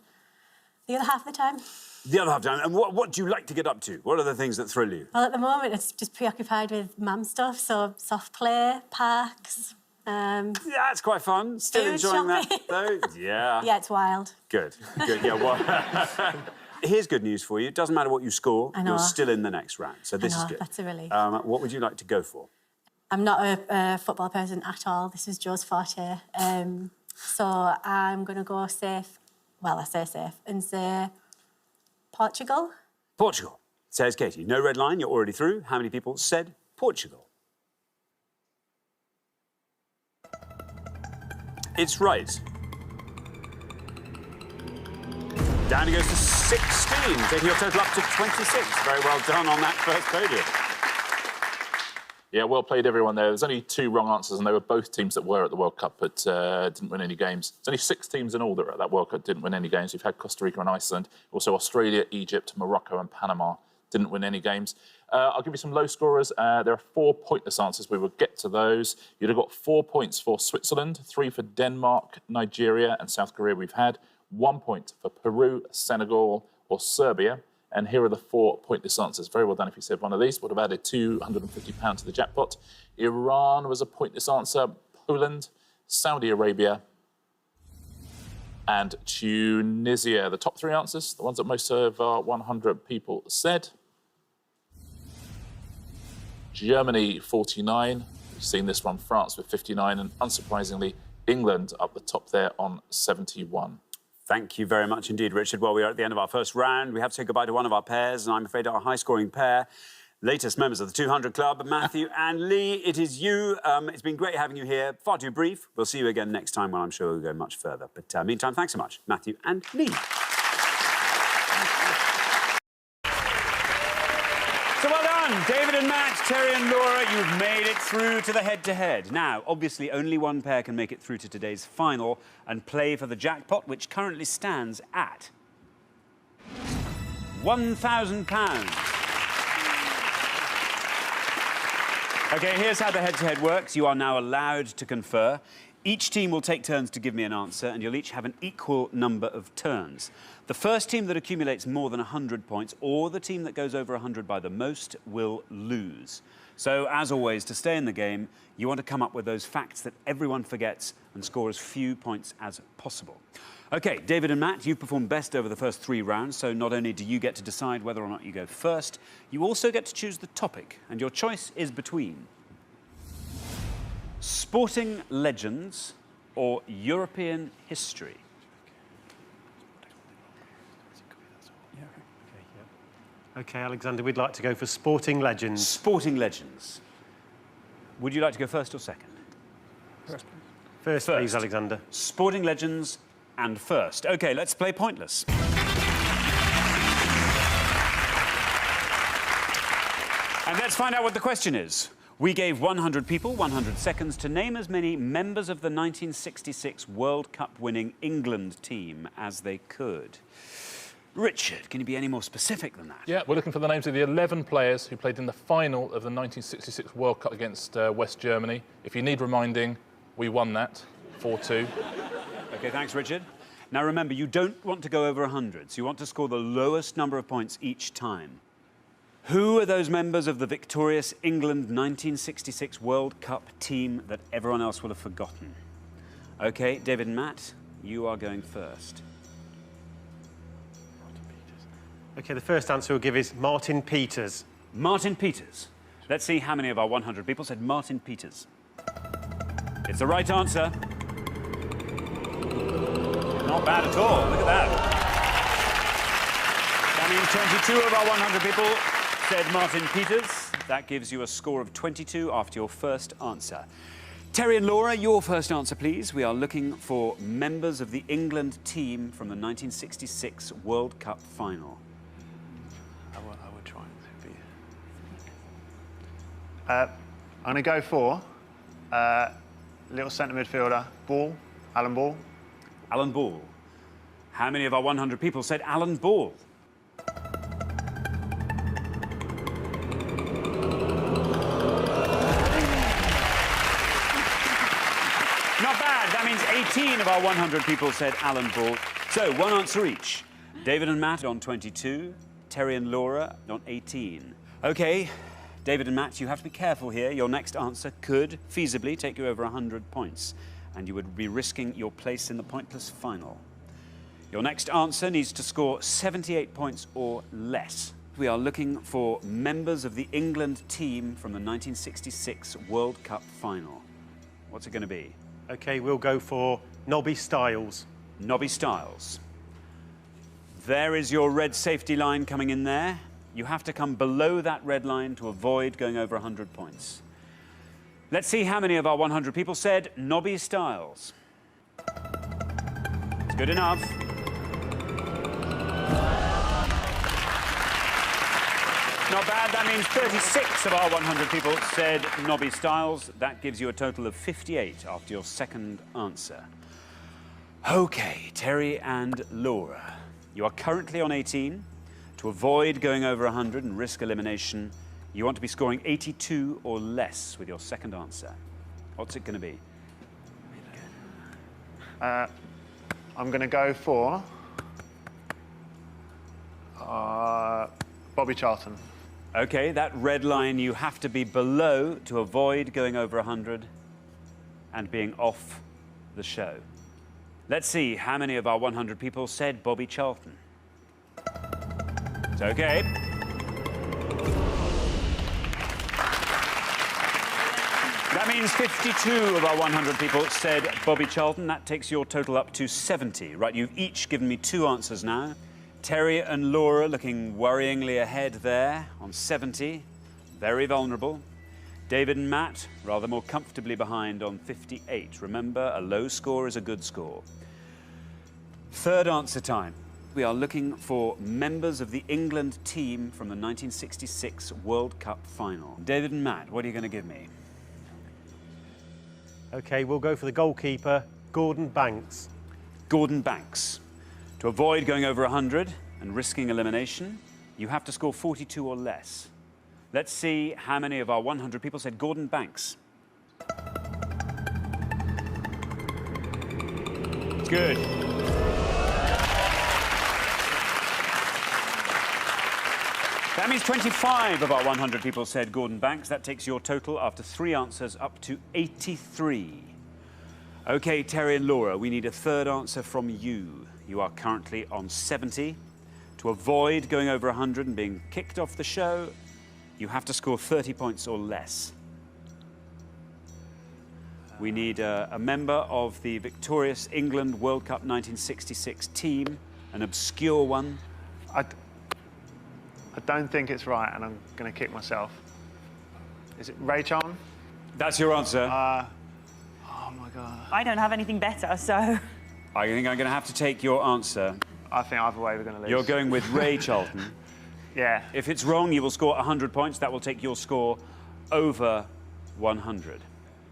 The other half of the time. The other half of the time. And what do you like to get up to? What are the things that thrill you? Well, at the moment, it's just preoccupied with mum stuff, so soft play, parks. Yeah, that's quite fun. Still enjoying that, though? Yeah. Yeah, it's wild. Good, good. Yeah, well... Here's good news for you. It doesn't matter what you score, I know. you're still in the next round. So this is good. That's a relief. What would you like to go for? I'm not a football person at all. This is Joe's forte. So I'm going to go safe. Well, I say safe and say Portugal. Portugal, says Katie. No red line, you're already through. How many people said Portugal? It's right. Down he goes to 16, taking your total up to 26. Very well done on that first podium. Yeah, well played, everyone there. There's only 2 wrong answers, and they were both teams that were at the World Cup but didn't win any games. There's only 6 teams in all that were at that World Cup didn't win any games. We've had Costa Rica and Iceland, also Australia, Egypt, Morocco and Panama didn't win any games. I'll give you some low scorers. There are 4 pointless answers. We will get to those. You'd have got 4 points for Switzerland, 3 for Denmark, Nigeria and South Korea we've had, 1 point for Peru, Senegal or Serbia. And here are the 4 pointless answers. Very well done if you said one of these. Would have added £250 to the jackpot. Iran was a pointless answer. Poland, Saudi Arabia and Tunisia. The top 3 answers, the ones that most of our 100 people said. Germany, 49. We've seen this one, France with 59. And unsurprisingly, England up the top there on 71. Thank you very much indeed, Richard. Well, we are at the end of our first round. We have to say goodbye to one of our pairs, and I'm afraid our high-scoring pair, latest members of the 200 Club, Matthew and Lee, it is you. It's been great having you here. Far too brief. We'll see you again next time when I'm sure we'll go much further. But meantime, thanks so much, Matthew and Lee. So well done, David and Matt, Terry and Laura, you've made it through to the head-to-head. Now, obviously, only one pair can make it through to today's final and play for the jackpot, which currently stands at £1,000. OK, here's how the head-to-head works. You are now allowed to confer. Each team will take turns to give me an answer, and you'll each have an equal number of turns. The first team that accumulates more than 100 points, or the team that goes over 100 by the most, will lose. So, as always, to stay in the game, you want to come up with those facts that everyone forgets and score as few points as possible. OK, David and Matt, you've performed best over the first 3 rounds, so not only do you get to decide whether or not you go first, you also get to choose the topic, and your choice is between sporting legends or European history. OK, Alexander, we'd like to go for sporting legends. Sporting legends. Would you like to go first or second? First, please, Alexander. Sporting legends and first. OK, let's play Pointless. And let's find out what the question is. We gave 100 people 100 seconds to name as many members of the 1966 World Cup winning England team as they could. Richard, can you be any more specific than that? Yeah, we're looking for the names of the 11 players who played in the final of the 1966 World Cup against West Germany. If you need reminding, we won that, 4-2. OK, thanks, Richard. Now, remember, you don't want to go over 100, so you want to score the lowest number of points each time. Who are those members of the victorious England 1966 World Cup team that everyone else will have forgotten? OK, David and Matt, you are going first. OK, the first answer we'll give is Martin Peters. Martin Peters. Let's see how many of our 100 people said Martin Peters. It's the right answer. Not bad at all. Look at that. That means 22 of our 100 people said Martin Peters. That gives you a score of 22 after your first answer. Terry and Laura, your first answer, please. We are looking for members of the England team from the 1966 World Cup final. I would try and be... I'm going to go for little centre midfielder, Alan Ball. Alan Ball. How many of our 100 people said Alan Ball? Not bad. That means 18 of our 100 people said Alan Ball. So, one answer each. David and Matt on 22, Terry and Laura on 18. OK, David and Matt, you have to be careful here. Your next answer could feasibly take you over 100 points, and you would be risking your place in the pointless final. Your next answer needs to score 78 points or less. We are looking for members of the England team from the 1966 World Cup final. What's it going to be? OK, we'll go for Nobby Stiles. Nobby Stiles. There is your red safety line coming in there. You have to come below that red line to avoid going over 100 points. Let's see how many of our 100 people said Nobby Stiles. It's good enough. Not bad. That means 36 of our 100 people said Nobby Stiles. That gives you a total of 58 after your second answer. OK, Terry and Laura. You are currently on 18. To avoid going over 100 and risk elimination, you want to be scoring 82 or less with your second answer. What's it going to be? I'm going to go for Bobby Charlton. OK, that red line you have to be below to avoid going over 100 and being off the show. Let's see how many of our 100 people said Bobby Charlton. It's OK. That means 52 of our 100 people said Bobby Charlton. That takes your total up to 70. Right, you've each given me 2 answers now. Terry and Laura looking worryingly ahead there on 70. Very vulnerable. David and Matt rather more comfortably behind on 58. Remember, a low score is a good score. Third answer time. We are looking for members of the England team from the 1966 World Cup final. David and Matt, what are you going to give me? OK, we'll go for the goalkeeper, Gordon Banks. Gordon Banks. To avoid going over 100 and risking elimination, you have to score 42 or less. Let's see how many of our 100 people said Gordon Banks. It's good. That means 25 of our 100 people said Gordon Banks. That takes your total after 3 answers up to 83. OK, Terry and Laura, we need a third answer from you. You are currently on 70. To avoid going over 100 and being kicked off the show, you have to score 30 points or less. We need a member of the victorious England World Cup 1966 team, an obscure one. I don't think it's right, and I'm going to kick myself. Is it Ray Charlton? That's your answer? Oh, my God. I don't have anything better, so... I think I'm going to have to take your answer. I think either way we're going to lose. You're going with Ray Charlton. Yeah. If it's wrong, you will score 100 points. That will take your score over 100.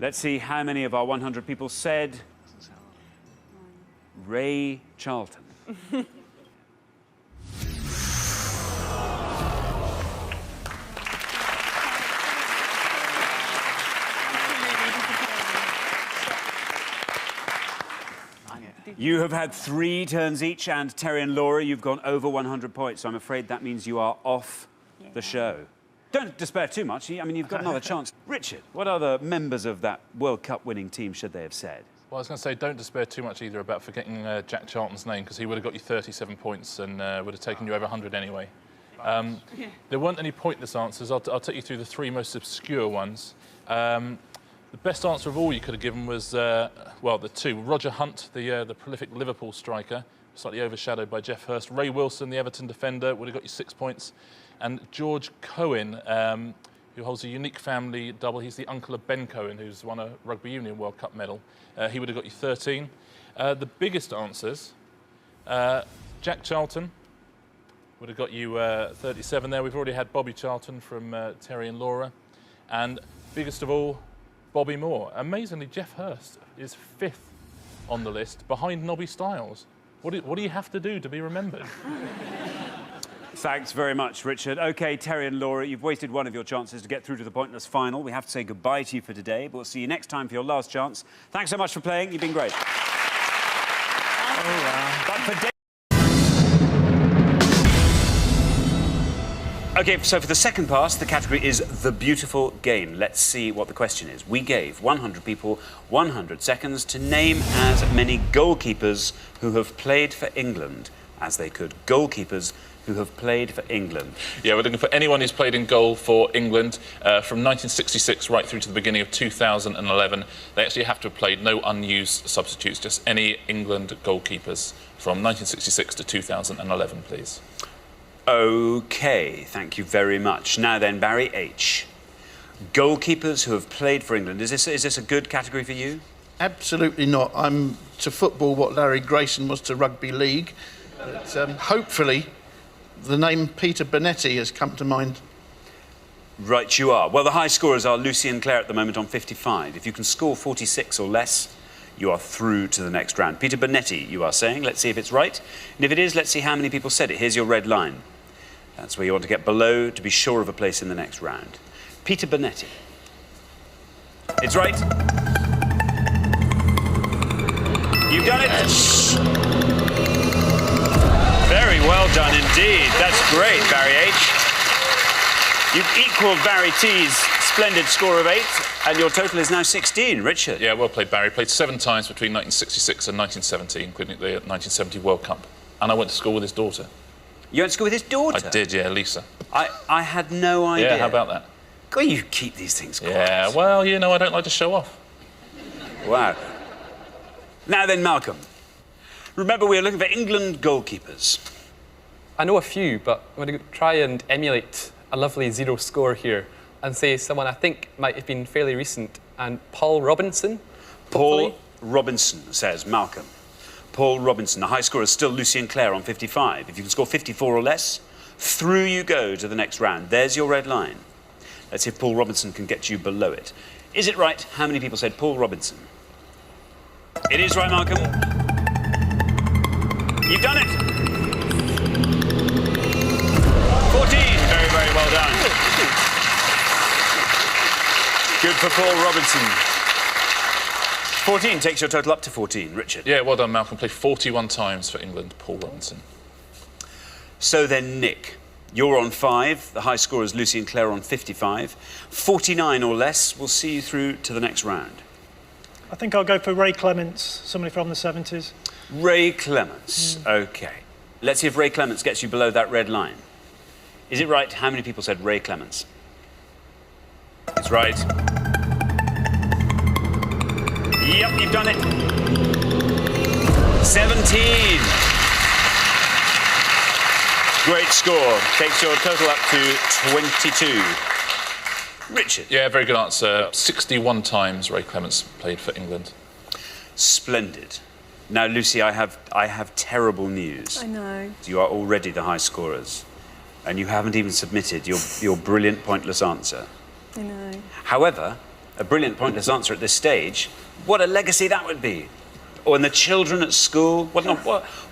Let's see how many of our 100 people said Ray Charlton. You have had 3 turns each, and Terry and Laura, you've gone over 100 points, so I'm afraid that means you are off the show. Don't despair too much. I mean, you've got another chance. Richard, what other members of that World Cup winning team should they have said? Well, I was going to say, don't despair too much either about forgetting Jack Charlton's name, because he would have got you 37 points and would have taken you over 100 anyway. There weren't any pointless answers. I'll take you through the 3 most obscure ones. The best answer of all you could have given was, well, the 2. Roger Hunt, the prolific Liverpool striker, slightly overshadowed by Jeff Hurst. Ray Wilson, the Everton defender, would have got you 6 points. And George Cohen, who holds a unique family double. He's the uncle of Ben Cohen, who's won a Rugby Union World Cup medal. He would have got you 13. The biggest answers, Jack Charlton would have got you 37 there. We've already had Bobby Charlton from Terry and Laura. And biggest of all, Bobby Moore. Amazingly, Jeff Hurst is 5th on the list, behind Nobby Stiles. What do you have to do to be remembered? Thanks very much, Richard. OK, Terry and Laura, you've wasted one of your chances to get through to the pointless final. We have to say goodbye to you for today, but we'll see you next time for your last chance. Thanks so much for playing. You've been great. But for OK, so for the second pass, the category is The Beautiful Game. Let's see what the question is. We gave 100 people 100 seconds to name as many goalkeepers who have played for England as they could. Goalkeepers who have played for England. Yeah, we're looking for anyone who's played in goal for England from 1966 right through to the beginning of 2011. They actually have to have played, no unused substitutes, just any England goalkeepers from 1966 to 2011, please. OK, thank you very much. Now then, Barry H. Goalkeepers who have played for England. Is this a good category for you? Absolutely not. I'm to football what Larry Grayson was to rugby league. But, hopefully, the name Peter Bonetti has come to mind. Right, you are. Well, the high scorers are Lucy and Claire at the moment on 55. If you can score 46 or less, you are through to the next round. Peter Bonetti, you are saying. Let's see if it's right. And if it is, let's see how many people said it. Here's your red line. That's where you want to get below to be sure of a place in the next round. Peter Bonetti. It's right. You've done it. Very well done indeed. That's great, Barry H. You've equalled Barry T's splendid score of 8, and your total is now 16. Richard. Yeah, well played, Barry. Played 7 times between 1966 and 1970, including the 1970 World Cup. And I went to school with his daughter. You went to school with his daughter? I did, yeah, Lisa. I had no idea. Yeah, how about that? God, you keep these things quiet. Yeah, well, you know, I don't like to show off. Wow. Now then, Malcolm. Remember, we are looking for England goalkeepers. I know a few, but I'm going to try and emulate a lovely 0 score here and say someone I think might have been fairly recent, and Paul Robinson. Paul Robinson, says Malcolm. Paul Robinson. The high scorer is still Lucy and Claire on 55. If you can score 54 or less, through you go to the next round. There's your red line. Let's see if Paul Robinson can get you below it. Is it right? How many people said Paul Robinson? It is right, Malcolm. You've done it. 14. Very, very well done. Good for Paul Robinson. 14 takes your total up to 14. Richard. Yeah, well done, Malcolm. Played 41 times for England, Paul Robinson. So then, Nick, you're on 5. The high score is Lucy and Claire on 55. 49 or less will see you through to the next round. I think I'll go for Ray Clements, somebody from the 70s. Ray Clements. OK. Let's see if Ray Clements gets you below that red line. Is it right? How many people said Ray Clements? It's right. Yep, you've done it. 17. Great score. Takes your total up to 22. Richard. Yeah, very good answer. 61 times Ray Clements played for England. Splendid. Now, Lucy, I have terrible news. I know. You are already the high scorers, and you haven't even submitted your brilliant pointless answer. I know. However, a brilliant pointless answer at this stage, what a legacy that would be. Or in the children at school. What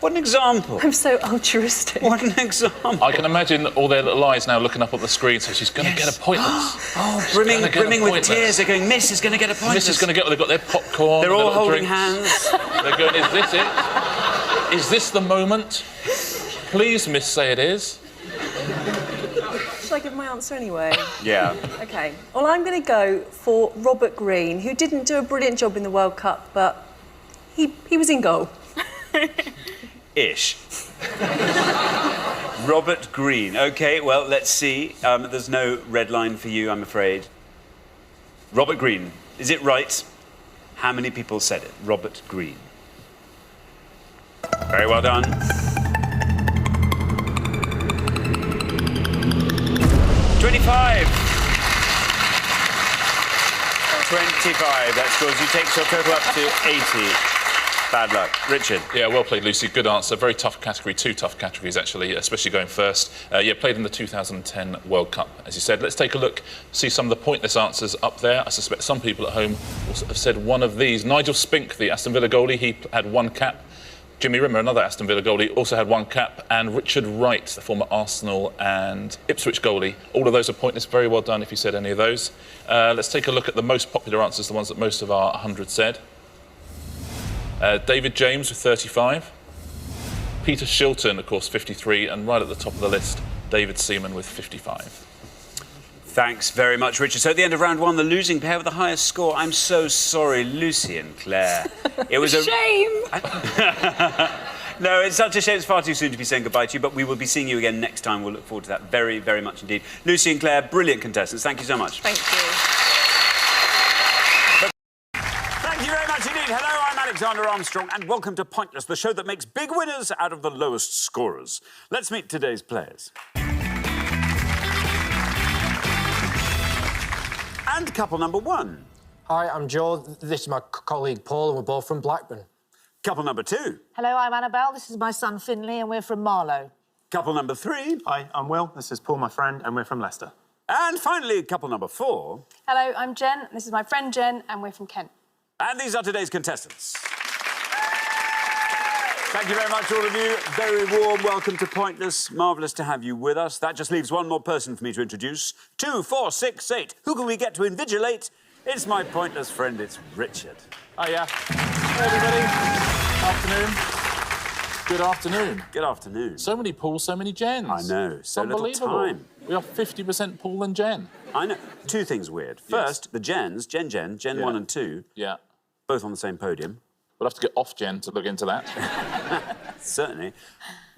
an example. I'm so altruistic. What an example. I can imagine all their little eyes now looking up at the screen, so she's going to get a pointless. Brimming with tears. They're going, Miss is going to get a pointless. Miss is going to get, they've got their popcorn. They're all holding drinks. hands. They're going, is this it? Is this the moment? Please, Miss, say it is. Shall I give my answer anyway? Yeah. OK. Well, I'm going to go for Robert Green, who didn't do a brilliant job in the World Cup, but he was in goal. Ish. Robert Green. OK, well, let's see. There's no red line for you, I'm afraid. Robert Green. Is it right? How many people said it? Robert Green. Very well done. 25. 25. That scores you, takes your total up to 80. Bad luck. Richard. Yeah, well played, Lucy. Good answer. Very tough category. 2 tough categories, actually, especially going first. Yeah, played in the 2010 World Cup, as you said. Let's take a look, see some of the pointless answers up there. I suspect some people at home will have said one of these. Nigel Spink, the Aston Villa goalie, he had 1 cap. Jimmy Rimmer, another Aston Villa goalie, also had 1 cap. And Richard Wright, the former Arsenal and Ipswich goalie. All of those are pointless. Very well done if you said any of those. Let's take a look at the most popular answers, the ones that most of our 100 said. David James with 35. Peter Shilton, of course, 53. And right at the top of the list, David Seaman with 55. Thanks very much, Richard. So at the end of round 1, the losing pair with the highest score. I'm so sorry, Lucy and Claire. It was a shame. No, it's such a shame. It's far too soon to be saying goodbye to you, but we will be seeing you again next time. We'll look forward to that very, very much indeed. Lucy and Claire, brilliant contestants. Thank you so much. Thank you. Thank you very much indeed. Hello, I'm Alexander Armstrong, and welcome to Pointless, the show that makes big winners out of the lowest scorers. Let's meet today's players. And couple number 1. Hi, I'm Joe. This is my colleague Paul, and we're both from Blackburn. Couple number 2. Hello, I'm Annabelle. This is my son Finley, and we're from Marlow. Couple number 3. Hi, I'm Will. This is Paul, my friend, and we're from Leicester. And finally, couple number 4. Hello, I'm Jen. This is my friend Jen, and we're from Kent. And these are today's contestants. Thank you very much, all of you. Very warm welcome to Pointless. Marvellous to have you with us. That just leaves one more person for me to introduce. 2, 4, 6, 8. Who can we get to invigilate? It's my Pointless friend, it's Richard. Hiya. Hey, everybody. Afternoon. Good afternoon. Good afternoon. So many Pauls, so many Jens. I know, so little unbelievable. time. We are 50% Paul and Jen. I know. 2 things weird. First, the Jens, Jen, Jen 1 and 2. Yeah. Both on the same podium. We'll have to get off Jen to look into that. Certainly.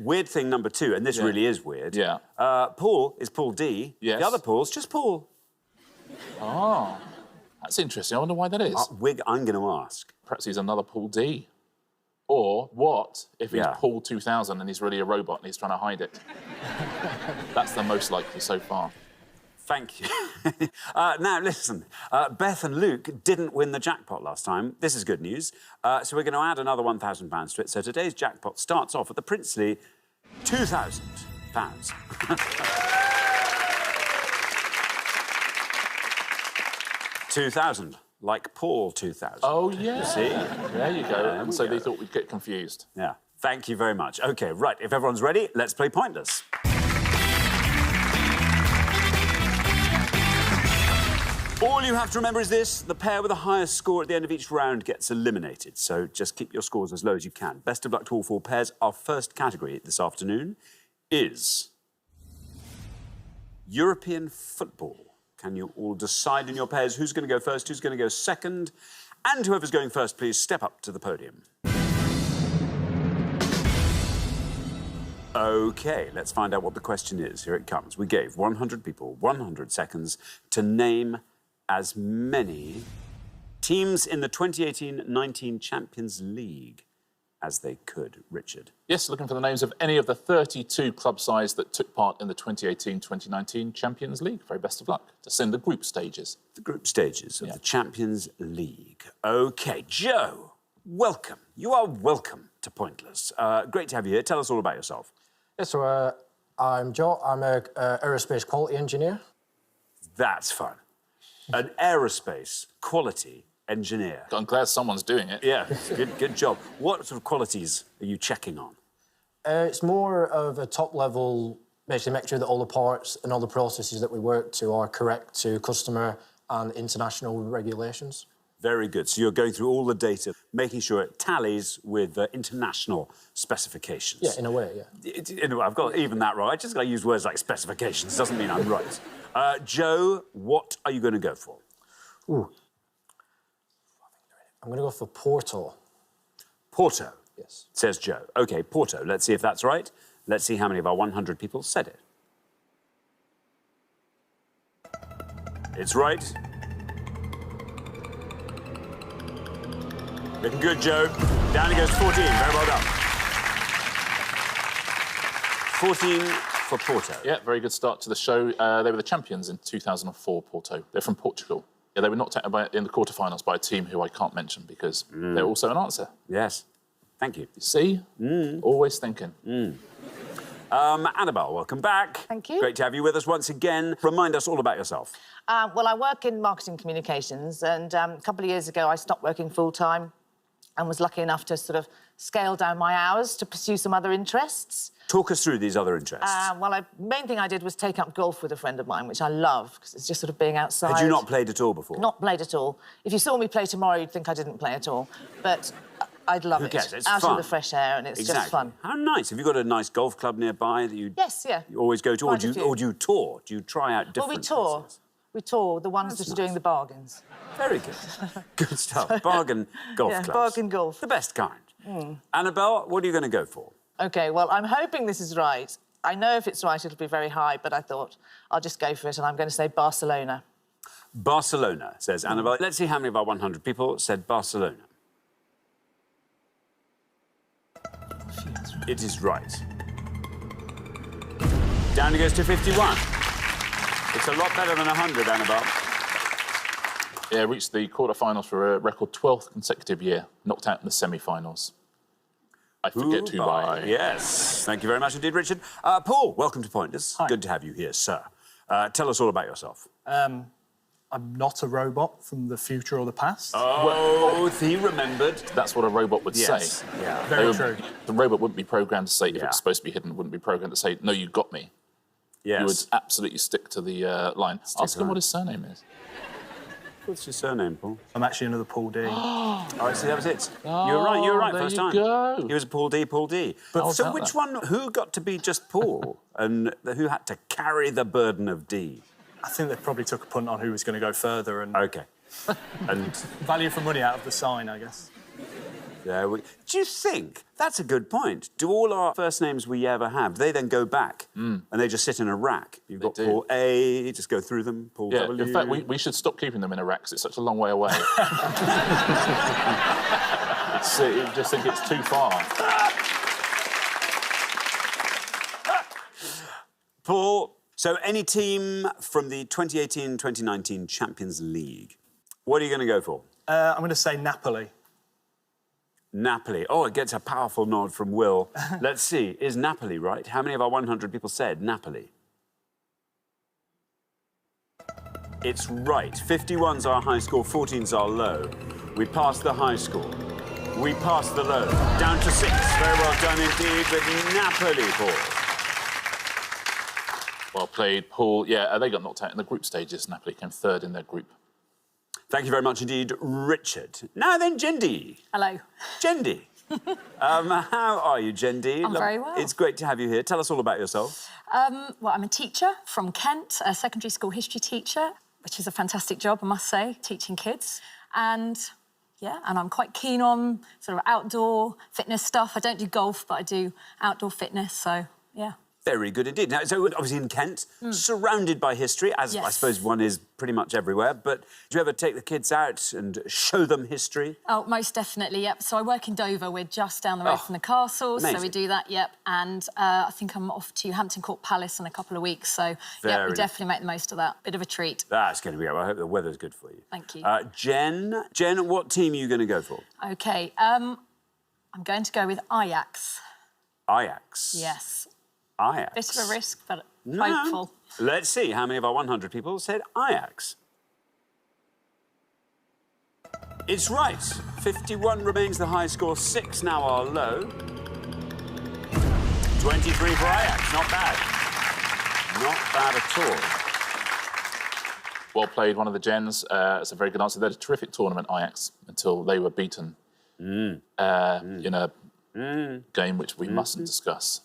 Weird thing number 2, and this really is weird. Yeah. Paul is Paul D. Yes. The other Paul's just Paul. Oh, that's interesting. I wonder why that is. I'm going to ask. Perhaps he's another Paul D. Or what if he's Paul 2000 and he's really a robot and he's trying to hide it? That's the most likely so far. Thank you. Now, listen, Beth and Luke didn't win the jackpot last time. This is good news. So we're going to add another £1,000 to it. So today's jackpot starts off at the princely £2,000. 2,000, like Paul 2000. Oh, yeah. See? There you go. And so they thought we'd get confused. Yeah. Thank you very much. OK, right, if everyone's ready, let's play Pointless. All you have to remember is this: the pair with the highest score at the end of each round gets eliminated. So just keep your scores as low as you can. Best of luck to all 4 pairs. Our first category this afternoon is European football. Can you all decide in your pairs who's going to go first, who's going to go second? And whoever's going first, please step up to the podium. OK, let's find out what the question is. Here it comes. We gave 100 people 100 seconds to name as many teams in the 2018-19 Champions League as they could. Richard. Yes, looking for the names of any of the 32 club sides that took part in the 2018-2019 Champions League. Very best of luck to send the group stages. The group stages of the Champions League. OK, Joe, welcome. You are welcome to Pointless. Great to have you here. Tell us all about yourself. Yes, so I'm Joe. I'm an aerospace quality engineer. That's fun. An aerospace quality engineer. I'm glad someone's doing it. Yeah, good job. What sort of qualities are you checking on? It's more of a top level, basically make sure that all the parts and all the processes that we work to are correct to customer and international regulations. Very good. So you're going through all the data, making sure it tallies with international specifications. Yeah, in a way, yeah. I've got even that right. I just got to use words like specifications. Doesn't mean I'm right. Joe, what are you going to go for? Ooh. I'm going to go for Porto. Porto? Yes. Says Joe. OK, Porto. Let's see if that's right. Let's see how many of our 100 people said it. It's right. Looking good, Joe. Down he goes 14. Very well done. 14 for Porto. Yeah, very good start to the show. They were the champions in 2004, Porto. They're from Portugal. Yeah, they were knocked out in the quarterfinals by a team who I can't mention because they're also an answer. Yes. Thank you. You see? Always thinking. Annabelle, welcome back. Thank you. Great to have you with us once again. Remind us all about yourself. Well, I work in marketing communications, and a couple of years ago I stopped working full-time and was lucky enough to sort of scale down my hours to pursue some other interests. Talk us through these other interests. Well, main thing I did was take up golf with a friend of mine, which I love, because it's just sort of being outside. Had you not played at all before? Not played at all. If you saw me play tomorrow, you'd think I didn't play at all. But I'd love it. It's out fun. in the fresh air, and it's just fun. How nice. Have you got a nice golf club nearby that you... Yes, yeah. You always go to, or Quite do a you, few. or do you tour? Do you try out different Well, we tour. places? We tour, the ones that are doing the bargains. Very good. Good stuff. Bargain golf clubs. Bargain golf. The best kind. Annabelle, what are you going to go for? OK, well, I'm hoping this is right. I know if it's right, it'll be very high, but I thought I'll just go for it, and I'm going to say Barcelona. Barcelona, says Annabelle. Let's see how many of our 100 people said Barcelona. It is right. Down it goes to 51. It's a lot better than 100, Annabelle. Yeah, reached the quarterfinals for a record 12th consecutive year, knocked out in the semi-finals. I forget who by. Yes, thank you very much indeed, Richard. Paul, welcome to Pointers. Hi. Good to have you here, sir. Tell us all about yourself. I'm not a robot from the future or the past. Oh, he remembered. That's what a robot would Yes. say. Yeah, very true. The robot wouldn't be programmed to say, if it was supposed to be hidden, wouldn't be programmed to say, no, you got me. Yes. You would absolutely stick to the line. Ask him what his surname is. What's your surname, Paul? I'm actually another Paul D. Oh, see, that was it. You were right there first you time. go. He was Paul D, Paul D. But so which one, who got to be just Paul and who had to carry the burden of D? I think they probably took a punt on who was going to go further and... OK. And... value for money out of the sign, I guess. Do you think, that's a good point, do all our first names we ever have, they then go back and they just sit in a rack? You've got Paul A, just go through them, Paul W... In fact, we should stop keeping them in a rack because it's such a long way away. You just think it's too far. Paul, so any team from the 2018-2019 Champions League, what are you going to go for? I'm going to say Napoli. Napoli. Oh, it gets a powerful nod from Will. Let's see, is Napoli right? How many of our 100 people said Napoli? It's right. 51's our high score, 14's our low. We passed the high score. We passed the low. Down to 6. Very well done indeed with Napoli, Paul. Well played, Paul. Yeah, they got knocked out in the group stages. Napoli came third in their group. Thank you very much indeed, Richard. Now then, Jendi. Hello. Jendi. How are you, Jendi? I'm very well. It's great to have you here. Tell us all about yourself. Well, I'm a teacher from Kent, a secondary school history teacher, which is a fantastic job, I must say, teaching kids. And, yeah, and I'm quite keen on sort of outdoor fitness stuff. I don't do golf, but I do outdoor fitness, so, yeah. Very good indeed. Now, so obviously in Kent, surrounded by history, as I suppose one is pretty much everywhere, but do you ever take the kids out and show them history? Oh, most definitely, yep. So I work in Dover. We're just down the road from the castle, so we do that, yep. And I think I'm off to Hampton Court Palace in a couple of weeks, so yeah, we definitely make the most of that. Bit of a treat. That's going to be great. Well, I hope the weather's good for you. Thank you. Jen, what team are you going to go for? OK, I'm going to go with Ajax. Ajax? Yes. Ajax. Bit of a risk, but hopeful. Let's see how many of our 100 people said Ajax. It's right. 51 remains the high score, 6 now are low. 23 for Ajax, not bad. Not bad at all. Well played, one of the gens. It's a very good answer. They had a terrific tournament, Ajax, until they were beaten in a game which we mustn't discuss.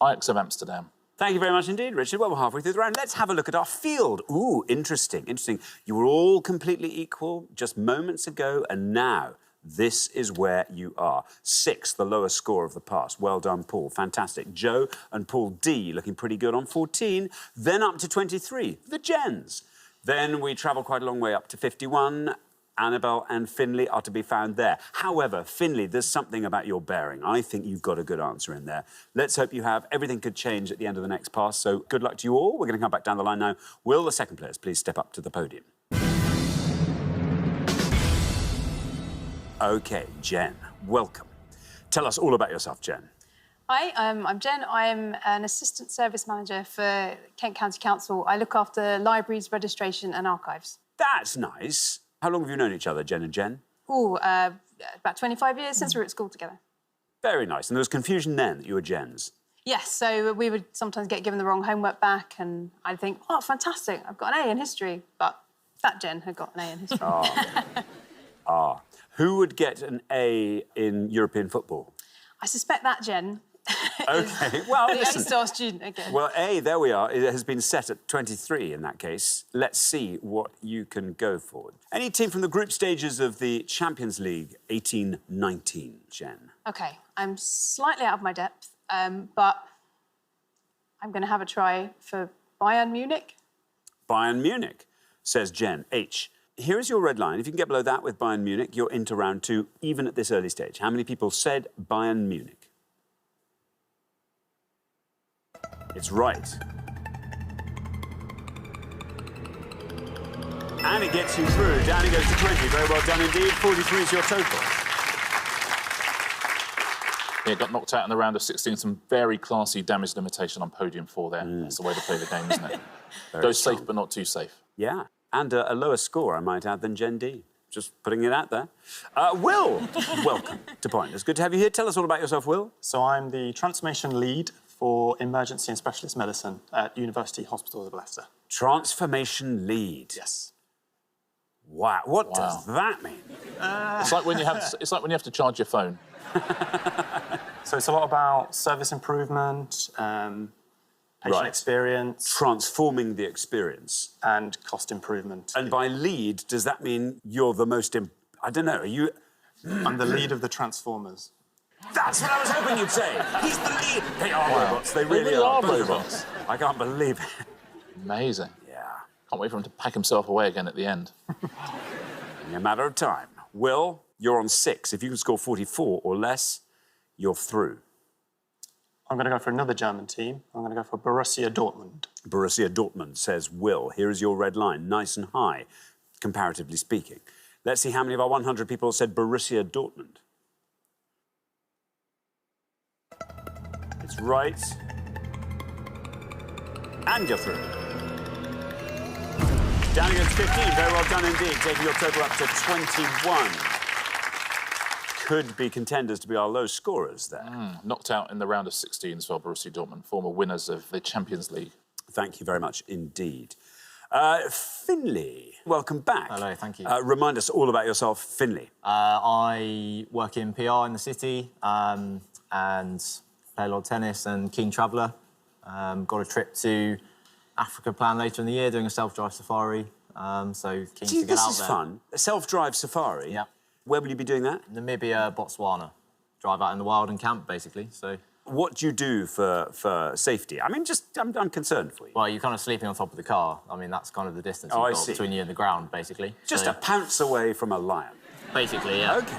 Ajax of Amsterdam. Thank you very much indeed, Richard. Well, we're halfway through the round. Let's have a look at our field. Ooh, interesting, interesting. You were all completely equal just moments ago, and now this is where you are. 6, the lowest score of the past. Well done, Paul. Fantastic. Joe and Paul D looking pretty good on 14. Then up to 23, the gens. Then we travel quite a long way up to 51. Annabelle and Finley are to be found there. However, Finley, there's something about your bearing. I think you've got a good answer in there. Let's hope you have. Everything could change at the end of the next pass, so good luck to you all. We're going to come back down the line now. Will, the second players, please step up to the podium. OK, Jen, welcome. Tell us all about yourself, Jen. Hi, I'm Jen. I'm an assistant service manager for Kent County Council. I look after libraries, registration and archives. That's nice. How long have you known each other, Jen and Jen? About 25 years since we were at school together. Very nice. And there was confusion then that you were Jens. Yes, so we would sometimes get given the wrong homework back and I'd think, oh, fantastic, I've got an A in history. But that Jen had got an A in history. Who would get an A in European football? I suspect that Jen OK, well, the listen. A-star student again. Well, A, there we are. It has been set at 23 in that case. Let's see what you can go for. Any team from the group stages of the Champions League 18-19, Jen? OK, I'm slightly out of my depth, but I'm going to have a try for Bayern Munich. Bayern Munich, says Jen. H. Here is your red line. If you can get below that with Bayern Munich, you're into round 2, even at this early stage. How many people said Bayern Munich? It's right. And it gets you through. Down it goes to 20. Very well done indeed. 43 is your total. Yeah, got knocked out in the round of 16. Some very classy damage limitation on podium 4 there. That's the way to play the game, isn't it? Go safe, but not too safe. Yeah, and a lower score, I might add, than Jen D. Just putting it out there. Will, welcome to Pointers. Good to have you here. Tell us all about yourself, Will. So I'm the transformation lead for emergency and specialist medicine at University Hospitals of Leicester. Transformation lead. Yes. Wow, what does that mean? It's like when you have to charge your phone. So it's a lot about service improvement, patient experience. Transforming the experience. And cost improvement. And by lead, does that mean you're the most... I don't know, are you... I'm the lead of the Transformers. That's what I was hoping you'd say. He's the lead. They are robots. They really are robots. I can't believe it. Amazing. Yeah. Can't wait for him to pack himself away again at the end. In a matter of time. Will, you're on 6. If you can score 44 or less, you're through. I'm going to go for another German team. I'm going to go for Borussia Dortmund. Borussia Dortmund, says Will. Here is your red line, nice and high, comparatively speaking. Let's see how many of our 100 people said Borussia Dortmund. It's right. And you're through. Down against 15. Very well done indeed, taking your total up to 21. Could be contenders to be our low scorers there. Knocked out in the round of 16 as well, Borussia Dortmund, former winners of the Champions League. Thank you very much indeed. Finley, welcome back. Hello, thank you. Remind us all about yourself, Finley. I work in PR in the city and play a lot of tennis and keen traveller. Got a trip to Africa planned later in the year, doing a self-drive safari. So keen to get out there. This is fun. A self-drive safari? Yeah. Where will you be doing that? Namibia, Botswana. Drive out in the wild and camp, basically. So. What do you do for safety? I mean, I'm concerned for you. Well, you're kind of sleeping on top of the car. I mean, that's kind of the distance you've got between you and the ground, basically. Just a pounce away from a lion. Basically, yeah. OK.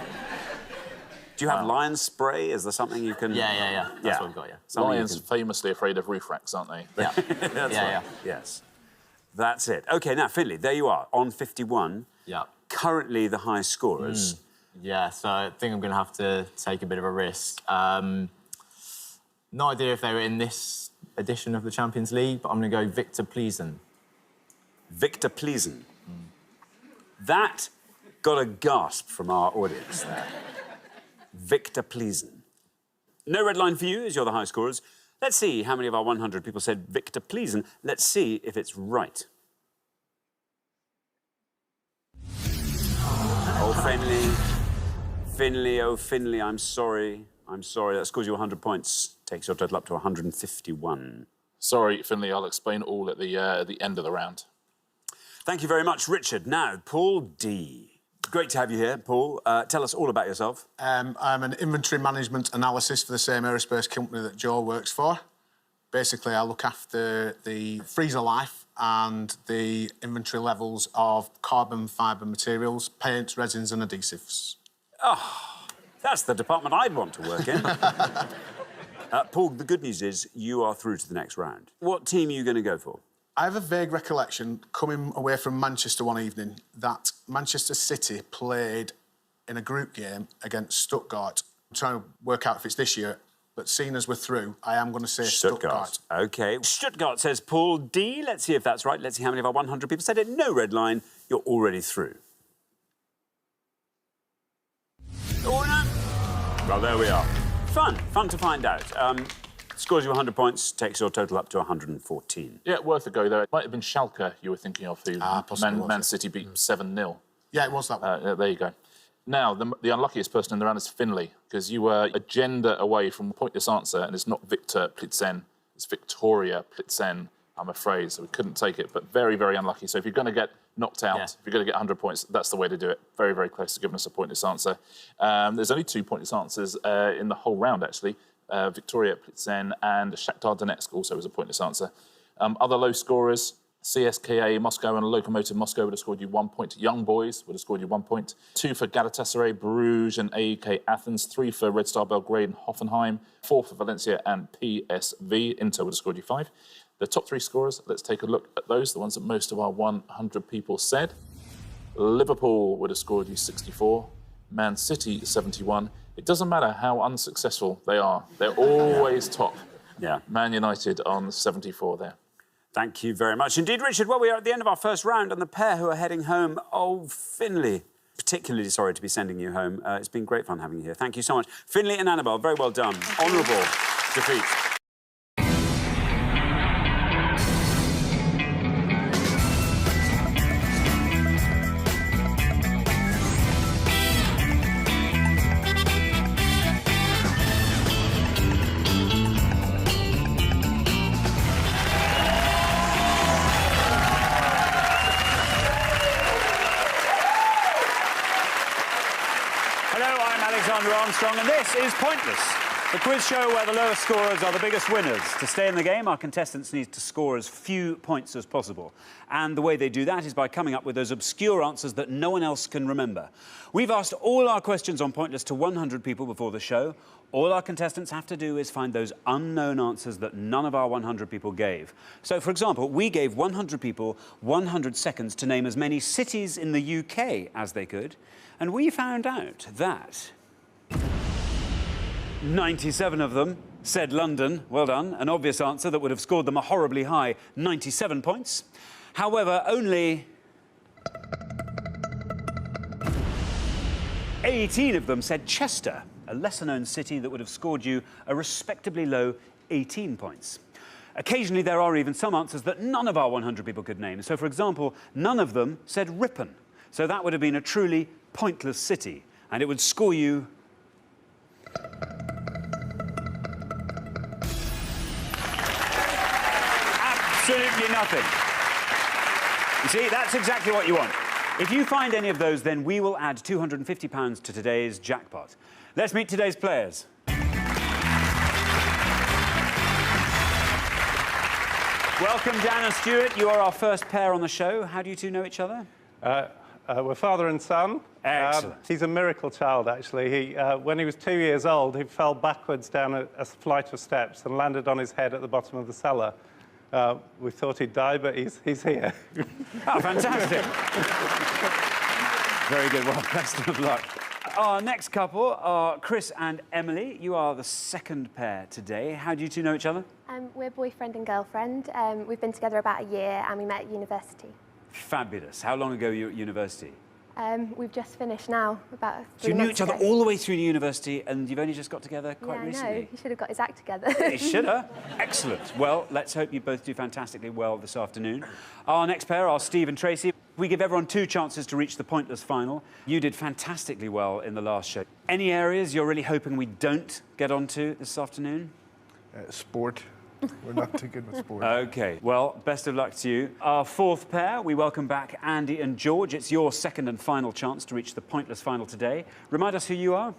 Do you have lion spray? Is there something you can... Yeah. That's what we've got, yeah. Lions famously afraid of roof racks, aren't they? Yeah. That's right. Yes. That's it. OK, now, Finley, there you are, on 51. Yeah. Currently the high scorers. Yeah, so I think I'm going to have to take a bit of a risk. No idea if they were in this edition of the Champions League, but I'm going to go Victor Pleasen. Victor Pleasen. That got a gasp from our audience there. Victor Pleasen. No red line for you, as you're the high scorers. Let's see how many of our 100 people said Victor Pleasen. Let's see if it's right. Oh, Finley. Finley, oh, Finley, I'm sorry. I'm sorry. That scores you 100 points. Takes your total up to 151. Sorry, Finley, I'll explain all at the end of the round. Thank you very much, Richard. Now, Paul D. Great to have you here, Paul. Tell us all about yourself. I'm an inventory management analyst for the same aerospace company that Joe works for. Basically, I look after the freezer life and the inventory levels of carbon fibre materials, paints, resins and adhesives. Oh, that's the department I'd want to work in. Paul, the good news is you are through to the next round. What team are you going to go for? I have a vague recollection, coming away from Manchester one evening, that Manchester City played in a group game against Stuttgart. I'm trying to work out if it's this year, but seeing as we're through, I am going to say Stuttgart. OK. Stuttgart says Paul D. Let's see if that's right. Let's see how many of our 100 people said it. No red line. You're already through. Oh, no. Well, there we are. Fun to find out. Scores you 100 points, takes your total up to 114. Yeah, worth a go, though. It might have been Schalke you were thinking of, who possibly Man City beat 7-0. Yeah, it was that one. There you go. Now, the unluckiest person in the round is Finley, because you were a gender away from a pointless answer, and it's not Victor Plitzen, it's Victoria Plitzen, I'm afraid, so we couldn't take it, but very, very unlucky. So if you're going to get knocked out, if you're going to get 100 points, that's the way to do it. Very, very close to giving us a pointless answer. There's only 2 pointless answers in the whole round, actually. Victoria Plitzen and Shakhtar Donetsk also was a pointless answer. Other low scorers, CSKA Moscow and Lokomotiv Moscow would have scored you 1 point. Young Boys would have scored you 1 point. 2 for Galatasaray, Bruges and AEK Athens. 3 for Red Star Belgrade and Hoffenheim. 4 for Valencia and PSV. Inter would have scored you 5. The top 3 scorers, let's take a look at those, the ones that most of our 100 people said. Liverpool would have scored you 64. Man City, 71. It doesn't matter how unsuccessful they are. They're always top. Yeah. Man United on 74 there. Thank you very much indeed, Richard. Well, we are at the end of our first round, and the pair who are heading home, oh, Finley. Particularly sorry to be sending you home. It's been great fun having you here. Thank you so much. Finley and Annabelle, very well done. Honourable defeat. Armstrong, and this is Pointless, the quiz show where the lowest scorers are the biggest winners. To stay in the game, our contestants need to score as few points as possible. And the way they do that is by coming up with those obscure answers that no one else can remember. We've asked all our questions on Pointless to 100 people before the show. All our contestants have to do is find those unknown answers that none of our 100 people gave. So, for example, we gave 100 people 100 seconds to name as many cities in the UK as they could, and we found out that 97 of them said London. Well done. An obvious answer that would have scored them a horribly high 97 points. However, only 18 of them said Chester, a lesser-known city that would have scored you a respectably low 18 points. Occasionally, there are even some answers that none of our 100 people could name. So, for example, none of them said Ripon. So that would have been a truly pointless city, and it would score you absolutely nothing. You see, that's exactly what you want. If you find any of those, then we will add £250 to today's jackpot. Let's meet today's players. Welcome, Dan and Stuart. You are our first pair on the show. How do you two know each other? We're father and son. Excellent. He's a miracle child, actually. When he was 2 years old, he fell backwards down a flight of steps and landed on his head at the bottom of the cellar. We thought he'd die, but he's here. Oh, fantastic. Very good. Well, best of luck. Our next couple are Chris and Emily. You are the second pair today. How do you two know each other? We're boyfriend and girlfriend. We've been together about a year and we met at university. Fabulous. How long ago were you at university? We've just finished now, about 3 months So you knew each other ago. all the way through university and you've only just got together quite recently? Yeah, I know. He should have got his act together. He should have. Excellent. Well, let's hope you both do fantastically well this afternoon. Our next pair are Steve and Tracy. We give everyone 2 chances to reach the pointless final. You did fantastically well in the last show. Any areas you're really hoping we don't get onto this afternoon? Sport. We're not too good with sport. OK. Well, best of luck to you. Our fourth pair, we welcome back Andy and George. It's your second and final chance to reach the pointless final today. Remind us who you are.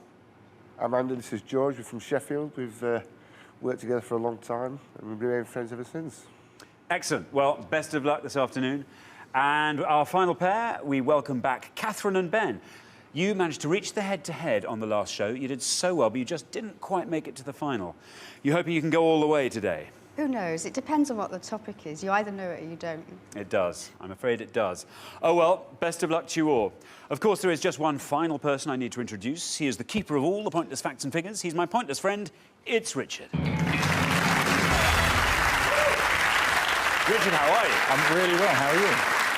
I'm Andy, this is George. We're from Sheffield. We've worked together for a long time and we've been friends ever since. Excellent. Well, best of luck this afternoon. And our final pair, we welcome back Catherine and Ben. You managed to reach the head-to-head on the last show. You did so well, but you just didn't quite make it to the final. You hoping you can go all the way today? Who knows? It depends on what the topic is. You either know it or you don't. It does. I'm afraid it does. Oh, well, best of luck to you all. Of course, there is just one final person I need to introduce. He is the keeper of all the pointless facts and figures. He's my pointless friend. It's Richard. Richard, how are you? I'm really well. How are you?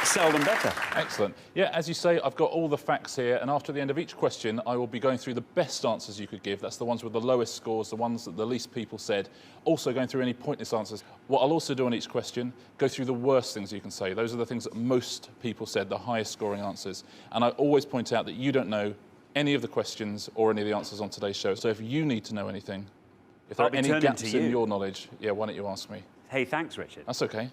Seldom better. Excellent. Yeah, as you say, I've got all the facts here, and after the end of each question, I will be going through the best answers you could give. That's the ones with the lowest scores, the ones that the least people said. Also going through any pointless answers. What I'll also do on each question, go through the worst things you can say. Those are the things that most people said, the highest scoring answers. And I always point out that you don't know any of the questions or any of the answers on today's show. So if you need to know anything, if there are any gaps in your knowledge, yeah, why don't you ask me? Hey, thanks, Richard. That's okay.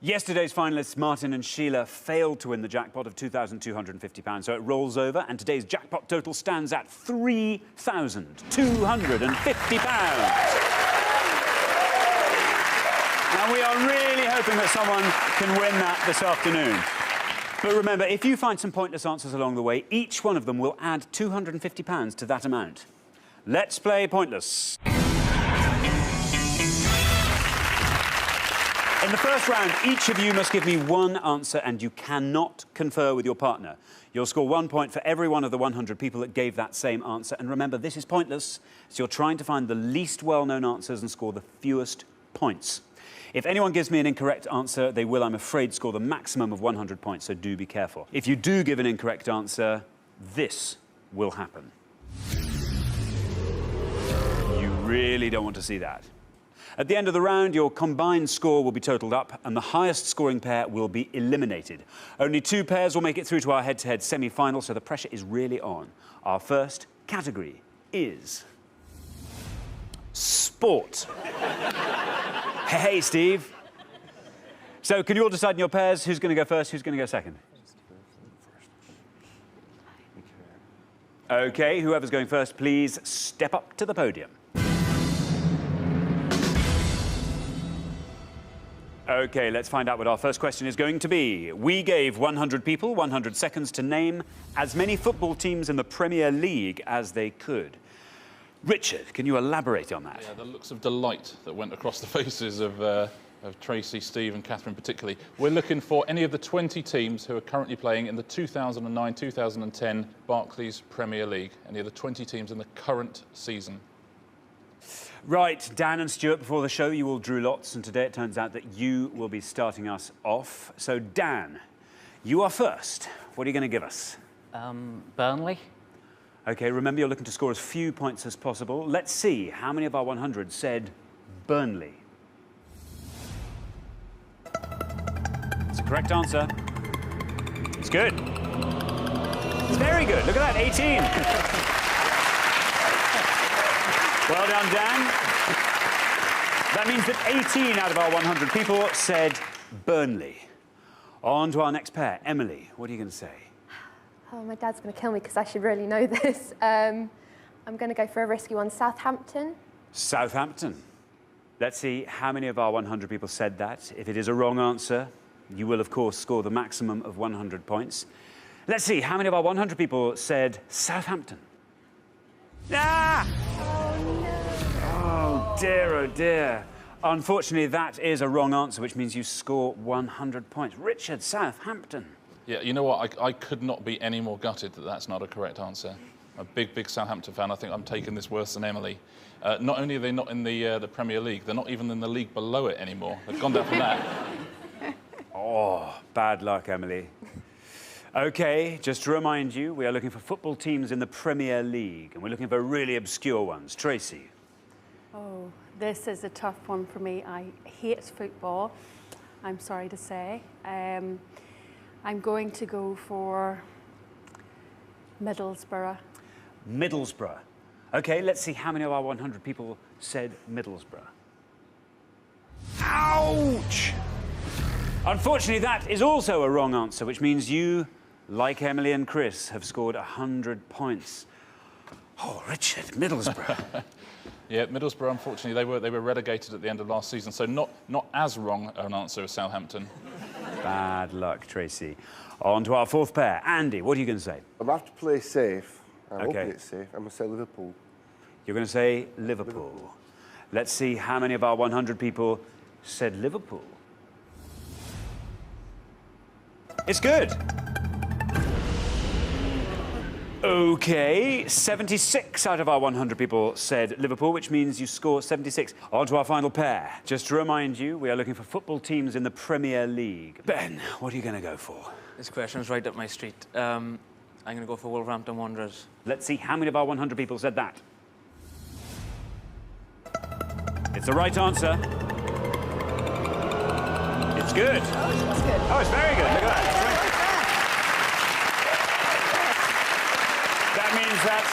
Yesterday's finalists, Martin and Sheila, failed to win the jackpot of £2,250, so it rolls over, and today's jackpot total stands at £3,250. And we are really hoping that someone can win that this afternoon. But remember, if you find some pointless answers along the way, each one of them will add £250 to that amount. Let's play Pointless. In the first round, each of you must give me one answer and you cannot confer with your partner. You'll score 1 point for every one of the 100 people that gave that same answer. And remember, this is pointless, so you're trying to find the least well-known answers and score the fewest points. If anyone gives me an incorrect answer, they will, I'm afraid, score the maximum of 100 points, so do be careful. If you do give an incorrect answer, this will happen. You really don't want to see that. At the end of the round, your combined score will be totalled up and the highest scoring pair will be eliminated. Only 2 pairs will make it through to our head-to-head semi-final, so the pressure is really on. Our first category is sport. Hey, Steve. So can you all decide in your pairs who's going to go first, who's going to go second? OK, whoever's going first, please step up to the podium. OK, let's find out what our first question is going to be. We gave 100 people 100 seconds to name as many football teams in the Premier League as they could. Richard, can you elaborate on that? Yeah, the looks of delight that went across the faces of Tracy, Steve and Catherine particularly. We're looking for any of the 20 teams who are currently playing in the 2009-2010 Barclays Premier League. Any of the 20 teams in the current season. Right, Dan and Stuart, before the show, you all drew lots, and today it turns out that you will be starting us off. So, Dan, you are first. What are you going to give us? Burnley. OK, remember, you're looking to score as few points as possible. Let's see how many of our 100 said Burnley. It's a correct answer. It's good. It's very good. Look at that, 18. Well done, Dan. That means that 18 out of our 100 people said Burnley. On to our next pair. Emily, what are you going to say? Oh, my dad's going to kill me because I should really know this. I'm going to go for a risky one. Southampton. Southampton. Let's see how many of our 100 people said that. If it is a wrong answer, you will, of course, score the maximum of 100 points. Let's see how many of our 100 people said Southampton. Ah! Oh, dear, oh, dear. Unfortunately, that is a wrong answer, which means you score 100 points. Richard, Southampton. Yeah, you know what? I could not be any more gutted that that's not a correct answer. I'm a big, big Southampton fan. I think I'm taking this worse than Emily. Not only are they not in the Premier League, they're not even in the league below it anymore. They've gone down from that. Oh, bad luck, Emily. OK, just to remind you, we are looking for football teams in the Premier League, and we're looking for really obscure ones. Tracy. Oh, this is a tough one for me. I hate football, I'm sorry to say. I'm going to go for Middlesbrough. Middlesbrough. OK, let's see how many of our 100 people said Middlesbrough. Ouch! Unfortunately, that is also a wrong answer, which means you, like Emily and Chris, have scored 100 points. Oh, Richard, Middlesbrough. Yeah, Middlesbrough, unfortunately, they were relegated at the end of last season, so not as wrong an answer as Southampton. Bad luck, Tracy. On to our fourth pair. Andy, what are you going to say? I'm going to have to play safe. I'm Okay. hoping it's safe. I'm going to say Liverpool. You're going to say Liverpool. Let's see how many of our 100 people said Liverpool. It's good. OK, 76 out of our 100 people said Liverpool, which means you score 76. On to our final pair. Just to remind you, we are looking for football teams in the Premier League. Ben, what are you going to go for? This question's right up my street. I'm going to go for Wolverhampton Wanderers. Let's see how many of our 100 people said that. It's the right answer. It's good. Oh, that's good. Oh, it's very good. Look at that. That means that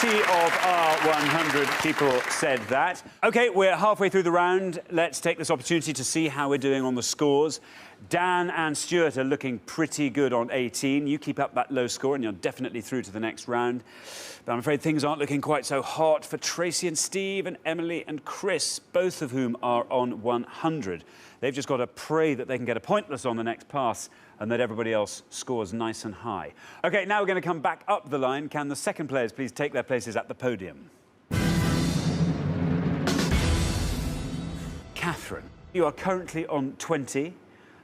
20 of our 100 people said that. OK, we're halfway through the round. Let's take this opportunity to see how we're doing on the scores. Dan and Stuart are looking pretty good on 18. You keep up that low score and you're definitely through to the next round. But I'm afraid things aren't looking quite so hot for Tracy and Steve and Emily and Chris, both of whom are on 100. They've just got to pray that they can get a pointless on the next pass and that everybody else scores nice and high. OK, now we're going to come back up the line. Can the second players please take their places at the podium? Catherine, you are currently on 20.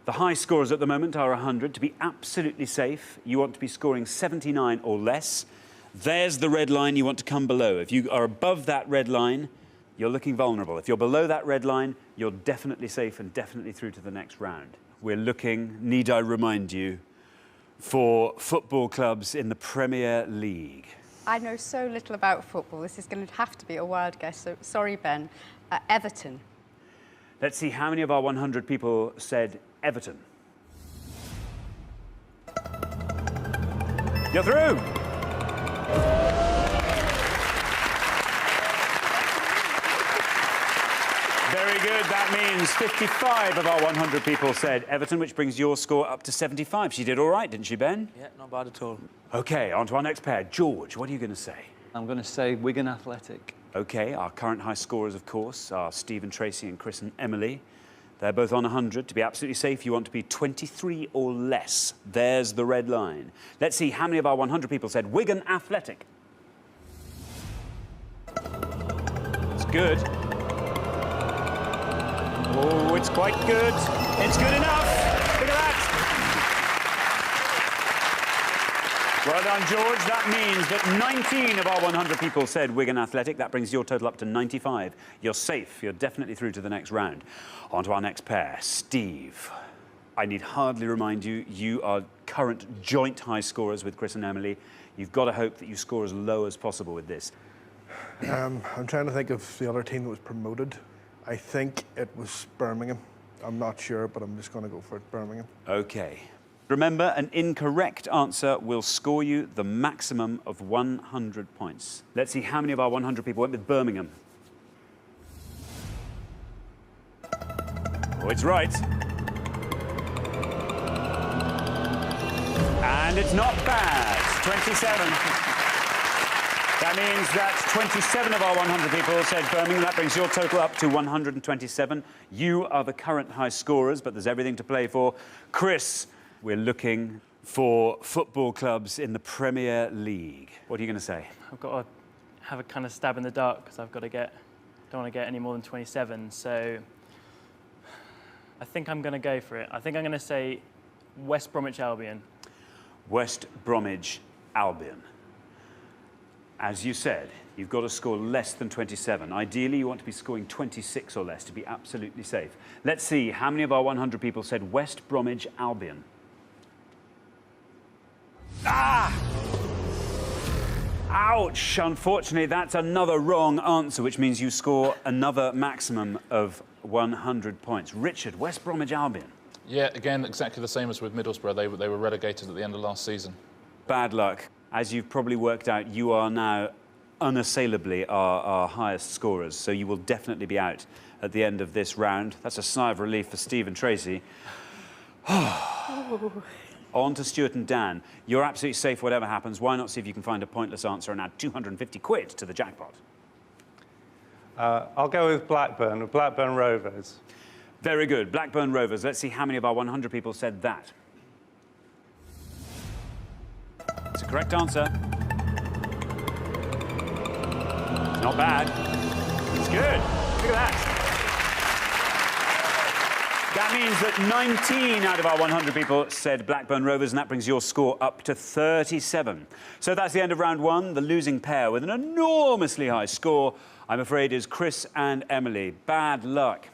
The high scores at the moment are 100. To be absolutely safe, you want to be scoring 79 or less. There's the red line you want to come below. If you are above that red line, you're looking vulnerable. If you're below that red line, you're definitely safe and definitely through to the next round. We're looking, need I remind you, for football clubs in the Premier League. I know so little about football. This is going to have to be a wild guess, so sorry, Ben. Everton. Let's see how many of our 100 people said Everton. You're through. Very good. That means 55 of our 100 people said Everton, which brings your score up to 75. She did all right, didn't she, Ben? Yeah, not bad at all. OK, on to our next pair. George, what are you going to say? I'm going to say Wigan Athletic. OK, our current high scorers, of course, are Steve and Tracy and Chris and Emily. They're both on 100. To be absolutely safe, you want to be 23 or less. There's the red line. Let's see how many of our 100 people said Wigan Athletic. It's good. Oh, it's quite good. It's good enough. Look at that. Well done, George. That means that 19 of our 100 people said Wigan Athletic. That brings your total up to 95. You're safe. You're definitely through to the next round. On to our next pair. Steve, I need hardly remind you, you are current joint high scorers with Chris and Emily. You've got to hope that you score as low as possible with this. I'm trying to think of the other team that was promoted. I think it was Birmingham. I'm not sure, but I'm just going to go for it, Birmingham. OK. Remember, an incorrect answer will score you the maximum of 100 points. Let's see how many of our 100 people went with Birmingham. Oh, it's right. And it's not bad. 27. That means that 27 of our 100 people said Birmingham. That brings your total up to 127. You are the current high scorers, but there's everything to play for. Chris, we're looking for football clubs in the Premier League. What are you going to say? I've got to have a kind of stab in the dark because I've got to don't want to get any more than 27. So I think I'm going to go for it. I think I'm going to say West Bromwich Albion. West Bromwich Albion. As you said, you've got to score less than 27. Ideally, you want to be scoring 26 or less to be absolutely safe. Let's see how many of our 100 people said West Bromwich Albion. Ah! Ouch! Unfortunately, that's another wrong answer, which means you score another maximum of 100 points. Richard, West Bromwich Albion. Yeah, again, exactly the same as with Middlesbrough. They were relegated at the end of last season. Bad luck. As you've probably worked out, you are now unassailably our highest scorers, so you will definitely be out at the end of this round. That's a sigh of relief for Steve and Tracy. On to Stuart and Dan. You're absolutely safe whatever happens. Why not see if you can find a pointless answer and add 250 quid to the jackpot? I'll go with Blackburn Rovers. Very good. Blackburn Rovers. Let's see how many of our 100 people said that. It's a correct answer. It's not bad. It's good. Look at that. That means that 19 out of our 100 people said Blackburn Rovers, and that brings your score up to 37. So that's the end of round one. The losing pair with an enormously high score, I'm afraid, is Chris and Emily. Bad luck.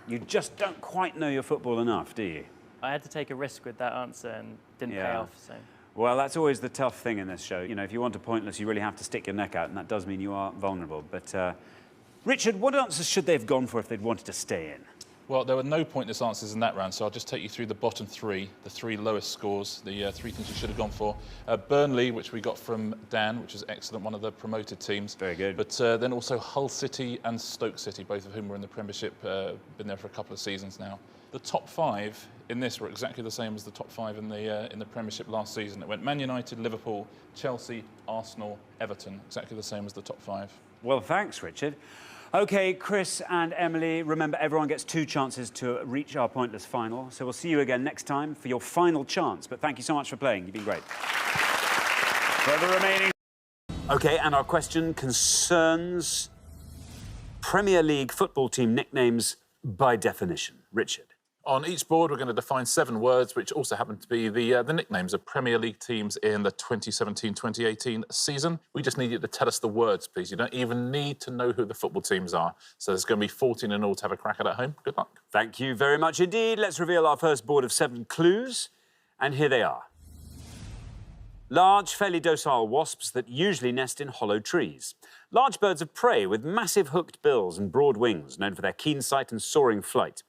You just don't quite know your football enough, do you? I had to take a risk with that answer and didn't pay off, so... Well, that's always the tough thing in this show. You know, if you want a pointless, you really have to stick your neck out, and that does mean you are vulnerable. But, Richard, what answers should they have gone for if they'd wanted to stay in? Well, there were no pointless answers in that round, so I'll just take you through the bottom three, the three lowest scores, the three things you should have gone for. Burnley, which we got from Dan, which is excellent, one of the promoted teams. Very good. But then also Hull City and Stoke City, both of whom were in the Premiership, been there for a couple of seasons now. The top five in this were exactly the same as the top five in the Premiership last season. It went Man United, Liverpool, Chelsea, Arsenal, Everton, exactly the same as the top five. Well, thanks, Richard. OK, Chris and Emily, remember, everyone gets 2 chances to reach our pointless final. So we'll see you again next time for your final chance. But thank you so much for playing. You've been great. For the remaining... OK, and our question concerns Premier League football team nicknames by definition. Richard. On each board, we're going to define 7 words, which also happen to be the nicknames of Premier League teams in the 2017-2018 season. We just need you to tell us the words, please. You don't even need to know who the football teams are. So there's going to be 14 in all to have a crack at home. Good luck. Thank you very much indeed. Let's reveal our first board of 7 clues. And here they are. Large, fairly docile wasps that usually nest in hollow trees. Large birds of prey with massive hooked bills and broad wings, known for their keen sight and soaring flight.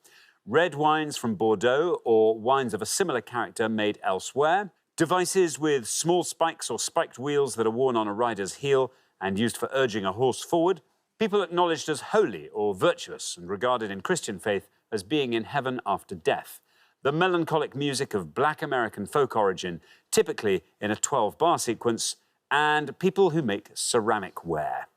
Red wines from Bordeaux or wines of a similar character made elsewhere. Devices with small spikes or spiked wheels that are worn on a rider's heel and used for urging a horse forward. People acknowledged as holy or virtuous and regarded in Christian faith as being in heaven after death. The melancholic music of black American folk origin, typically in a 12-bar sequence, and people who make ceramic ware.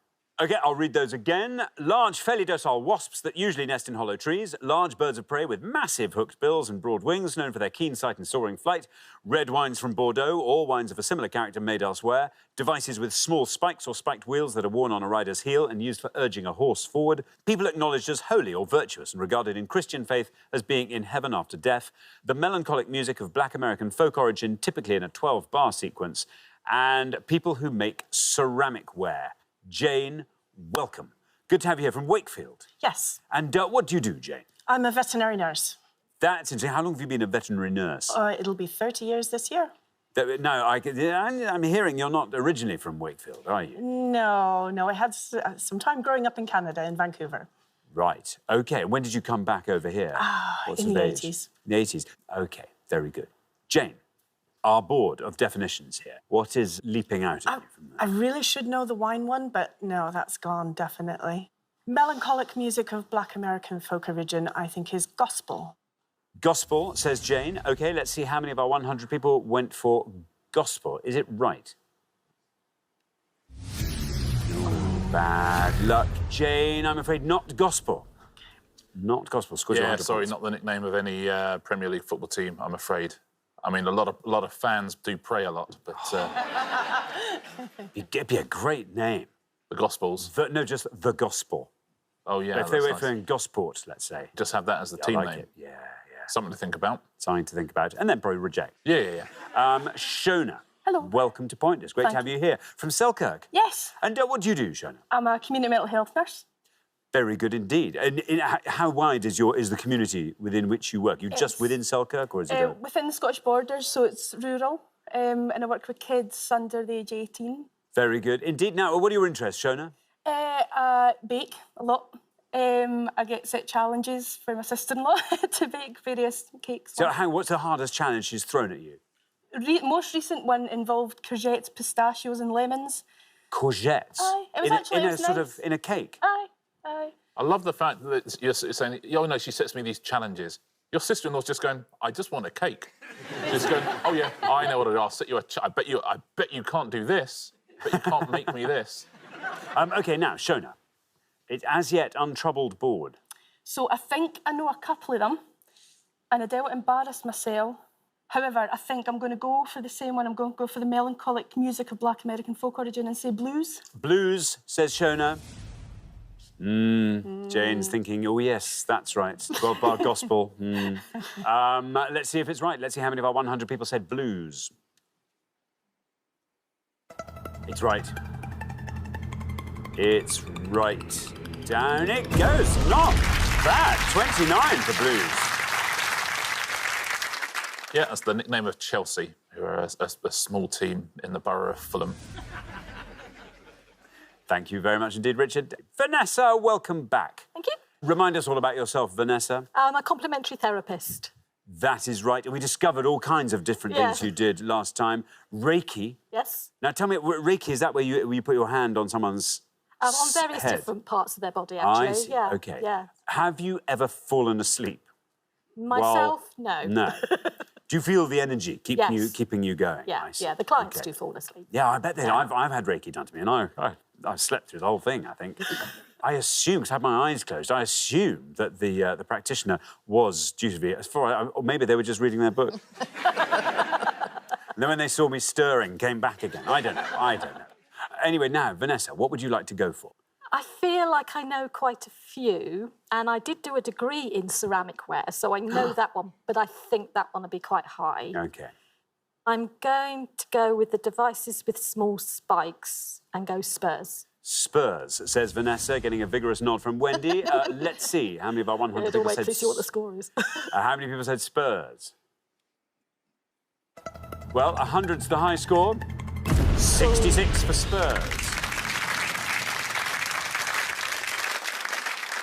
OK, I'll read those again. Large, fairly docile wasps that usually nest in hollow trees. Large birds of prey with massive hooked bills and broad wings, known for their keen sight and soaring flight. Red wines from Bordeaux, or wines of a similar character made elsewhere. Devices with small spikes or spiked wheels that are worn on a rider's heel and used for urging a horse forward. People acknowledged as holy or virtuous and regarded in Christian faith as being in heaven after death. The melancholic music of black American folk origin, typically in a 12-bar sequence. And people who make ceramic ware. Jane, welcome. Good to have you here from Wakefield. Yes. And what do you do, Jane? I'm a veterinary nurse. That's interesting. How long have you been a veterinary nurse? It'll be 30 years this year. No, I'm hearing you're not originally from Wakefield, are you? No. I had some time growing up in Canada, in Vancouver. Right. OK. When did you come back over here? In the 80s. In the 80s. OK. Very good. Jane, our board of definitions here. What is leaping out at you from that? I really should know the wine one, but no, that's gone, definitely. Melancholic music of black American folk origin, I think, is gospel. Gospel, says Jane. OK, let's see how many of our 100 people went for gospel. Is it right? Bad luck, Jane. I'm afraid not gospel. Not gospel. Yeah, sorry, not the nickname of any Premier League football team, I'm afraid. I mean, a lot of fans do pray a lot, but... It'd be a great name. The Gospels? No, just the Gospel. Oh, yeah, but if they were in Gosport, let's say. Just have that as the team like name. It. Yeah. Something to think about. Something to think about. And then probably reject. Yeah. Shona. Hello. Welcome to Pointers. Great to have you here. From Selkirk? Yes. And what do you do, Shona? I'm a community mental health nurse. Very good indeed. And how wide is the community within which you work? You just within Selkirk, or is it within the Scottish borders, so it's rural. And I work with kids under the age 18. Very good indeed. Now, what are your interests, Shona? Bake a lot. I get set challenges for my sister-in-law to bake various cakes. So, what's the hardest challenge she's thrown at you? Most recent one involved courgettes, pistachios, and lemons. Courgettes. Aye, it was actually nice. In a cake. Aye. I love the fact that you're saying, oh no, she sets me these challenges. Your sister-in-law's just going, I just want a cake. She's going, oh yeah, I know what it is. I'll set you I bet you can't do this, but you can't make me this. OK, now, Shona, It's as yet untroubled board. So I think I know a couple of them, and I don't embarrass myself. However, I think I'm going to go for the same one. I'm going to go for the melancholic music of Black American folk origin and say blues. Blues, says Shona. Jane's thinking, oh, yes, that's right. 12-bar gospel. Let's see if it's right. Let's see how many of our 100 people said blues. It's right. It's right. Down it goes. Not bad. 29 for blues. Yeah, that's the nickname of Chelsea, who are a small team in the borough of Fulham. Thank you very much indeed, Richard. Vanessa, welcome back. Thank you. Remind us all about yourself, Vanessa. I'm a complementary therapist. That is right. We discovered all kinds of different things you did last time. Reiki. Yes. Now, tell me, Reiki, is that where you put your hand on someone's On various head? different parts of their body, actually. I see. Yeah. OK. Yeah. Have you ever fallen asleep? Myself, no. No. Do you feel the energy keeping you going? Yeah, I see. yeah. The clients do fall asleep. Yeah, I bet they do. I've had Reiki done to me, and I slept through the whole thing, I think. I assume, because I had my eyes closed, I assumed that the practitioner was due to be, or maybe they were just reading their book. And then when they saw me stirring, came back again. I don't know. Anyway, now, Vanessa, what would you like to go for? I feel like I know quite a few, and I did do a degree in ceramic ware, so I know that one, but I think that one will be quite high. OK. I'm going to go with the devices with small spikes and go Spurs. Spurs, says Vanessa, getting a vigorous nod from Wendy. Let's see how many of our 100 people said... see what the score is. How many people said Spurs? Well, 100's the high score. 66 for Spurs.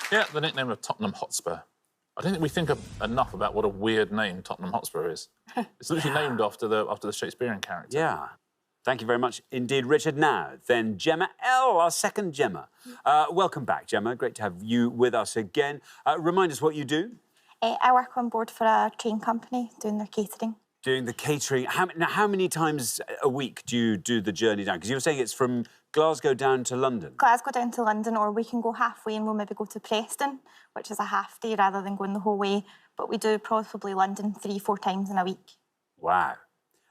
Yeah, the nickname of Tottenham Hotspur. I don't think we think enough about what a weird name Tottenham Hotspur is. It's literally named after the Shakespearean character. Yeah. Thank you very much indeed, Richard. Now, then, Gemma L., our second Gemma. Welcome back, Gemma. Great to have you with us again. Remind us what you do. I work on board for a train company, doing their catering. Doing the catering. How many times a week do you do the journey down? Because you were saying it's from Glasgow down to London. Glasgow down to London, or we can go halfway and we'll maybe go to Preston, which is a half day rather than going the whole way. But we do probably London 3-4 times in a week. Wow.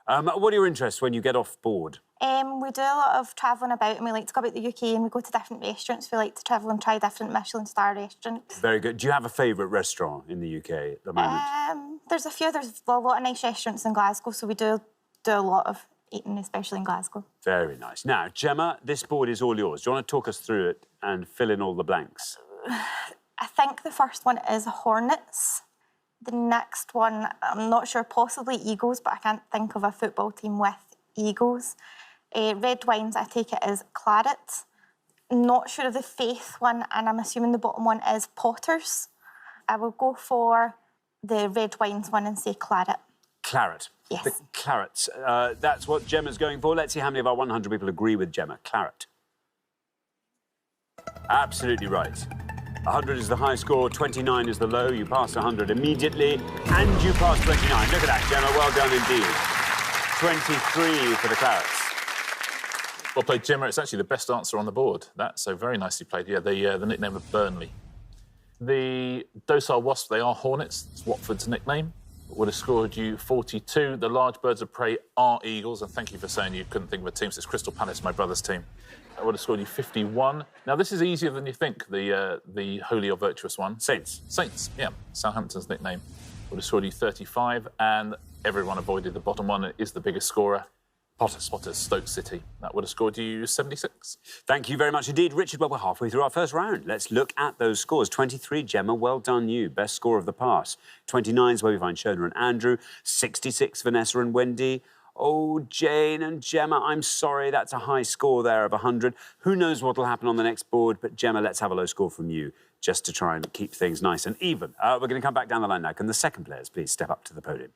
What are your interests when you get off board? We do a lot of travelling about, and we like to go about the UK and we go to different restaurants. We like to travel and try different Michelin star restaurants. Very good. Do you have a favourite restaurant in the UK at the moment? There's a few. There's a lot of nice restaurants in Glasgow, so we do a lot of eating, especially in Glasgow. Very nice. Now, Gemma, this board is all yours. Do you want to talk us through it and fill in all the blanks? I think the first one is Hornets. The next one, I'm not sure, possibly Eagles, but I can't think of a football team with Eagles. Red wines, I take it, is Claret. Not sure of the Faith one, and I'm assuming the bottom one is Potters. I will go for the red wines one and say Claret. Claret. Yes. The Clarets. That's what Gemma's going for. Let's see how many of our 100 people agree with Gemma. Claret. Absolutely right. 100 is the high score, 29 is the low. You pass 100 immediately, and you pass 29. Look at that, Gemma. Well done indeed. 23 for the Clarets. Well played, Gemma. It's actually the best answer on the board. That's so very nicely played. Yeah, the nickname of Burnley. The docile wasp, they are hornets. It's Watford's nickname. Would have scored you 42. The large birds of prey are eagles, and thank you for saying you couldn't think of a team. So it's Crystal Palace, my brother's team. I would have scored you 51. Now, this is easier than you think, the holy or virtuous one. Saints. Saints, yeah. Southampton's nickname. Would have scored you 35, and everyone avoided the bottom one. It is the biggest scorer. Potters, Stoke City. That would have scored you 76. Thank you very much indeed, Richard. Well, we're halfway through our first round. Let's look at those scores. 23, Gemma, well done you. Best score of the pass. 29 is where we find Shona and Andrew. 66, Vanessa and Wendy. Oh, Jane and Gemma, I'm sorry, that's a high score there of 100. Who knows what will happen on the next board, but Gemma, let's have a low score from you, just to try and keep things nice and even. We're going to come back down the line now. Can the second players please step up to the podium?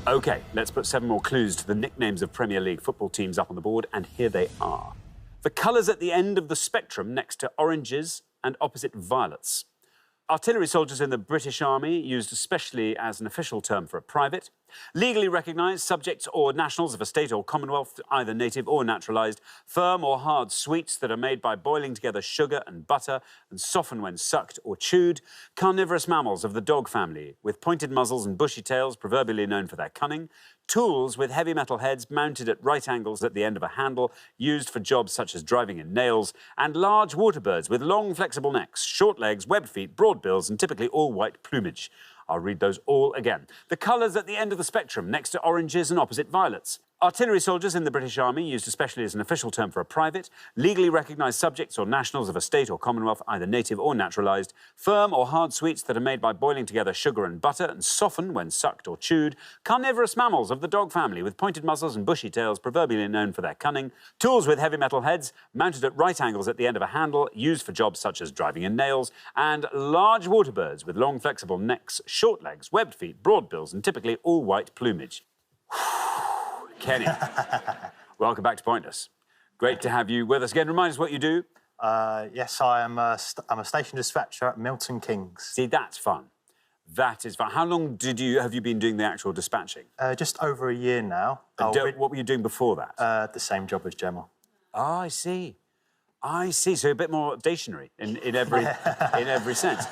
OK, let's put 7 more clues to the nicknames of Premier League football teams up on the board, and here they are. The colours at the end of the spectrum next to oranges and opposite violets. Artillery soldiers in the British Army, used especially as an official term for a private. Legally recognised subjects or nationals of a state or commonwealth, either native or naturalised. Firm or hard sweets that are made by boiling together sugar and butter and soften when sucked or chewed. Carnivorous mammals of the dog family, with pointed muzzles and bushy tails, proverbially known for their cunning. Tools with heavy metal heads mounted at right angles at the end of a handle, used for jobs such as driving in nails. And large water birds with long, flexible necks, short legs, webbed feet, broad bills, and typically all white plumage. I'll read those all again. The colours at the end of the spectrum, next to oranges and opposite violets. Artillery soldiers in the British Army, used especially as an official term for a private. Legally recognised subjects or nationals of a state or commonwealth, either native or naturalised. Firm or hard sweets that are made by boiling together sugar and butter and soften when sucked or chewed. Carnivorous mammals of the dog family, with pointed muzzles and bushy tails, proverbially known for their cunning. Tools with heavy metal heads, mounted at right angles at the end of a handle, used for jobs such as driving in nails. And large water birds with long, flexible necks, short legs, webbed feet, broad bills, and typically all white plumage. Kenny, welcome back to Pointless. Great to have you with us again. Remind us what you do. Yes, I'm a station dispatcher at Milton Keynes. See, that's fun. That is fun. How long have you been doing the actual dispatching? Just over a year now. What were you doing before that? The same job as Gemma. Oh, I see. I see. So a bit more stationary in every sense.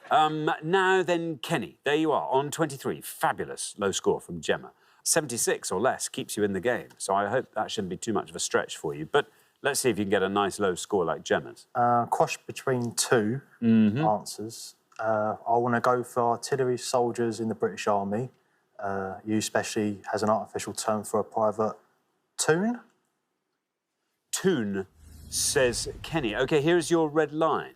Now then, Kenny, there you are on 23. Fabulous low score from Gemma. 76 or less keeps you in the game, so I hope that shouldn't be too much of a stretch for you. But let's see if you can get a nice low score like Gemma's. Quash between two answers. I want to go for artillery soldiers in the British Army. You especially has an artificial term for a private toon. Toon, says Kenny. OK, here's your red line.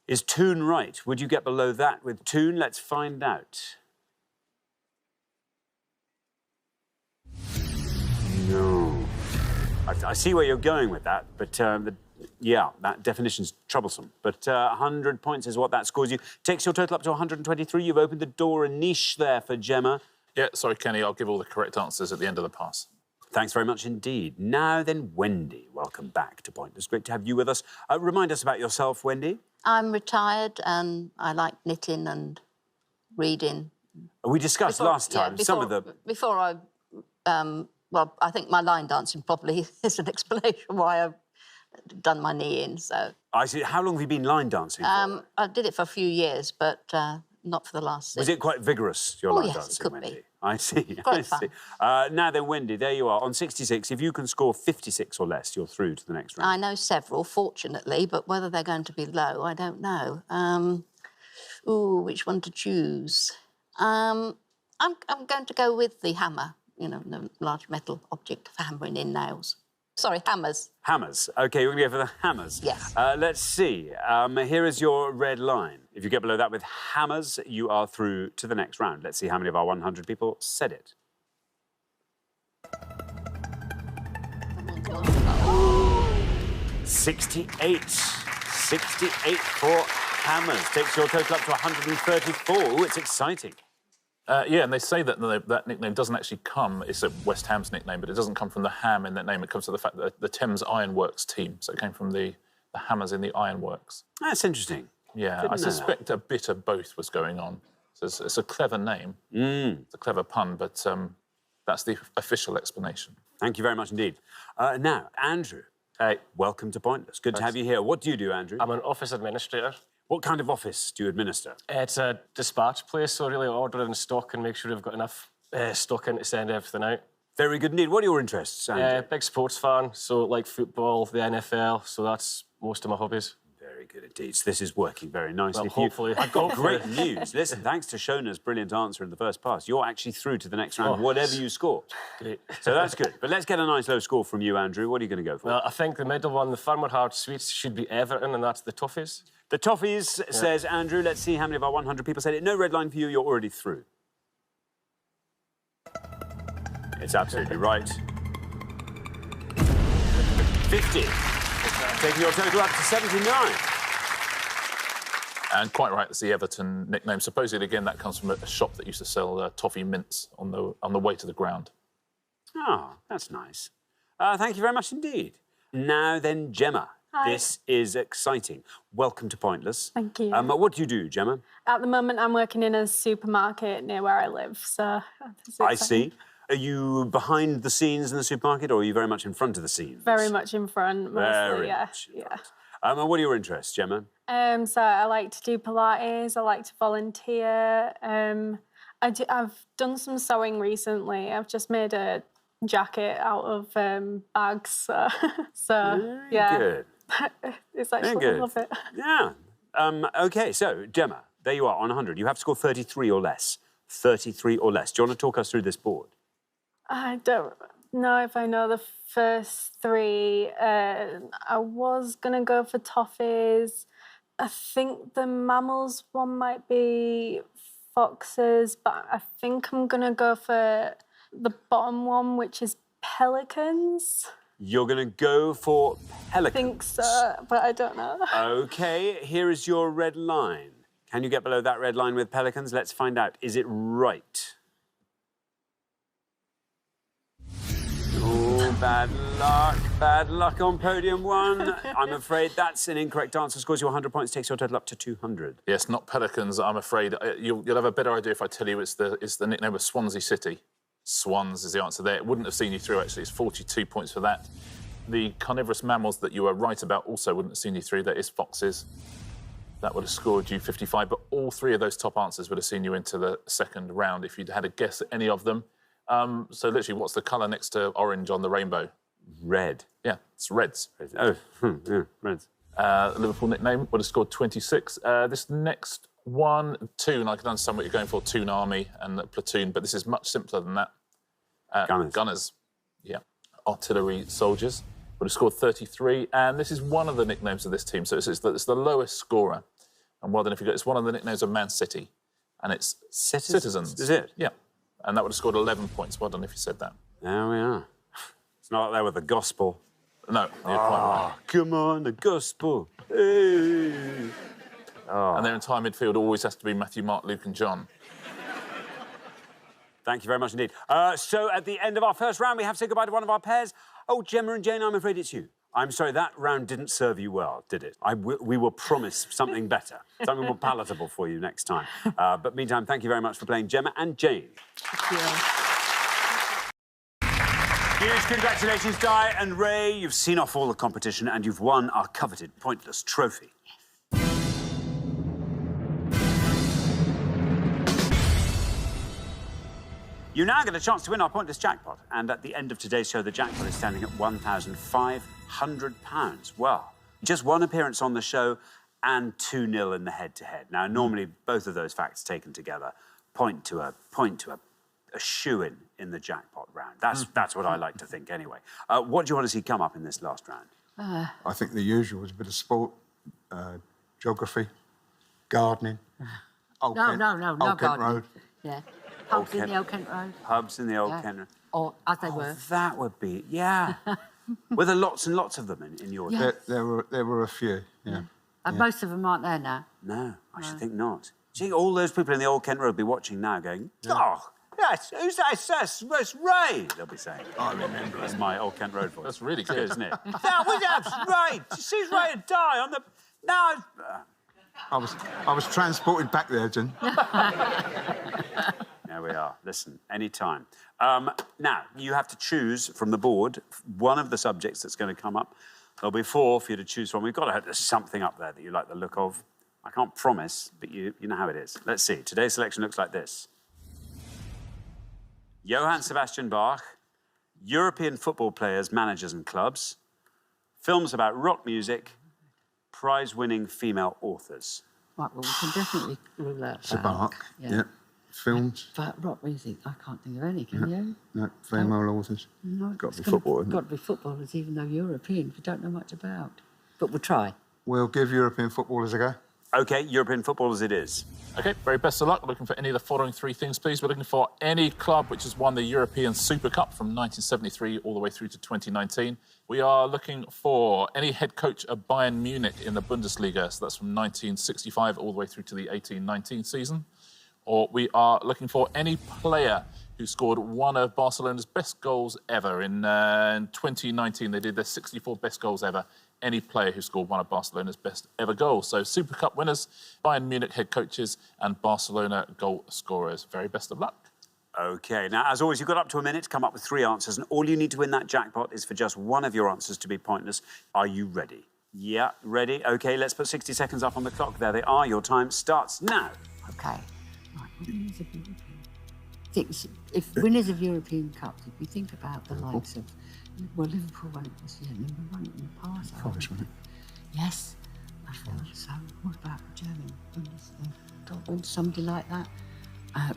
Is toon right? Would you get below that with toon? Let's find out. No. I see where you're going with that, but yeah, that definition's troublesome. But 100 points is what that scores you. Takes your total up to 123. You've opened the door, a niche there for Gemma. Yeah, sorry, Kenny, I'll give all the correct answers at the end of the pass. Thanks very much indeed. Now then, Wendy, welcome back to Pointless. Great to have you with us. Remind us about yourself, Wendy. I'm retired and I like knitting and reading. We discussed last time some of the... Before I... well, I think my line dancing probably is an explanation why I've done my knee in, so... I see. How long have you been line dancing for? I did it for a few years, but not for the last 6. Was it quite vigorous, your line dancing, yes, it could Wendy? be. I see. Quite fun. Now then, Wendy, there you are. On 66, if you can score 56 or less, you're through to the next round. I know several, fortunately, but whether they're going to be low, I don't know. Which one to choose? I'm going to go with the hammer. You know, the large metal object for hammering in nails. Sorry, hammers. Hammers. OK, we're going to go for the hammers. Yes. Let's see. Here is your red line. If you get below that with hammers, you are through to the next round. Let's see how many of our 100 people said it. 68. 68 for hammers. Takes your total up to 134. Ooh, it's exciting. Yeah, and they say that that nickname doesn't actually come... It's a West Ham's nickname, but it doesn't come from the ham in that name. It comes from the fact that the Thames Ironworks team. So it came from the hammers in the ironworks. That's interesting. Yeah, I suspect a bit of both was going on. So it's a clever name. It's a clever pun, but that's the official explanation. Thank you very much indeed. Now, Andrew. Hey. Welcome to Pointless. Good to have you here. What do you do, Andrew? I'm an office administrator. What kind of office do you administer? It's a dispatch place, so really order in stock and make sure we've got enough stock in to send everything out. Very good indeed. What are your interests, Andrew? Big sports fan, so like football, the NFL, so that's most of my hobbies. Very good indeed. So this is working very nicely Well, for you. hopefully. I've got great news. Listen, thanks to Shona's brilliant answer in the first pass, you're actually through to the next round, whatever you score. Great. So that's good. But let's get a nice low score from you, Andrew. What are you going to go for? Well, I think the middle one, the firmer hard sweets, should be Everton, and that's the toffees. The toffees, says Andrew. Let's see how many of our 100 people said it. No red line for you. You're already through. It's absolutely right. 50. Taking your total up to 79. And quite right, that's the Everton nickname. Supposedly, again, that comes from a shop that used to sell toffee mints on the way to the ground. Oh, that's nice. Thank you very much indeed. Now then, Gemma. Hi. This is exciting. Welcome to Pointless. Thank you. What do you do, Gemma? At the moment, I'm working in a supermarket near where I live, so it's I exciting. see. Are you behind the scenes in the supermarket, or are you very much in front of the scenes? Very much in front, mostly, Very yeah. much in Yeah. And what are your interests, Gemma? So I like to do Pilates, I like to volunteer. I've done some sewing recently. I've just made a jacket out of bags, so yeah. Good. It's Very actually, good. I love it. Yeah. OK, so, Gemma, there you are on 100. You have to score 33 or less. 33 or less. Do you want to talk us through this board? I don't know if I know the first three. I was going to go for toffees. I think the mammals one might be foxes, but I think I'm going to go for the bottom one, which is pelicans. You're going to go for pelicans. I think so, but I don't know. OK, here is your red line. Can you get below that red line with pelicans? Let's find out. Is it right? Oh, bad luck. Bad luck on podium one. I'm afraid that's an incorrect answer. Scores you 100 points, takes your total up to 200. Yes, not pelicans, I'm afraid. You'll have a better idea if I tell you it's the nickname of Swansea City. Swans is the answer there. It wouldn't have seen you through, actually. It's 42 points for that. The carnivorous mammals that you were right about also wouldn't have seen you through. That is foxes. That would have scored you 55, but all three of those top answers would have seen you into the second round if you'd had a guess at any of them. So literally, what's the colour next to orange on the rainbow? Red. Yeah, it's reds. Oh, yeah, reds. Liverpool nickname would have scored 26. This next one, Toon, I can understand what you're going for, Toon Army and Platoon, but this is much simpler than that. Gunners. Gunners, yeah. Artillery soldiers would have scored 33, and this is one of the nicknames of this team, so it's the lowest scorer. And well done if you got it's one of the nicknames of Man City, and it's Citizens. Is it? Yeah. And that would have scored 11 points. Well done if you said that. There we are. It's not up there with the gospel. No, you're quite right. Come on, the gospel. Hey. Oh. And their entire midfield always has to be Matthew, Mark, Luke and John. Thank you very much indeed. So at the end of our first round, we have to say goodbye to one of our pairs. Oh, Gemma and Jane, I'm afraid it's you. I'm sorry, that round didn't serve you well, did it? We will promise something better, something more palatable for you next time. But meantime, thank you very much for playing Gemma and Jane. Thank you. Huge congratulations, Di and Ray. You've seen off all the competition and you've won our coveted Pointless trophy. You now get a chance to win our Pointless jackpot. And at the end of today's show, the jackpot is standing at £1,500. Well, just one appearance on the show and 2-0 in the head-to-head. Now, normally, both of those facts taken together point to a shoo-in in the jackpot round. That's what I like to think, anyway. What do you want to see come up in this last round? I think the usual is a bit of sport, geography, gardening. No, Old Kent Road. Yeah. Pubs in the Old Kent Road. Pubs in the Old Kent Road. Or as they were. That would be, yeah. Were there lots and lots of them in your day? There were a few, yeah. And most of them aren't there now. No, I should think not. Do you think all those people in the Old Kent Road will be watching now going, oh, who's that? That's Ray, they'll be saying. I remember. That's my Old Kent Road voice. That's really good, good. isn't it? That was Ray. She's Ray to die on the... No. I was transported back there, Jen. There we are. Listen, any time. Now, you have to choose from the board one of the subjects that's going to come up. There'll be 4 for you to choose from. We've got to hope there's something up there that you like the look of. I can't promise, but you know how it is. Let's see. Today's selection looks like this. Johann Sebastian Bach, European football players, managers and clubs, films about rock music, prize-winning female authors. Right, well, we can definitely rule out Bach, yeah. Films. But rock music, I can't think of any, can you? No, female authors. No, Got to be football, isn't it? Got to be footballers, even though European, we don't know much about. But we'll try. We'll give European footballers a go. OK, European footballers it is. OK, very best of luck. We're looking for any of the following 3 things, please. We're looking for any club which has won the European Super Cup from 1973 all the way through to 2019. We are looking for any head coach of Bayern Munich in the Bundesliga, so that's from 1965 all the way through to the 18-19 season. Or we are looking for any player who scored one of Barcelona's best goals ever. In 2019, they did their 64 best goals ever. any player who scored one of Barcelona's best ever goals. So Super Cup winners, Bayern Munich head coaches and Barcelona goal scorers. Very best of luck. OK, now, as always, you've got up to a minute to come up with 3 answers, and all you need to win that jackpot is for just one of your answers to be pointless. Are you ready? Yeah, ready? OK, let's put 60 seconds up on the clock. There they are. Your time starts now. OK. Right, if winners of European Cups, if you think about the likes of, well, Liverpool won it this year, number 1 in the past. Forest, wasn't it? Yes. So what about the German Dortmund, somebody like that?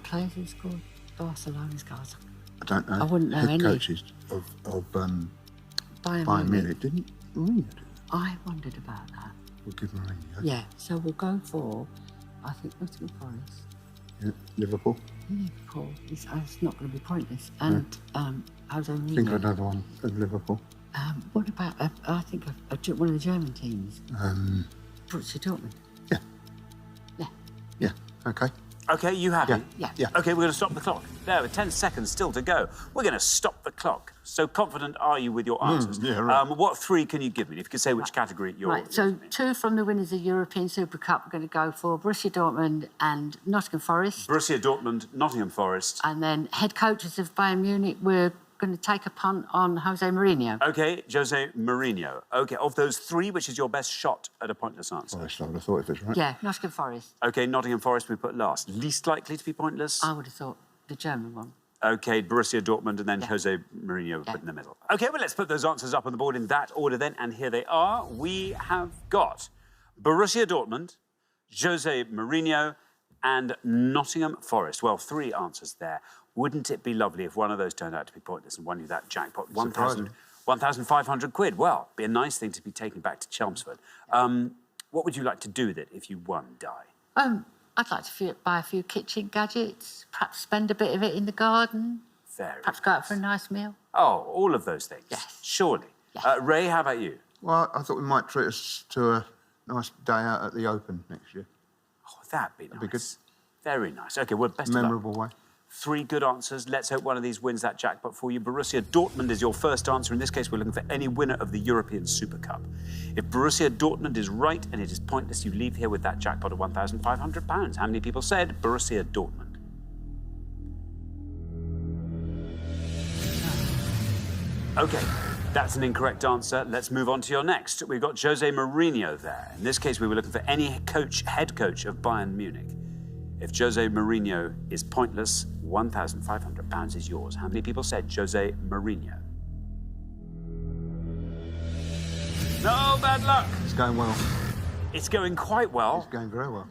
Players who scored Barcelona's goals. I don't know. I wouldn't know Head any. coaches of Bayern Munich didn't Mourinho do it? I wondered about that. We'll give Mourinho. Yeah, so we'll go for, I think, Nottingham Forest. Yeah, Liverpool. Liverpool. It's not going to be pointless. And Jose Mourinho. Think of another one of Liverpool. What about, I think, one of the German teams? Borussia Dortmund. Yeah, OK. OK, you happy? Yeah. OK, we're going to stop the clock. There, with 10 seconds still to go. We're going to stop the clock. So confident are you with your answers? Yeah, right. What 3 can you give me? If you could say which category you're... Right, so 2 from the winners of European Super Cup. We're going to go for Borussia Dortmund and Nottingham Forest. Borussia Dortmund, Nottingham Forest. And then head coaches of Bayern Munich, we're going to take a punt on Jose Mourinho. OK, Jose Mourinho. OK, of those 3, which is your best shot at a pointless answer? Forest, I would have thought if it's right. Yeah, Nottingham Forest. OK, Nottingham Forest we put last. Least likely to be pointless? I would have thought the German one. OK, Borussia Dortmund and then Jose Mourinho put in the middle. OK, well, let's put those answers up on the board in that order then, and here they are. We have got Borussia Dortmund, Jose Mourinho and Nottingham Forest. Well, 3 answers there. Wouldn't it be lovely if one of those turned out to be pointless and won you that jackpot? 1,500 quid. Well, be a nice thing to be taken back to Chelmsford. What would you like to do with it if you won, Di? I'd like to buy a few kitchen gadgets, perhaps spend a bit of it in the garden. Perhaps go out for a nice meal. Oh, all of those things? Yes. Surely. Yes. Ray, how about you? Well, I thought we might treat us to a nice day out at the Open next year. Oh, that'd be nice. Be good. Very nice. OK, well, best of luck. Memorable way. 3 good answers. Let's hope one of these wins that jackpot for you. Borussia Dortmund is your first answer. In this case, we're looking for any winner of the European Super Cup. If Borussia Dortmund is right and it is pointless, you leave here with that jackpot of £1,500. How many people said Borussia Dortmund? OK, that's an incorrect answer. Let's move on to your next. We've got Jose Mourinho there. In this case, we were looking for any head coach of Bayern Munich. If Jose Mourinho is pointless, £1,500 is yours. How many people said Jose Mourinho? No, bad luck. It's going well. It's going quite well. It's going very well.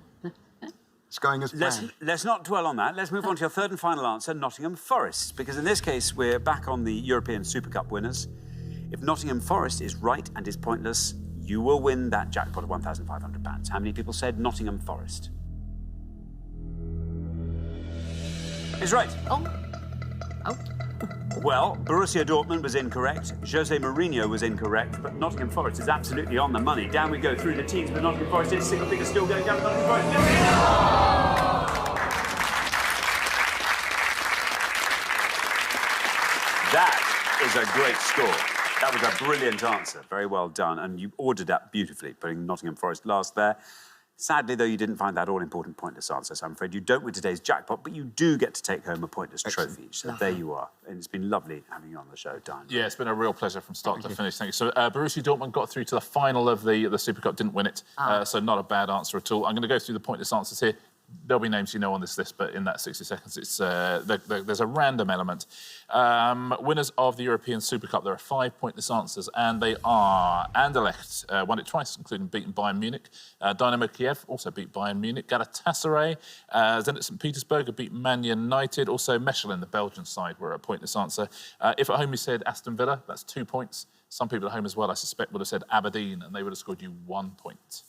It's going as planned. Let's not dwell on that. Let's move on to your third and final answer, Nottingham Forest, because in this case, we're back on the European Super Cup winners. If Nottingham Forest is right and is pointless, you will win that jackpot of £1,500. How many people said Nottingham Forest? Is right. Well, Borussia Dortmund was incorrect, Jose Mourinho was incorrect, but Nottingham Forest is absolutely on the money. Down we go through the teams, but Nottingham Forest is single figure still going down. Nottingham Forest. That is a great score. That was a brilliant answer. Very well done. And you ordered that beautifully, putting Nottingham Forest last there. Sadly, though, you didn't find that all-important pointless answer, so I'm afraid you don't win today's jackpot, but you do get to take home a pointless trophy. So there you are. And it's been lovely having you on the show, Dan. Yeah, it's been a real pleasure from start to finish. Thank you. So Borussia Dortmund got through to the final of the Super Cup, didn't win it, so not a bad answer at all. I'm going to go through the pointless answers here. There'll be names you know on this list, but in that 60 seconds, it's there's a random element. Winners of the European Super Cup, there are 5 pointless answers, and they are Anderlecht, won it twice, including beating Bayern Munich. Dynamo Kiev also beat Bayern Munich. Galatasaray, Zenit St. Petersburg beat Man United. Also Mechelen, the Belgian side, were a pointless answer. If at home you said Aston Villa, that's 2 points. Some people at home as well, I suspect, would have said Aberdeen, and they would have scored you 1 point.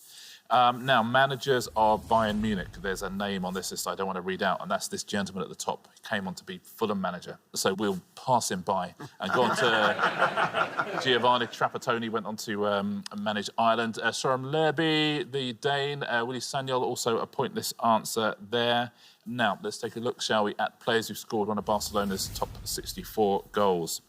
Now, managers of Bayern Munich, there's a name on this list I don't want to read out, and that's this gentleman at the top. He came on to be Fulham manager, so we'll pass him by and go on to Giovanni Trapattoni, went on to manage Ireland. Sorum Lerby, the Dane, Willy Sagnol, also a pointless answer there. Now, let's take a look, shall we, at players who've scored one of Barcelona's top 64 goals.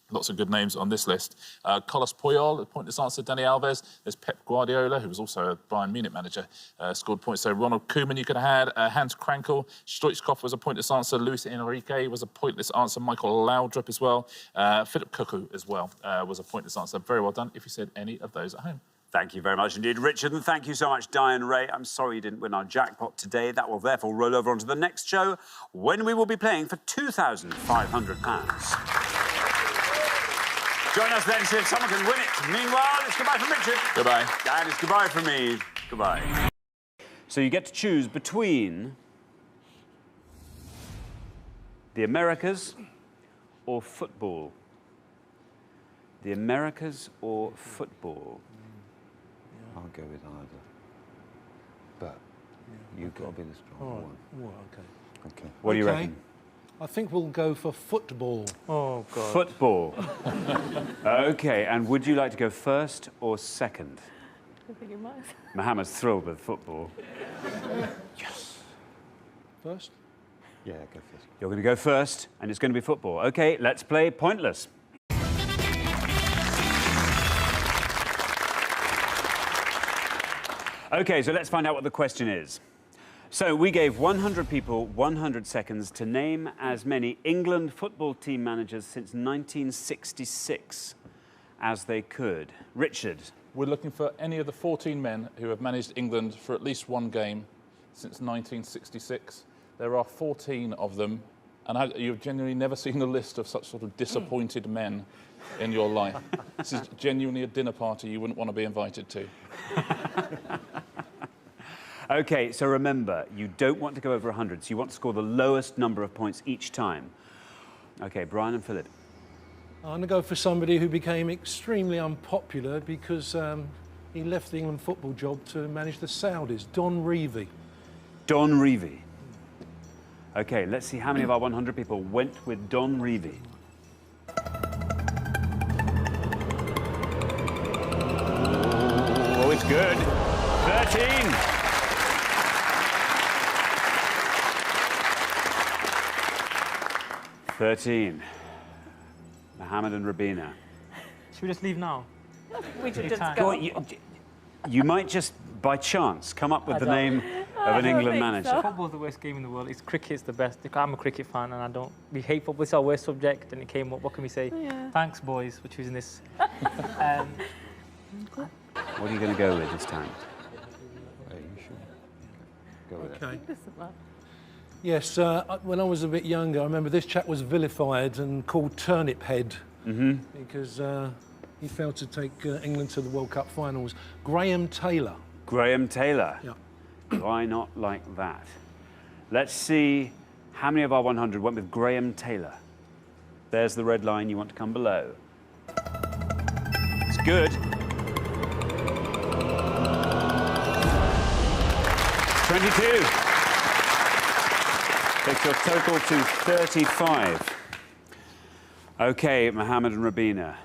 Lots of good names on this list. Carlos Puyol, pointless answer. Dani Alves. There's Pep Guardiola, who was also a Bayern Munich manager, scored points. So Ronald Koeman you could have had. Hans Krankel. Stoichkov was a pointless answer. Luis Enrique was a pointless answer. Michael Laudrup as well. Philip Cocu as well was a pointless answer. Very well done if you said any of those at home. Thank you very much indeed, Richard, and thank you so much, Diane Ray. I'm sorry you didn't win our jackpot today. That will therefore roll over onto the next show, when we will be playing for £2,500. Join us then, see if someone can win it. Meanwhile, it's goodbye from Richard. Goodbye. And it's goodbye from me. Goodbye. So you get to choose between the Americas or football. The Americas or football? I'll go with either. But you've got to be the strong one. Well, okay. Okay. What do you reckon? I think we'll go for football. Oh, God. Football. OK, and would you like to go first or second? I think you might. Mohammed's thrilled with football. Yes. First? Yeah, go first. You're going to go first, and it's going to be football. OK, let's play Pointless. OK, so let's find out what the question is. So we gave 100 people 100 seconds to name as many England football team managers since 1966 as they could. Richard. We're looking for any of the 14 men who have managed England for at least one game since 1966. There are 14 of them, and you've genuinely never seen a list of such sort of disappointed men in your life. This is genuinely a dinner party you wouldn't want to be invited to. OK, so remember, you don't want to go over 100, so you want to score the lowest number of points each time. OK, Brian and Philip. I'm going to go for somebody who became extremely unpopular because he left the England football job to manage the Saudis, Don Revie. Don Revie. OK, let's see how many of our 100 people went with Don Revie. Oh, it's good. 13. 13. Mohammed and Rabina. Should we just leave now? We should just Go go. on, you might just, by chance, come up with the name of an England manager. So. Football's the worst game in the world. Cricket's the best. I'm a cricket fan, and we hate football. It's our worst subject, and it came up. What can we say? Yeah. Thanks, boys, for choosing this. What are you going to go with this time? Go with Okay. it. Yes, when I was a bit younger, I remember this chap was vilified and called Turnip Head because he failed to take England to the World Cup finals. Graham Taylor. Graham Taylor. Yeah. Why not like that? Let's see how many of our 100 went with Graham Taylor. There's the red line. You want to come below. It's good. 22. Takes your total to 35. OK, Mohammed and Rabina.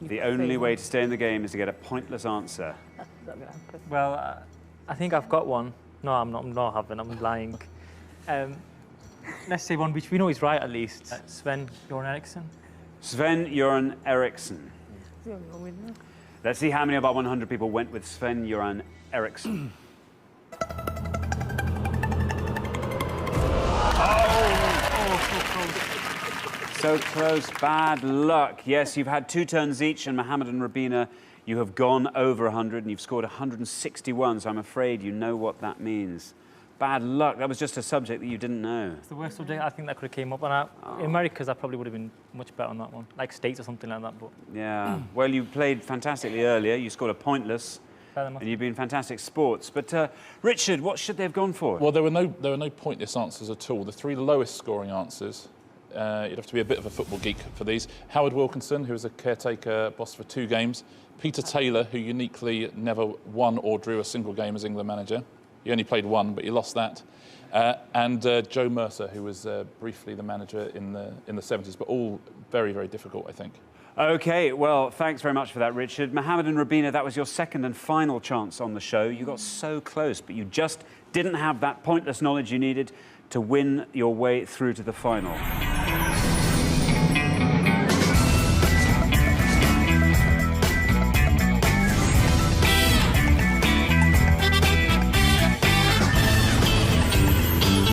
The only way to stay in the game is to get a pointless answer. Well, I think I've got one. No, I'm not having. I'm lying. Let's say one which we know is right at least. Sven-Göran Eriksson. Sven-Göran Eriksson. Let's see how many of our 100 people went with Sven-Göran Eriksson. So close, bad luck. Yes, you've had 2 turns each, and Mohammed and Rabina, you have gone over 100, and you've scored 161, so I'm afraid you know what that means. Bad luck. That was just a subject that you didn't know. It's the worst subject I think that could have came up. And in Americas, I probably would have been much better on that one. Like States or something like that, but... Yeah. Well, you played fantastically earlier. You scored a pointless, and you've been fantastic sports. But, Richard, what should they have gone for? Well, there were no pointless answers at all. The 3 lowest scoring answers, you'd have to be a bit of a football geek for these. Howard Wilkinson, who was a caretaker boss for 2 games. Peter Taylor, who uniquely never won or drew a single game as England manager. He only played 1, but he lost that. And Joe Mercer, who was briefly the manager in the 70s, but all very, very difficult, I think. OK, well, thanks very much for that, Richard. Mohammed and Rabina, that was your second and final chance on the show. You got so close, but you just didn't have that pointless knowledge you needed to win your way through to the final.